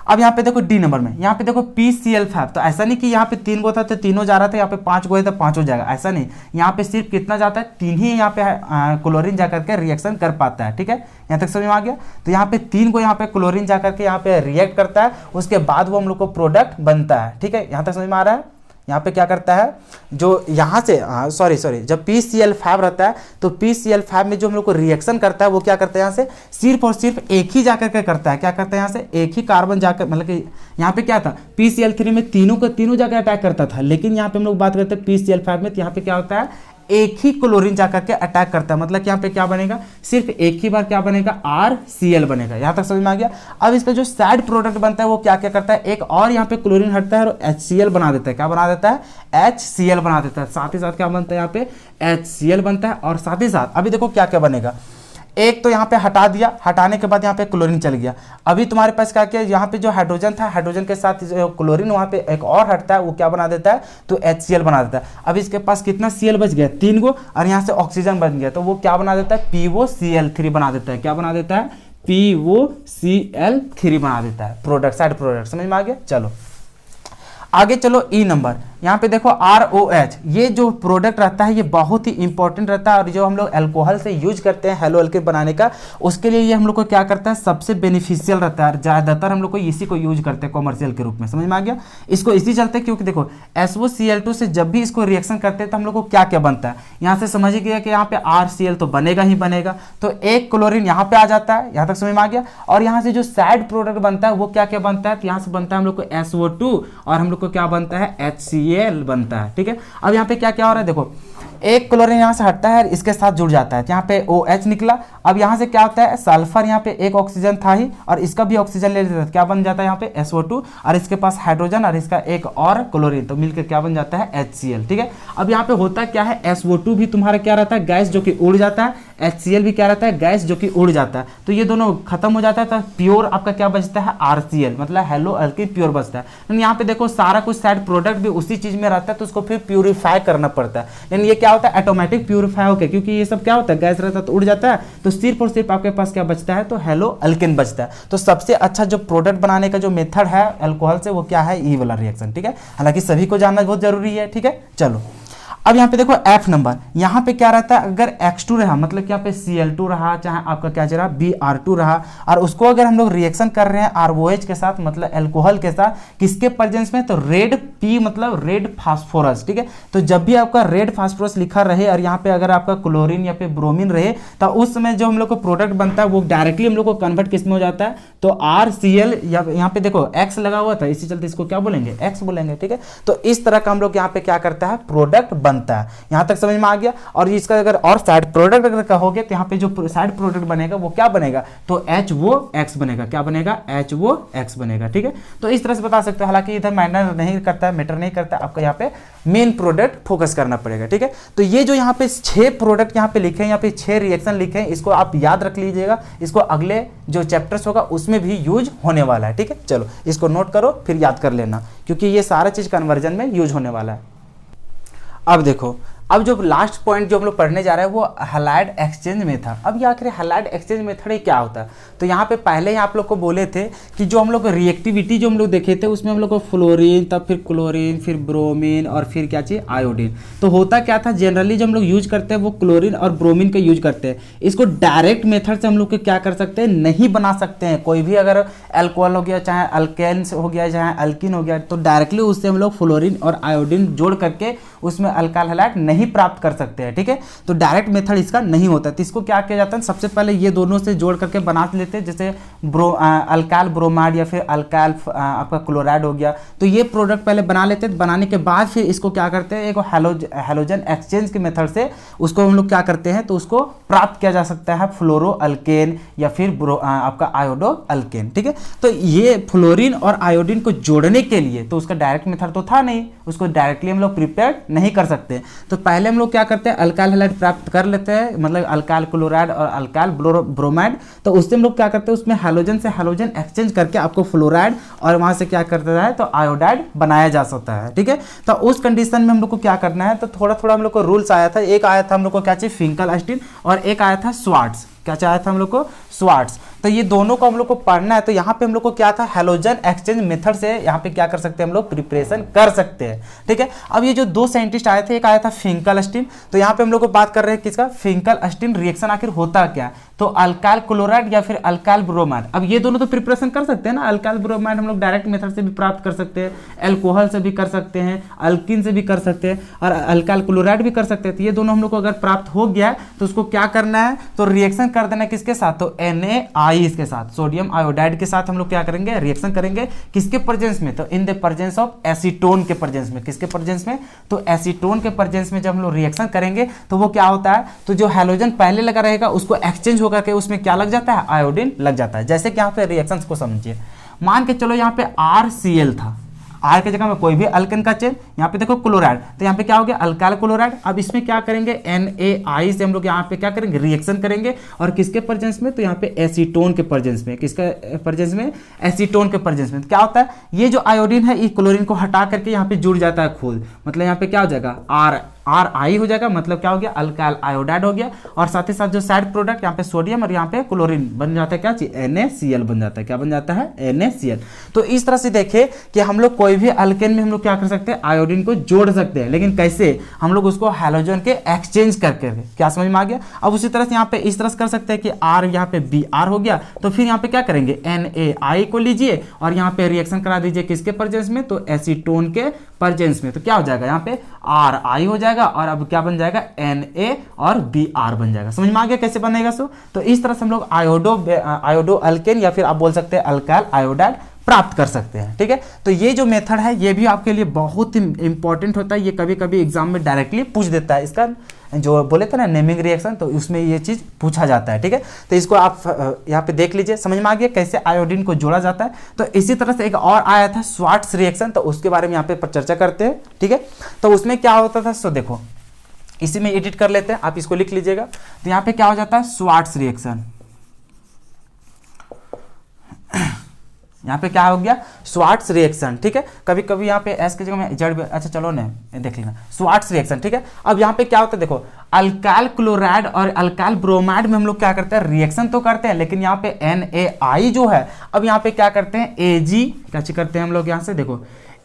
अब यहाँ पे देखो डी नंबर में, यहाँ पे देखो PCl5, तो ऐसा नहीं कि यहाँ पे 3 गो था तो तीनों जा रहा था, यहाँ पे 5 गो है तो 5 जाएगा, ऐसा नहीं। यहाँ पे सिर्फ कितना जाता है, 3 ही यहाँ पे क्लोरीन जाकर के रिएक्शन कर पाता है, ठीक है। यहाँ तक समझ में आ गया। तो यहाँ पे 3 को यहाँ पे क्लोरीन जाकर के यहाँ पे रिएक्ट करता है, उसके बाद वो हम लोग को प्रोडक्ट बनता है, ठीक है। यहाँ तक समझ में आ रहा है। यहाँ पे क्या करता है, जो यहाँ से सॉरी जब PCl5 रहता है, तो PCl5 में जो हम लोग को रिएक्शन करता है वो क्या करता है, यहाँ से सिर्फ और सिर्फ एक ही जाकर के करता है। क्या करता है, यहाँ से एक ही कार्बन जाकर, मतलब कि यहाँ पे क्या था, PCl3 में तीनों जाकर अटैक करता था, लेकिन यहाँ पे हम लोग बात करते हैं PCl5 में, तो यहाँ पे क्या होता है, एक ही क्लोरीन जाकर के अटैक करता है। मतलब कि यहाँ पे क्या बनेगा, सिर्फ एक ही बार क्या बनेगा, RCl बनेगा। यहाँ तक समझ में आ गया। अब इसका जो साइड प्रोडक्ट बनता है वो क्या क्या करता है, एक और यहाँ पे क्लोरीन हटता है और HCl बना देता है। क्या बना देता है, HCl बना देता है। साथ ही साथ क्या बनता है, यहाँ पे HCl बनता है, और साथ ही साथ अभी देखो क्या क्या बनेगा। एक तो यहाँ पे हटा दिया, हटाने के बाद यहाँ पे क्लोरीन चल गया। अभी तुम्हारे पास क्या किया, यहाँ पे जो हाइड्रोजन था, हाइड्रोजन के साथ जो क्लोरीन वहाँ पे एक और हटता है, वो क्या बना देता है, तो HCl बना देता है। अब इसके पास कितना Cl बच गया, 3 गो, और यहाँ से ऑक्सीजन बन गया, तो वो क्या बना देता है, POCl3 बना देता है। क्या बना देता है, POCl3 बना देता है। प्रोडक्ट, साइड प्रोडक्ट, समझ में आ गया। चलो आगे चलो, ई नंबर। यहाँ पे देखो ROH, ये जो प्रोडक्ट रहता है ये बहुत ही इंपॉर्टेंट रहता है, और जो हम लोग अल्कोहल से यूज करते हैं हेलो एल्केन बनाने का, उसके लिए ये हम लोग को क्या करता है, सबसे बेनिफिशियल रहता है। ज़्यादातर हम लोग को इसी को यूज करते हैं कॉमर्शियल के रूप में। समझ में आ गया। इसको इसी चलते क्योंकि देखो SOCl2 से जब भी इसको रिएक्शन करते हैं तो हम लोग को क्या क्या बनता है, यहाँ से समझ गया कि यहाँ पे RCl तो बनेगा ही बनेगा, तो एक क्लोरीन यहाँ पे आ जाता है। यहाँ तक समझ में आ गया। और यहाँ से जो साइड प्रोडक्ट बनता है वो क्या क्या बनता है, तो यहाँ से बनता है हम लोग को SO2, और हम लोग को क्या बनता है, HCl बनता है, ठीक है। अब यहाँ पे क्या क्या हो रहा है, देखो एक क्लोरीन यहाँ से हटता है, इसके साथ जुड़ जाता है, यहाँ पे OH निकला। अब यहाँ से क्या होता है, सल्फर, यहाँ पे एक ऑक्सीजन था ही, और इसका भी ऑक्सीजन ले लेता है, क्या बन जाता है यहाँ पे SO2, और इसके पास हाइड्रोजन और इसका एक और क्लोरीन, तो मिलकर क्या बन जाता है, HCl, ठीक है। अब यहाँ पे होता क्या है, SO2 भी तुम्हारा क्या रहता है, गैस जो कि उड़ जाता है, HCl भी क्या रहता है, गैस जो कि उड़ जाता है, तो ये दोनों खत्म हो जाता है, तो प्योर आपका क्या बचता है, RCl, मतलब हेलो एल्केन प्योर बचता है। लेकिन यहाँ पे देखो सारा कुछ साइड प्रोडक्ट भी उसी चीज में रहता है, तो उसको फिर प्यूरिफाई करना पड़ता है। यानी ये क्या होता है, ऑटोमेटिक प्यूरिफाई होकर, क्योंकि ये सब क्या होता है, गैस रहता है तो उड़ जाता है, तो सिर्फ और सिर्फ आपके पास क्या बचता है, तो हेलो एल्केन बचता है। तो सबसे अच्छा जो प्रोडक्ट बनाने का जो मेथड है अल्कोहल से, वो क्या है, ई वाला रिएक्शन, ठीक है। हालांकि सभी को जानना बहुत जरूरी है, ठीक है। चलो अब यहाँ पे देखो F नंबर, यहाँ पे क्या रहता है, अगर X2 रहा, मतलब कि यहाँ पे Cl2 रहा, चाहे आपका क्या चल रहा Br2 रहा, और उसको अगर हम लोग रिएक्शन कर रहे हैं ROH के साथ, मतलब अल्कोहल के साथ, किसके प्रेजेंस में, तो रेड P मतलब रेड फास्फोरस, ठीक है। तो जब भी आपका रेड फास्फोरस लिखा रहे और यहाँ पे अगर आपका क्लोरीन या पे ब्रोमीन रहे, तो उस समय जो हम लोग को प्रोडक्ट बनता है वो डायरेक्टली हम लोग को कन्वर्ट किस में हो जाता है, तो RCl, या यहाँ पे देखो X लगा हुआ था, इसी चलते इसको क्या बोलेंगे, X बोलेंगे, ठीक है। तो इस तरह का हम लोग यहाँ पे क्या करता है, प्रोडक्ट बनता है। यहां तक समझ में आ गया। और इसका अगर और साइड प्रोडक्ट अगर कहोगे, तो यहाँ पे जो साइड प्रोडक्ट बनेगा वो क्या बनेगा, तो HOX बनेगा। क्या बनेगा, HOX बनेगा, ठीक है। तो इस तरह से बता सकते हो। हालांकि इधर मैटर नहीं करता है, मैटर नहीं करता, आपका यहाँ पे मेन प्रोडक्ट फोकस करना पड़ेगा, ठीक है। तो ये जो यहाँ पे 6 प्रोडक्ट यहाँ पे लिखे हैं, यहाँ पे 6 रिएक्शन लिखे हैं, इसको आप याद रख लीजिएगा। इसको अगले जो चैप्टर्स होगा उसमें भी यूज होने वाला है, ठीक है। चलो इसको नोट करो, फिर याद कर लेना, क्योंकि ये सारा चीज कन्वर्जन में यूज होने वाला है। अब देखो, अब जो लास्ट पॉइंट जो हम लोग पढ़ने जा रहे हैं वो हैलाइड एक्सचेंज मेथड। अब ये आखिर हैलाइड एक्सचेंज मेथड ही क्या होता है? तो यहाँ पे पहले ही आप लोग को बोले थे कि जो हम लोग रिएक्टिविटी जो हम लोग देखे थे उसमें हम लोग को फ्लोरीन, तब फिर क्लोरीन, फिर ब्रोमीन और फिर क्या चाहिए आयोडीन। तो होता क्या था, जनरली जो हम लोग यूज करते हैं वो क्लोरीन और ब्रोमीन का यूज करते हैं। इसको डायरेक्ट मेथड से हम लोग क्या कर सकते हैं, नहीं बना सकते हैं। कोई भी अगर अल्कोहल हो गया, चाहे अल्केन्स हो गया, चाहे अल्किन हो गया, तो डायरेक्टली उससे हम लोग फ्लोरीन और आयोडीन जोड़ करके उसमें अल्काइल हैलाइड नहीं प्राप्त कर सकते हैं। ठीक है, तो डायरेक्ट मेथड इसका नहीं होता है। तो इसको क्या किया जाता है, सबसे पहले ये दोनों से जोड़ करके बना लेते हैं, जैसे अल्काइल ब्रोमाइड या फिर अल्काइल आपका क्लोराइड हो गया। तो ये प्रोडक्ट पहले बना लेते हैं, बनाने के बाद फिर इसको क्या करते हैं, एक हैलोजन एक्सचेंज के मेथड से उसको हम लोग क्या करते हैं, तो उसको प्राप्त किया जा सकता है फ्लोरो अल्केन या फिर आपका आयोडो अल्केन। ठीक है, तो ये फ्लोरीन और आयोडीन को जोड़ने के लिए तो उसका डायरेक्ट मेथड तो था नहीं, उसको डायरेक्टली हम लोग प्रिपेयर नहीं कर सकते। तो पहले हम लोग क्या करते हैं, अल्काइल हैलाइड प्राप्त कर लेते हैं, मतलब अल्काइल क्लोराइड और अल्काइल ब्रोमाइड। तो उससे हम लोग क्या करते हैं, उसमें हैलोजन से हैलोजन एक्सचेंज करके आपको फ्लोराइड और वहां से क्या करता है, तो आयोडाइड बनाया जा सकता है। ठीक है, तो उस कंडीशन में हम लोग को क्या करना है, तो थोड़ा थोड़ा हम लोग को रूल्स आया था। एक आया था हम लोग को क्या चाहिए, फिंकलस्टीन, और एक आया था स्वार्ट्स। क्या चाहा था हम लोग को, स्वार्ट्स। तो ये दोनों को हम लोग को पढ़ना है। तो यहाँ पे हम लोग को क्या था, हैलोजन एक्सचेंज मेथड से यहाँ पे क्या कर सकते हैं, हम लोग प्रिपरेशन कर सकते हैं। ठीक है, अब ये जो दो साइंटिस्ट आए थे, एक आया था फिंकलस्टीन। तो यहाँ पे हम लोग को बात कर रहे हैं किसका, फिंकलस्टीन रिएक्शन आखिर होता क्या है, तो अल्काइल क्लोराइड या फिर अल्काइल ब्रोमाइड। अब ये दोनों तो प्रिपरेशन कर सकते हैं ना, अल्काइल ब्रोमाइड हम लोग डायरेक्ट मेथड से भी प्राप्त कर सकते हैं, अल्कोहल से भी कर सकते हैं, अल्किन से भी कर सकते हैं, और अल्काइल क्लोराइड भी कर सकते हैं। तो ये दोनों हम लोग को अगर प्राप्त हो गया है तो उसको क्या करना है, तो रिएक्शन कर देना किसके साथ, तो NaI के साथ, सोडियम आयोडाइड के साथ हम लोग क्या करेंगे, रिएक्शन करेंगे। किसके प्रेजेंस में, तो in the presence of acetone के प्रेजेंस में। किसके प्रेजेंस में, तो एसीटोन के प्रेजेंस में जब हम लोग रिएक्शन करेंगे तो वो क्या होता है, तो जो हैलोजन पहले लगा रहेगा उसको एक्सचेंज होकर के उसमें क्या लग जाता है, आयोडीन लग जाता है। जैसे कि यहाँ पे रिएक्शंस को समझिए, मान के चलो यहाँ पे RCl था, R की जगह में कोई भी अल्केन का चेन, यहाँ पे देखो क्लोराइड, तो यहाँ पे क्या हो गया, अल्काइल क्लोराइड। अब इसमें क्या करेंगे, NaI से हम लोग यहाँ पे क्या करेंगे, रिएक्शन करेंगे, और किसके प्रेजेंस में, तो यहाँ पे एसीटोन के प्रेजेंस में। किसके प्रेजेंस में, एसीटोन के प्रेजेंस में। तो क्या होता है, ये जो आयोडीन है, ये क्लोरीन को हटा करके यहाँ पे जुड़ जाता है खुद, मतलब यहाँ पे क्या हो जाएगा, RI हो जाएगा, मतलब क्या हो गया, अल्काइल आयोडाइड हो गया। और साथ ही साथ जो साइड प्रोडक्ट यहाँ पे सोडियम और यहाँ पे क्लोरीन बन जाता है, क्या चीज, NaCl बन जाता है। क्या बन जाता है, NaCl। तो इस तरह से देखे कि हम लोग कोई भी अल्केन में हम लोग क्या कर सकते हैं, आयोडीन को जोड़ सकते हैं, लेकिन कैसे, हम लोग उसको हैलोजन के एक्सचेंज करके। क्या समझ में आ गया। अब उसी तरह से यहाँ पे इस तरह से कर सकते हैं कि R यहाँ पे Br हो गया, तो फिर यहाँ पे क्या करेंगे, NaI को लीजिए और यहाँ पे रिएक्शन करा दीजिए किसके प्रेजेंस में, तो एसीटोन के प्रेजेंस में। तो क्या हो जाएगा, यहाँ पे RI हो जाएगा, और अब क्या बन जाएगा, Na और Br बन जाएगा। समझ में आ गया कैसे बनेगा सो। तो इस तरह से हम लोग आयोडो अल्केन या फिर आप बोल सकते हैं अल्काइल आयोडाइड प्राप्त कर सकते हैं। ठीक है, तो ये जो मेथड है ये भी आपके लिए बहुत ही इंपॉर्टेंट होता है। ये कभी कभी एग्जाम में डायरेक्टली पूछ देता है, इसका जो बोले थे ना नेमिंग रिएक्शन, तो उसमें ये चीज पूछा जाता है। ठीक है, तो इसको आप यहाँ पे देख लीजिए, समझ में आ गया कैसे आयोडीन को जोड़ा जाता है। तो इसी तरह से एक और आया था स्वार्ट्स रिएक्शन, तो उसके बारे में यहाँ पे चर्चा करते हैं। ठीक है, तो उसमें क्या होता था, सो देखो इसी में एडिट कर लेते हैं, आप इसको लिख लीजिएगा। तो यहाँ पे क्या हो जाता है, स्वार्ट्स रिएक्शन। यहाँ पे क्या हो गया, स्वार्ट्स रिएक्शन। ठीक है, कभी कभी यहाँ पे एस की जगह में जड़, अच्छा चलो ना देख लेना, स्वार्ट्स रिएक्शन। ठीक है, अब यहाँ पे क्या होता है, देखो अल्काइल क्लोराइड और अल्काइल ब्रोमाइड में हम लोग क्या करते हैं, रिएक्शन तो करते हैं, लेकिन यहाँ पे NaI जो है, अब यहाँ पे क्या करते हैं, Ag क्या चीज करते हैं हम लोग, यहाँ से देखो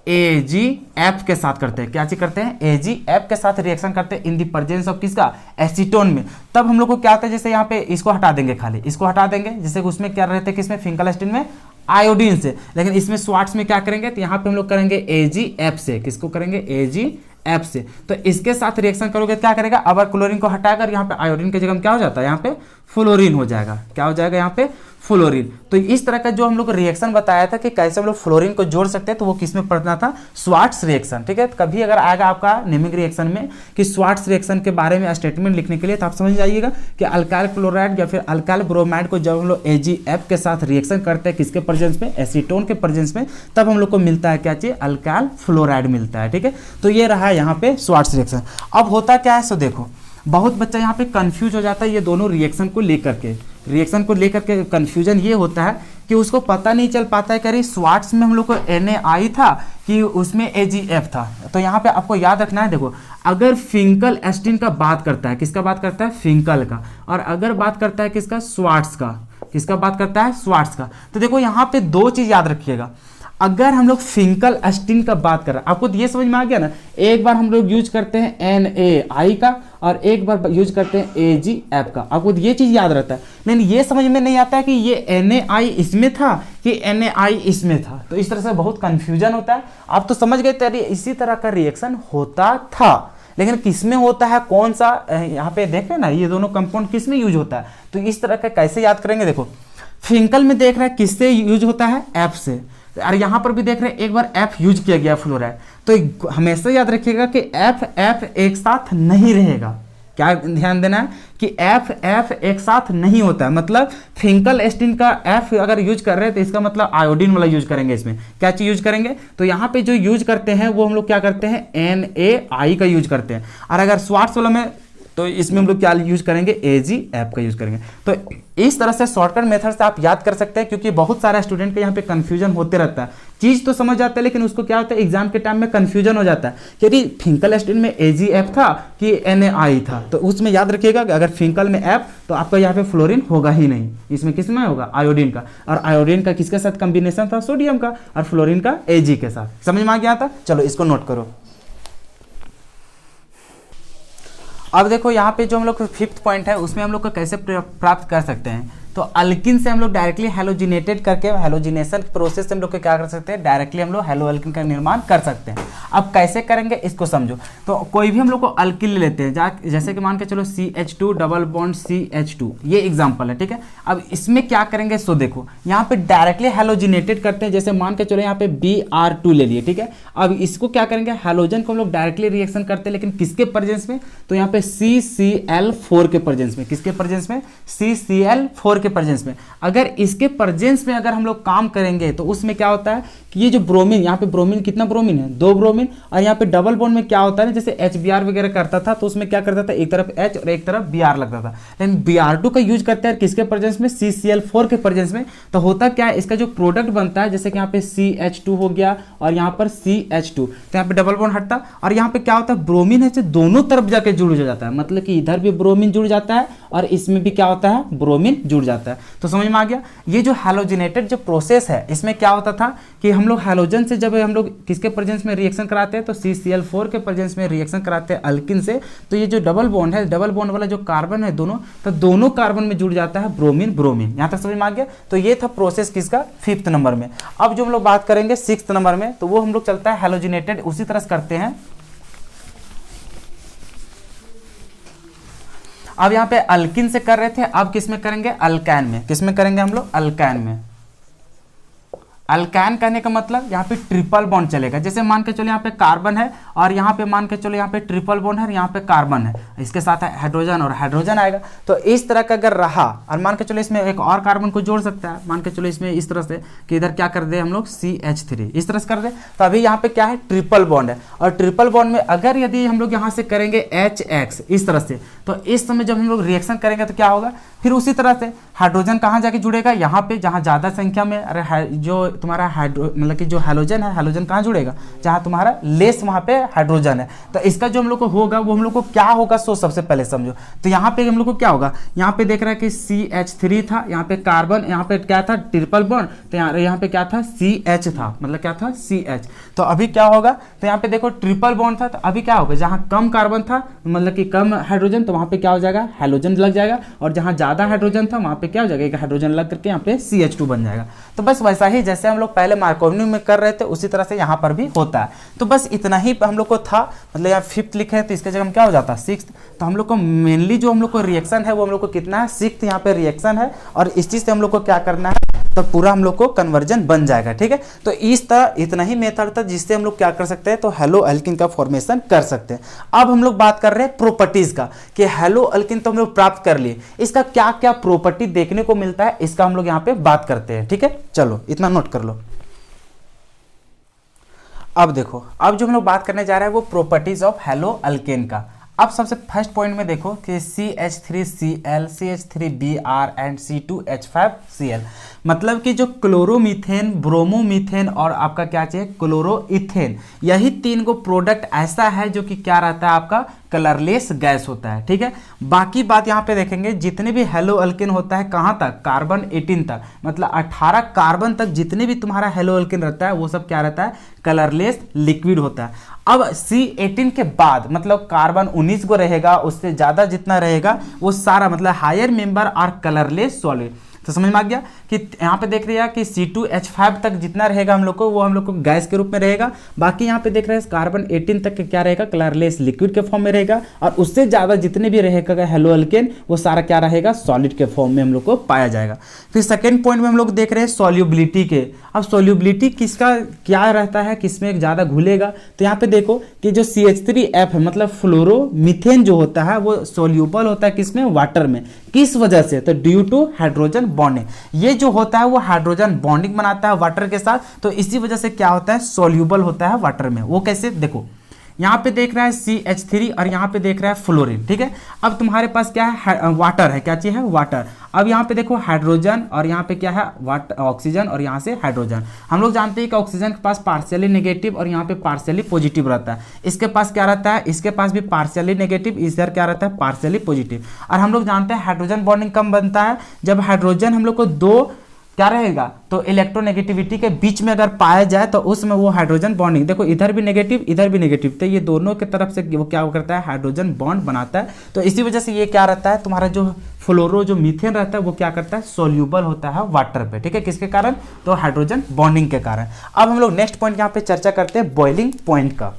AgF के साथ करते हैं। क्या चीज करते हैं, AgF के साथ रिएक्शन करते हैं इन दी प्रेजेंस ऑफ किसका, एसीटोन में। तब हम लोग को क्या होता है, जैसे यहाँ पे इसको हटा देंगे, खाली इसको हटा देंगे, जैसे उसमें क्या रहते हैं, किसमें, फिंकलस्टीन में आयोडीन से, लेकिन इसमें स्वार्ट्स में क्या करेंगे, तो यहाँ पे हम लोग करेंगे AgF से। किसको करेंगे, AgF से। तो इसके साथ रिएक्शन करोगे क्या करेगा, अब क्लोरीन को हटाकर यहाँ पे आयोडीन की जगह में क्या हो जाता है, यहाँ पे फ्लोरीन हो जाएगा। क्या हो जाएगा, यहाँ पे फ्लोरीन। तो इस तरह का जो हम लोग रिएक्शन बताया था कि कैसे हम लोग फ्लोरीन को जोड़ सकते हैं, तो वो किसमें पढ़ना था, स्वार्ट्स रिएक्शन। ठीक है, तो कभी अगर आएगा आपका नेमिंग रिएक्शन में कि स्वार्ट्स रिएक्शन के बारे में स्टेटमेंट लिखने के लिए, तो आप समझ जाइएगा कि अल्काइल क्लोराइड या फिर अल्काइल ब्रोमाइड को जब हम लोग AgF के साथ रिएक्शन करते हैं, किसके प्रेजेंस में, एसीटोन के प्रेजेंस में, तब हम लोग को मिलता है क्या चाहिए, अल्काइल फ्लोराइड मिलता है। ठीक है, तो ये रहा यहाँ पे स्वार्ट्स रिएक्शन। अब होता क्या है, सो देखो बहुत बच्चा यहाँ पे कंफ्यूज हो जाता है ये दोनों रिएक्शन को लेकर के। रिएक्शन को लेकर के कंफ्यूजन ये होता है कि उसको पता नहीं चल पाता है कि अरे स्वाट्स में हम लोग को NaI था कि उसमें AgF था। तो यहाँ पे आपको याद रखना है, देखो अगर फिंकल एस्टीन का बात करता है, किसका बात करता है, फिंकल का, और अगर बात करता है किसका, स्वाट्स का, किसका बात करता है, स्वाट्स का। तो देखो यहाँ पे दो चीज याद रखिएगा, अगर हम लोग फिंकल एस्टीन का बात कर रहे हैं, आपको ये समझ में आ गया ना, एक बार हम लोग यूज करते हैं NaI का और एक बार यूज करते हैं AgF का, आपको ये चीज याद रहता है। लेकिन ये समझ में नहीं आता है कि ये NaI इसमें था कि NaI इसमें था, तो इस तरह से बहुत कंफ्यूजन होता है। आप तो समझ गए थे इसी तरह का रिएक्शन होता था, लेकिन किसमें होता है, कौन सा, यहाँ पे देख रहे हैं ना ये दोनों कंपाउंड किसमें यूज होता है, तो इस तरह का कैसे याद करेंगे। देखो फिंकल में देख रहे हैं किससे यूज होता है, F से, और यहाँ पर भी देख रहे हैं एक बार F यूज किया गया फ्लोराइड, तो हमेशा याद रखिएगा कि F एक साथ नहीं रहेगा। क्या ध्यान देना है कि F एक साथ नहीं होता है, मतलब फिंकल एस्टीन का F अगर यूज कर रहे हैं तो इसका मतलब आयोडीन वाला यूज करेंगे। इसमें क्या चीज यूज करेंगे, तो यहाँ पे जो यूज करते हैं वो हम लोग क्या करते हैं, NaI का यूज करते हैं, और अगर स्वाट्स वाला में तो इसमें हम लोग क्या यूज करेंगे, AgF का यूज करेंगे। तो इस तरह से शॉर्टकट मेथड से आप याद कर सकते हैं, क्योंकि बहुत सारे स्टूडेंट के यहाँ पे कंफ्यूजन होते रहता है, चीज तो समझ जाता है लेकिन उसको क्या होता है एग्जाम के टाइम में कंफ्यूजन हो जाता है कि यदि फिंकल एस्टीन में AgF था कि NaI था। तो उसमें याद रखिएगा कि अगर फिंकल में F तो आपका यहाँ पे फ्लोरीन होगा ही नहीं, इसमें किस में होगा, आयोडीन का, और आयोडीन का किसके साथ कॉम्बिनेशन था, सोडियम का, और फ्लोरीन का Ag के साथ। समझ में आ गया था, चलो इसको नोट करो। अब देखो यहाँ पे जो हम लोग का 5th पॉइंट है उसमें हम लोग को कैसे प्राप्त कर सकते हैं, तो अल्किन से हम लोग डायरेक्टली हेलोजिनेटेड करके, हेलोजिनेशन प्रोसेस से हम लोग क्या कर सकते हैं, डायरेक्टली हम लोग हेलो अल्किन का निर्माण कर सकते हैं। अब कैसे करेंगे इसको समझो। तो कोई भी हम लोग को अल्किन ले लेते हैं, जैसे कि मान के चलो CH2 डबल बॉन्ड CH2, ये एग्जांपल है, ठीक है। अब इसमें क्या करेंगे, सो देखो यहाँ पे डायरेक्टली हेलोजिनेटेड करते हैं, जैसे मान के चलो यहाँ पे Br2 ले लिए, ठीक है। अब इसको क्या करेंगे, हेलोजन को हम लोग डायरेक्टली रिएक्शन करते हैं, लेकिन किसके प्रेजेंस में, तो यहाँ पे CCl4 के प्रेजेंस में, किसके प्रेजेंस में, CCl4 के प्रेजेंस में। अगर इसके प्रेजेंस में अगर हम लोग काम करेंगे तो उसमें क्या होता है कि ये जो ब्रोमीन, यहाँ पे ब्रोमीन कितना ब्रोमीन है, 2 ब्रोमीन, और यहाँ पे डबल बॉन्ड में क्या होता है, जैसे HBr वगैरह करता था तो उसमें क्या करता था, एक तरफ H और एक तरफ Br लगता था, लेकिन Br2 का यूज करते हैं किसके प्रेजेंस में, CCl4 के प्रेजेंस में। तो होता क्या है, इसका जो प्रोडक्ट बनता है, जैसे कि यहाँ पे CH2 हो गया और यहाँ पर CH2, तो यहाँ पे डबल बॉन्ड हटता, और यहाँ पे क्या होता है, ब्रोमीन है दोनों तरफ जाके जुड़ जाता है, मतलब कि इधर भी ब्रोमीन जुड़ जाता है और इसमें भी क्या होता है, ब्रोमीन जुड़ जाता है। तो समझ में आ गया। ये जो हैलोजिनेटेड जो प्रोसेस है, इसमें क्या होता था कि हम लोग हैलोजन से जब हम लोग किसके प्रेजेंस में रिएक्शन कराते हैं, तो CCl4 के प्रेजेंस में रिएक्शन कराते हैं अल्किन से, तो ये जो डबल बॉन्ड है, डबल बॉन्ड वाला जो कार्बन है दोनों, तो दोनों कार्बन में जुड़ जाता है ब्रोमीन ब्रोमीन। यहाँ तक समझ में आ गया। तो ये था प्रोसेस किसका, 5th नंबर में। अब जो हम लोग बात करेंगे 6th नंबर में, तो वो हम लोग चलता है हैलोजिनेटेड, उसी तरह से करते हैं। अब यहाँ पे अल्किन से कर रहे थे, अब किस में करेंगे, अल्कैन में। किस में करेंगे हम लोग, अल्कैन में। अल्कैन कहने का मतलब यहाँ पे ट्रिपल बॉन्ड चलेगा, जैसे मान के चलो यहाँ पे कार्बन है और यहाँ पे मान के चलो यहाँ पे ट्रिपल बॉन्ड है और यहाँ पे कार्बन है, इसके साथ है हाइड्रोजन और हाइड्रोजन आएगा। तो इस तरह का अगर रहा, और मान के चलो इसमें एक और कार्बन को जोड़ सकता है, मान के चलो इसमें इस तरह से कि इधर क्या कर दे हम लोग CH3, इस तरह से कर दे, तो अभी यहाँ पे क्या है, ट्रिपल बॉन्ड है। और ट्रिपल बॉन्ड में अगर यदि हम लोग यहाँ से करेंगे HX इस तरह से, तो इस समय जब हम लोग रिएक्शन करेंगे तो क्या होगा, फिर उसी तरह से हाइड्रोजन कहाँ जाके जुड़ेगा, यहाँ पे जहाँ ज़्यादा संख्या में, अरे जो तुम्हारा मतलब कि जो हैलोजन है, हैलोजन कहाँ जुड़ेगा, जहाँ तुम्हारा लेस वहाँ पे हाइड्रोजन है। तो इसका जो हम लोग को होगा वो हम लोग को क्या होगा, सो सबसे पहले समझो। तो यहाँ पे हम लोग को क्या होगा, यहाँ पे देख रहा है कि CH3 था, यहाँ पे कार्बन, यहाँ पे क्या था, ट्रिपल बॉन्ड, तो यहाँ पे क्या था, CH था, मतलब क्या था, CH। तो अभी क्या होगा, तो यहाँ पे देखो ट्रिपल बॉन्ड था, तो अभी क्या होगा, जहाँ कम कार्बन था मतलब कि कम हाइड्रोजन, तो वहाँ पे क्या हो जाएगा, हैलोजन लग जाएगा, और जहाँ ज़्यादा हाइड्रोजन था वहाँ पे क्या हो जाएगा, एक हाइड्रोजन लग करके यहाँ पे CH2 बन जाएगा। तो बस वैसा ही जैसे हम लोग पहले मार्कोनी में कर रहे थे उसी तरह से यहाँ पर भी होता है। तो बस इतना ही हम लोग को था, मतलब यहाँ 5th लिखे हैं तो इसके जगह हम क्या हो जाता है 6th। तो हम लोग को मेनली जो हम लोग को रिएक्शन है वो हम लोग को कितना है, 6th यहाँ पे रिएक्शन है, और इस चीज़ से हम लोग को क्या करना है, तो पूरा हम लोग को कन्वर्जन बन जाएगा, ठीक है। तो इस तरह इतना ही मेथड था जिससे हम लोग क्या कर सकते हैं, तो हेलो अल्किन का फॉर्मेशन कर सकते हैं। अब हम लोग बात कर रहे हैं प्रॉपर्टीज का, कि हेलो अल्किन तो हम लोग प्राप्त कर लिए, इसका क्या क्या प्रॉपर्टी देखने को मिलता है, इसका हम लोग यहाँ पे बात करते हैं, ठीक है। चलो इतना नोट कर लो। अब देखो, अब जो हम लोग बात करने जा रहे हैं वो प्रॉपर्टीज ऑफ हेलो अल्केन का। अब सबसे फर्स्ट पॉइंट में देखो कि CH3Cl, CH3Br एंड C2H5Cl, मतलब कि जो क्लोरोमीथेन, ब्रोमोमीथेन और आपका क्या चाहिए क्लोरोइथेन, यही तीन को प्रोडक्ट ऐसा है जो कि क्या रहता है आपका कलरलेस गैस होता है। ठीक है, बाकी बात यहाँ पे देखेंगे जितने भी हेलो अल्केन होता है कहाँ तक, कार्बन 18 तक, मतलब 18 कार्बन तक जितने भी तुम्हारा हेलो अल्केन रहता है वो सब क्या रहता है कलरलेस लिक्विड होता है। अब C18 के बाद मतलब कार्बन 19 को रहेगा, उससे ज्यादा जितना रहेगा वो सारा मतलब higher member are colourless solid. तो समझ में आ गया कि यहाँ पे देख रहे हैं कि C2H5 तक जितना रहेगा हम लोग को वो हम लोग को गैस के रूप में रहेगा, बाकी यहाँ पे देख रहे हैं कार्बन 18 तक क्या रहेगा कलरलेस लिक्विड के फॉर्म में रहेगा, और उससे ज़्यादा जितने भी रहेगा हेलो अल्केन वो सारा क्या रहेगा सॉलिड के फॉर्म में हम लोग को पाया जाएगा। फिर सेकेंड पॉइंट में हम लोग देख रहे हैं सॉल्युबिलिटी के। अब सॉल्युबिलिटी किसका क्या रहता है, किसमें ज़्यादा घुलेगा, तो यहाँ पे देखो कि जो CH3F है मतलब फ्लोरोमीथेन जो होता है वो सोल्यूबल होता है किसमें, वाटर में। किस वजह से, तो ड्यू टू हाइड्रोजन बॉन्डिंग। ये जो होता है वो हाइड्रोजन बॉन्डिंग बनाता है वाटर के साथ, तो इसी वजह से क्या होता है सोल्यूबल होता है वाटर में। वो कैसे, देखो यहाँ पे देख रहा है CH3 और यहाँ पे देख रहा है फ्लोरीन। ठीक है, अब तुम्हारे पास क्या है वाटर है, क्या चीज है वाटर। अब यहाँ पे देखो हाइड्रोजन और यहाँ पे क्या है ऑक्सीजन और यहाँ से हाइड्रोजन। हम लोग जानते हैं कि ऑक्सीजन के पास पार्शियली नेगेटिव और यहाँ पे पार्शियली पॉजिटिव रहता है, इसके पास क्या रहता है, इसके पास भी पार्शियली नेगेटिव, इधर क्या रहता है पार्शियली पॉजिटिव। और हम लोग जानते हैं हाइड्रोजन बॉन्डिंग कब बनता है, जब हाइड्रोजन हम लोग को दो क्या रहेगा तो इलेक्ट्रोनेगेटिविटी के बीच में अगर पाया जाए तो उसमें वो हाइड्रोजन बॉन्डिंग, देखो इधर भी नेगेटिव इधर भी नेगेटिव, तो ये दोनों की तरफ से वो क्या करता है हाइड्रोजन बॉन्ड बनाता है। तो इसी वजह से ये क्या रहता है तुम्हारा जो फ्लोरो जो मीथेन रहता है वो क्या करता है सोल्यूबल होता है वाटर पे। ठीक है, किसके कारण, तो हाइड्रोजन बॉन्डिंग के कारण। अब हम लोग नेक्स्ट पॉइंट यहाँ पे चर्चा करते हैं बॉइलिंग पॉइंट का।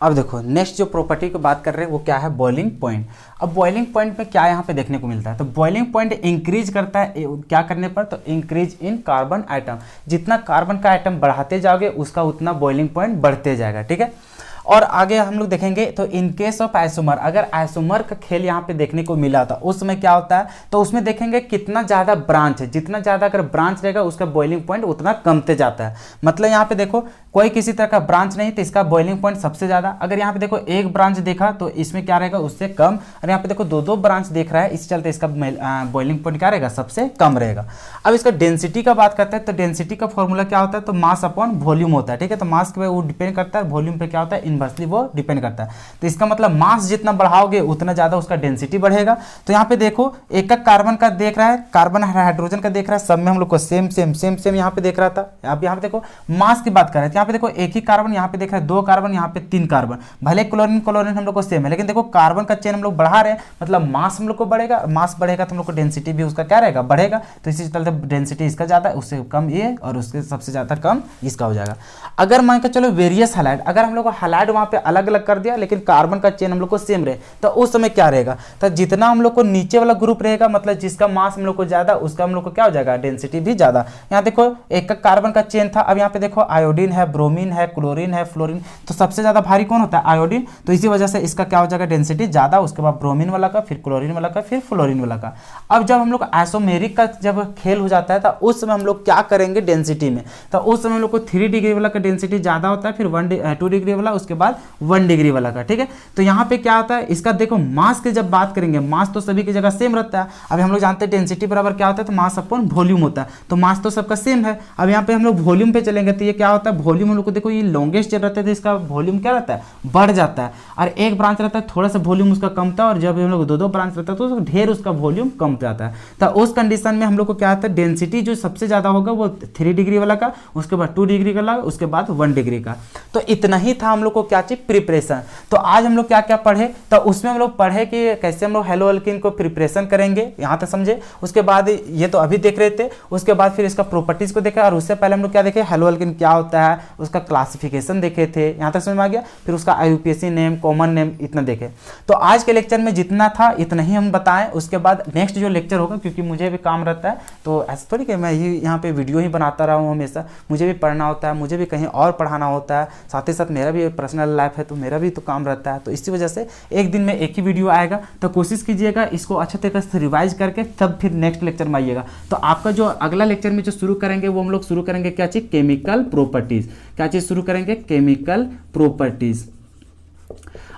अब देखो नेक्स्ट जो प्रॉपर्टी की बात कर रहे हैं वो क्या है बॉइलिंग पॉइंट। अब बॉइलिंग पॉइंट में क्या यहाँ पे देखने को मिलता है, तो बॉइलिंग पॉइंट इंक्रीज करता है क्या करने पर, तो इंक्रीज इन कार्बन आइटम। जितना कार्बन का आइटम बढ़ाते जाओगे उसका उतना बॉइलिंग पॉइंट बढ़ते जाएगा। ठीक है, और आगे हम लोग देखेंगे तो इन केस ऑफ आइसोमर, अगर आइसोमर का खेल यहाँ पे देखने को मिला था उसमें क्या होता है, तो उसमें देखेंगे कितना ज़्यादा ब्रांच है, जितना ज़्यादा अगर ब्रांच रहेगा उसका बॉइलिंग पॉइंट उतना कमते जाता है। मतलब यहाँ पे देखो कोई किसी तरह का ब्रांच नहीं तो इसका बॉइलिंग पॉइंट सबसे ज़्यादा। अगर यहाँ पे देखो एक ब्रांच देखा तो इसमें क्या रहेगा उससे कम, और यहाँ पे देखो दो दो ब्रांच देख रहा है इस चलते इसका बॉइलिंग पॉइंट क्या रहेगा सबसे कम रहेगा। अब इसका डेंसिटी का बात करते हैं तो डेंसिटी का फॉर्मूला क्या होता है, तो मास अपॉन वॉल्यूम होता है। ठीक है, तो मास पे वो डिपेंड करता है, वॉल्यूम पे क्या होता है इनवर्सली वो डिपेंड करता है। तो इसका मतलब मास जितना बढ़ाओगे उतना ज्यादा उसका डेंसिटी बढ़ेगा। तो यहाँ पे देखो एक कार्बन का देख रहा है, कार्बन हाइड्रोजन का देख रहा है, सब में हम लोग को सेम सेम सेम सेम यहाँ पे देख रहा था। अब यहाँ पे देखो मास की बात कर रहे हैं, यहाँ पे देखो एक ही कार्बन, यहाँ पे देख रहे हैं दो कार्बन, यहाँ पे तीन कार्बन। भले क्लोरीन क्लोरीन हम लोग को सेम है, लेकिन देखो कार्बन का चेन हम लोग बढ़ा रहे हैं, मतलब मास हम लोग को बढ़ेगा, मास बढ़ेगा तो हम लोग को डेंसिटी भी उसका क्या रहेगा बढ़ेगा। तो इसी चलते डेंसिटी इसका ज्यादा है, उससे कम ये और उसके सबसे ज्यादा कम इसका हो जाएगा। अगर मान के चलो वेरियस हैलाइड, अगर हम लोग को हैलाइड वहां पे अलग अलग कर दिया लेकिन कार्बन का चेन हम लोग को सेम रहे, तो उस समय क्या रहेगा, तो जितना हम लोग को नीचे वाला ग्रुप रहेगा मतलब जिसका मास हम लोग को ज्यादा उसका हम लोग को क्या हो जाएगा डेंसिटी भी ज्यादा। यहाँ देखो एक का कार्बन का चेन था, अब यहाँ पे देखो आयोडीन है, ब्रोमीन है, क्लोरीन है, फ्लोरीन, तो सबसे ज्यादा भारी कौन होता है आयोडीन। तो इसी वजह से इसका क्या हो जाएगा डेंसिटी ज्यादा, उसके बाद ब्रोमीन वाला का, फिर क्लोरीन वाला का, फिर फ्लोरीन वाला का। अब जब हम लोग आइसोमेरिक का जब खेल हो जाता है तो उस समय हम लोग क्या करेंगे डेंसिटी में, तो उस समय हम लोग को 3 डिग्री वाला का डेंसिटी ज्यादा होता है, फिर 2 डिग्री वाला, उसके बाद 1 डिग्री वाला का। ठीक है, तो यहाँ पे क्या होता है इसका देखो मास की जब बात करेंगे, मास तो सभी की जगह सेम रहता है। अब हम लोग जानते हैं डेंसिटी बराबर क्या होता है, तो मास अपॉन वॉल्यूम होता है, तो मास तो सबका सेम है। अब यहाँ पे हम लोग वॉल्यूम पे चलेंगे तो ये क्या होता है वॉल्यूम हम लोग को देखो ये लॉन्गेस्ट चल रहता है तो इसका वॉल्यूम क्या रहता है बढ़ जाता है, और एक ब्रांच रहता है थोड़ा सा वॉल्यूम उसका कम था, और जब हम लोग दो ब्रांच रहता है तो ढेर उसका वॉल्यूम कम जाता है। तो उस कंडीशन में हम लोग को क्या होता है डेंसिटी जो सबसे ज्यादा होगा वो 3 डिग्री वाला का, उसके बाद 2 डिग्री वाला, उसके बाद 1 डिग्री का। तो इतना ही था हम लोग को क्या चाहिए प्रिपरेशन। तो आज हम लोग क्या क्या पढ़े, तो उसमें हम लोग पढ़े कि कैसे हम लोग हेलो अल्कीन को प्रिपरेशन करेंगे, यहाँ तक समझे। उसके बाद ये तो अभी देख रहे थे, उसके बाद फिर इसका प्रॉपर्टीज को देखा, और उससे पहले हम लोग क्या देखे हेलो अल्कीन क्या होता है, उसका क्लासिफिकेशन देखे थे, यहाँ तक समझ में आ गया। फिर उसका IUPAC नेम, कॉमन नेम, इतना देखे। तो आज के लेक्चर में जितना था इतना ही हम बताएं, उसके बाद नेक्स्ट जो लेक्चर होगा, क्योंकि मुझे भी काम रहता है तो ऐसा थोड़ी कि मैं ही यहाँ पे वीडियो ही बनाता रहा हूँ हमेशा, मुझे भी पढ़ना होता है, मुझे भी कहीं और पढ़ाना होता है, साथ ही साथ मेरा भी पर्सनल लाइफ है तो मेरा भी तो काम रहता है। तो इसी वजह से एक दिन में एक ही वीडियो आएगा, तो कोशिश कीजिएगा इसको अच्छे तरीके से रिवाइज करके तब फिर नेक्स्ट लेक्चर में आइएगा। तो आपका जो अगला लेक्चर में जो शुरू करेंगे वो हम लोग शुरू करेंगे क्या चीज केमिकल प्रॉपर्टीज, क्या चीज शुरू करेंगे केमिकल प्रॉपर्टीज।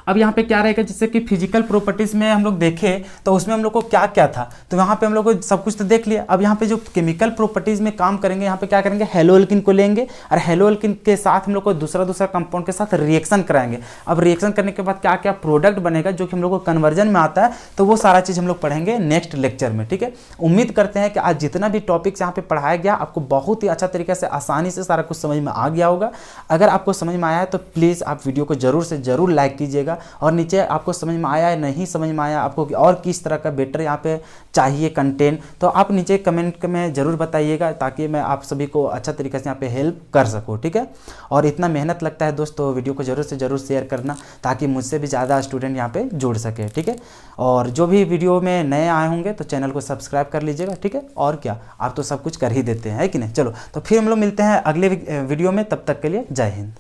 अब यहाँ पे क्या रहेगा, जैसे कि फिजिकल प्रॉपर्टीज़ में हम लोग देखें तो उसमें हम लोग को क्या क्या था, तो यहाँ पे हम लोग को सब कुछ तो देख लिया। अब यहाँ पे जो केमिकल प्रॉपर्टीज़ में काम करेंगे, यहाँ पे क्या करेंगे, हेलोल्किन को लेंगे और हेलोल्किन के साथ हम लोग को दूसरा कंपाउंड के साथ रिएक्शन कराएंगे। अब रिएक्शन करने के बाद क्या क्या प्रोडक्ट बनेगा जो कि हम लोग को कन्वर्जन में आता है, तो वो सारा चीज़ हम लोग पढ़ेंगे नेक्स्ट लेक्चर में। ठीक है, उम्मीद करते हैं कि आज जितना भी टॉपिक्स यहाँ पे पढ़ाया गया आपको बहुत ही अच्छा तरीके से आसानी से सारा कुछ समझ में आ गया होगा। अगर आपको समझ में आया है तो प्लीज़ आप वीडियो को जरूर से जरूर लाइक कीजिएगा, और नीचे आपको समझ में आया है नहीं समझ में आया, आपको और किस तरह का बेटर यहाँ पे चाहिए कंटेंट, तो आप नीचे कमेंट में ज़रूर बताइएगा ताकि मैं आप सभी को अच्छा तरीके से यहाँ पे हेल्प कर सकूँ। ठीक है, और इतना मेहनत लगता है दोस्तों, वीडियो को ज़रूर से ज़रूर शेयर करना ताकि मुझसे भी ज़्यादा स्टूडेंट यहाँ पे जुड़ सके। ठीक है, और जो भी वीडियो में नए आए होंगे तो चैनल को सब्सक्राइब कर लीजिएगा। ठीक है, और क्या, आप तो सब कुछ कर ही देते हैं, है कि नहीं। चलो तो फिर हम लोग मिलते हैं अगले वीडियो में, तब तक के लिए जय हिंद।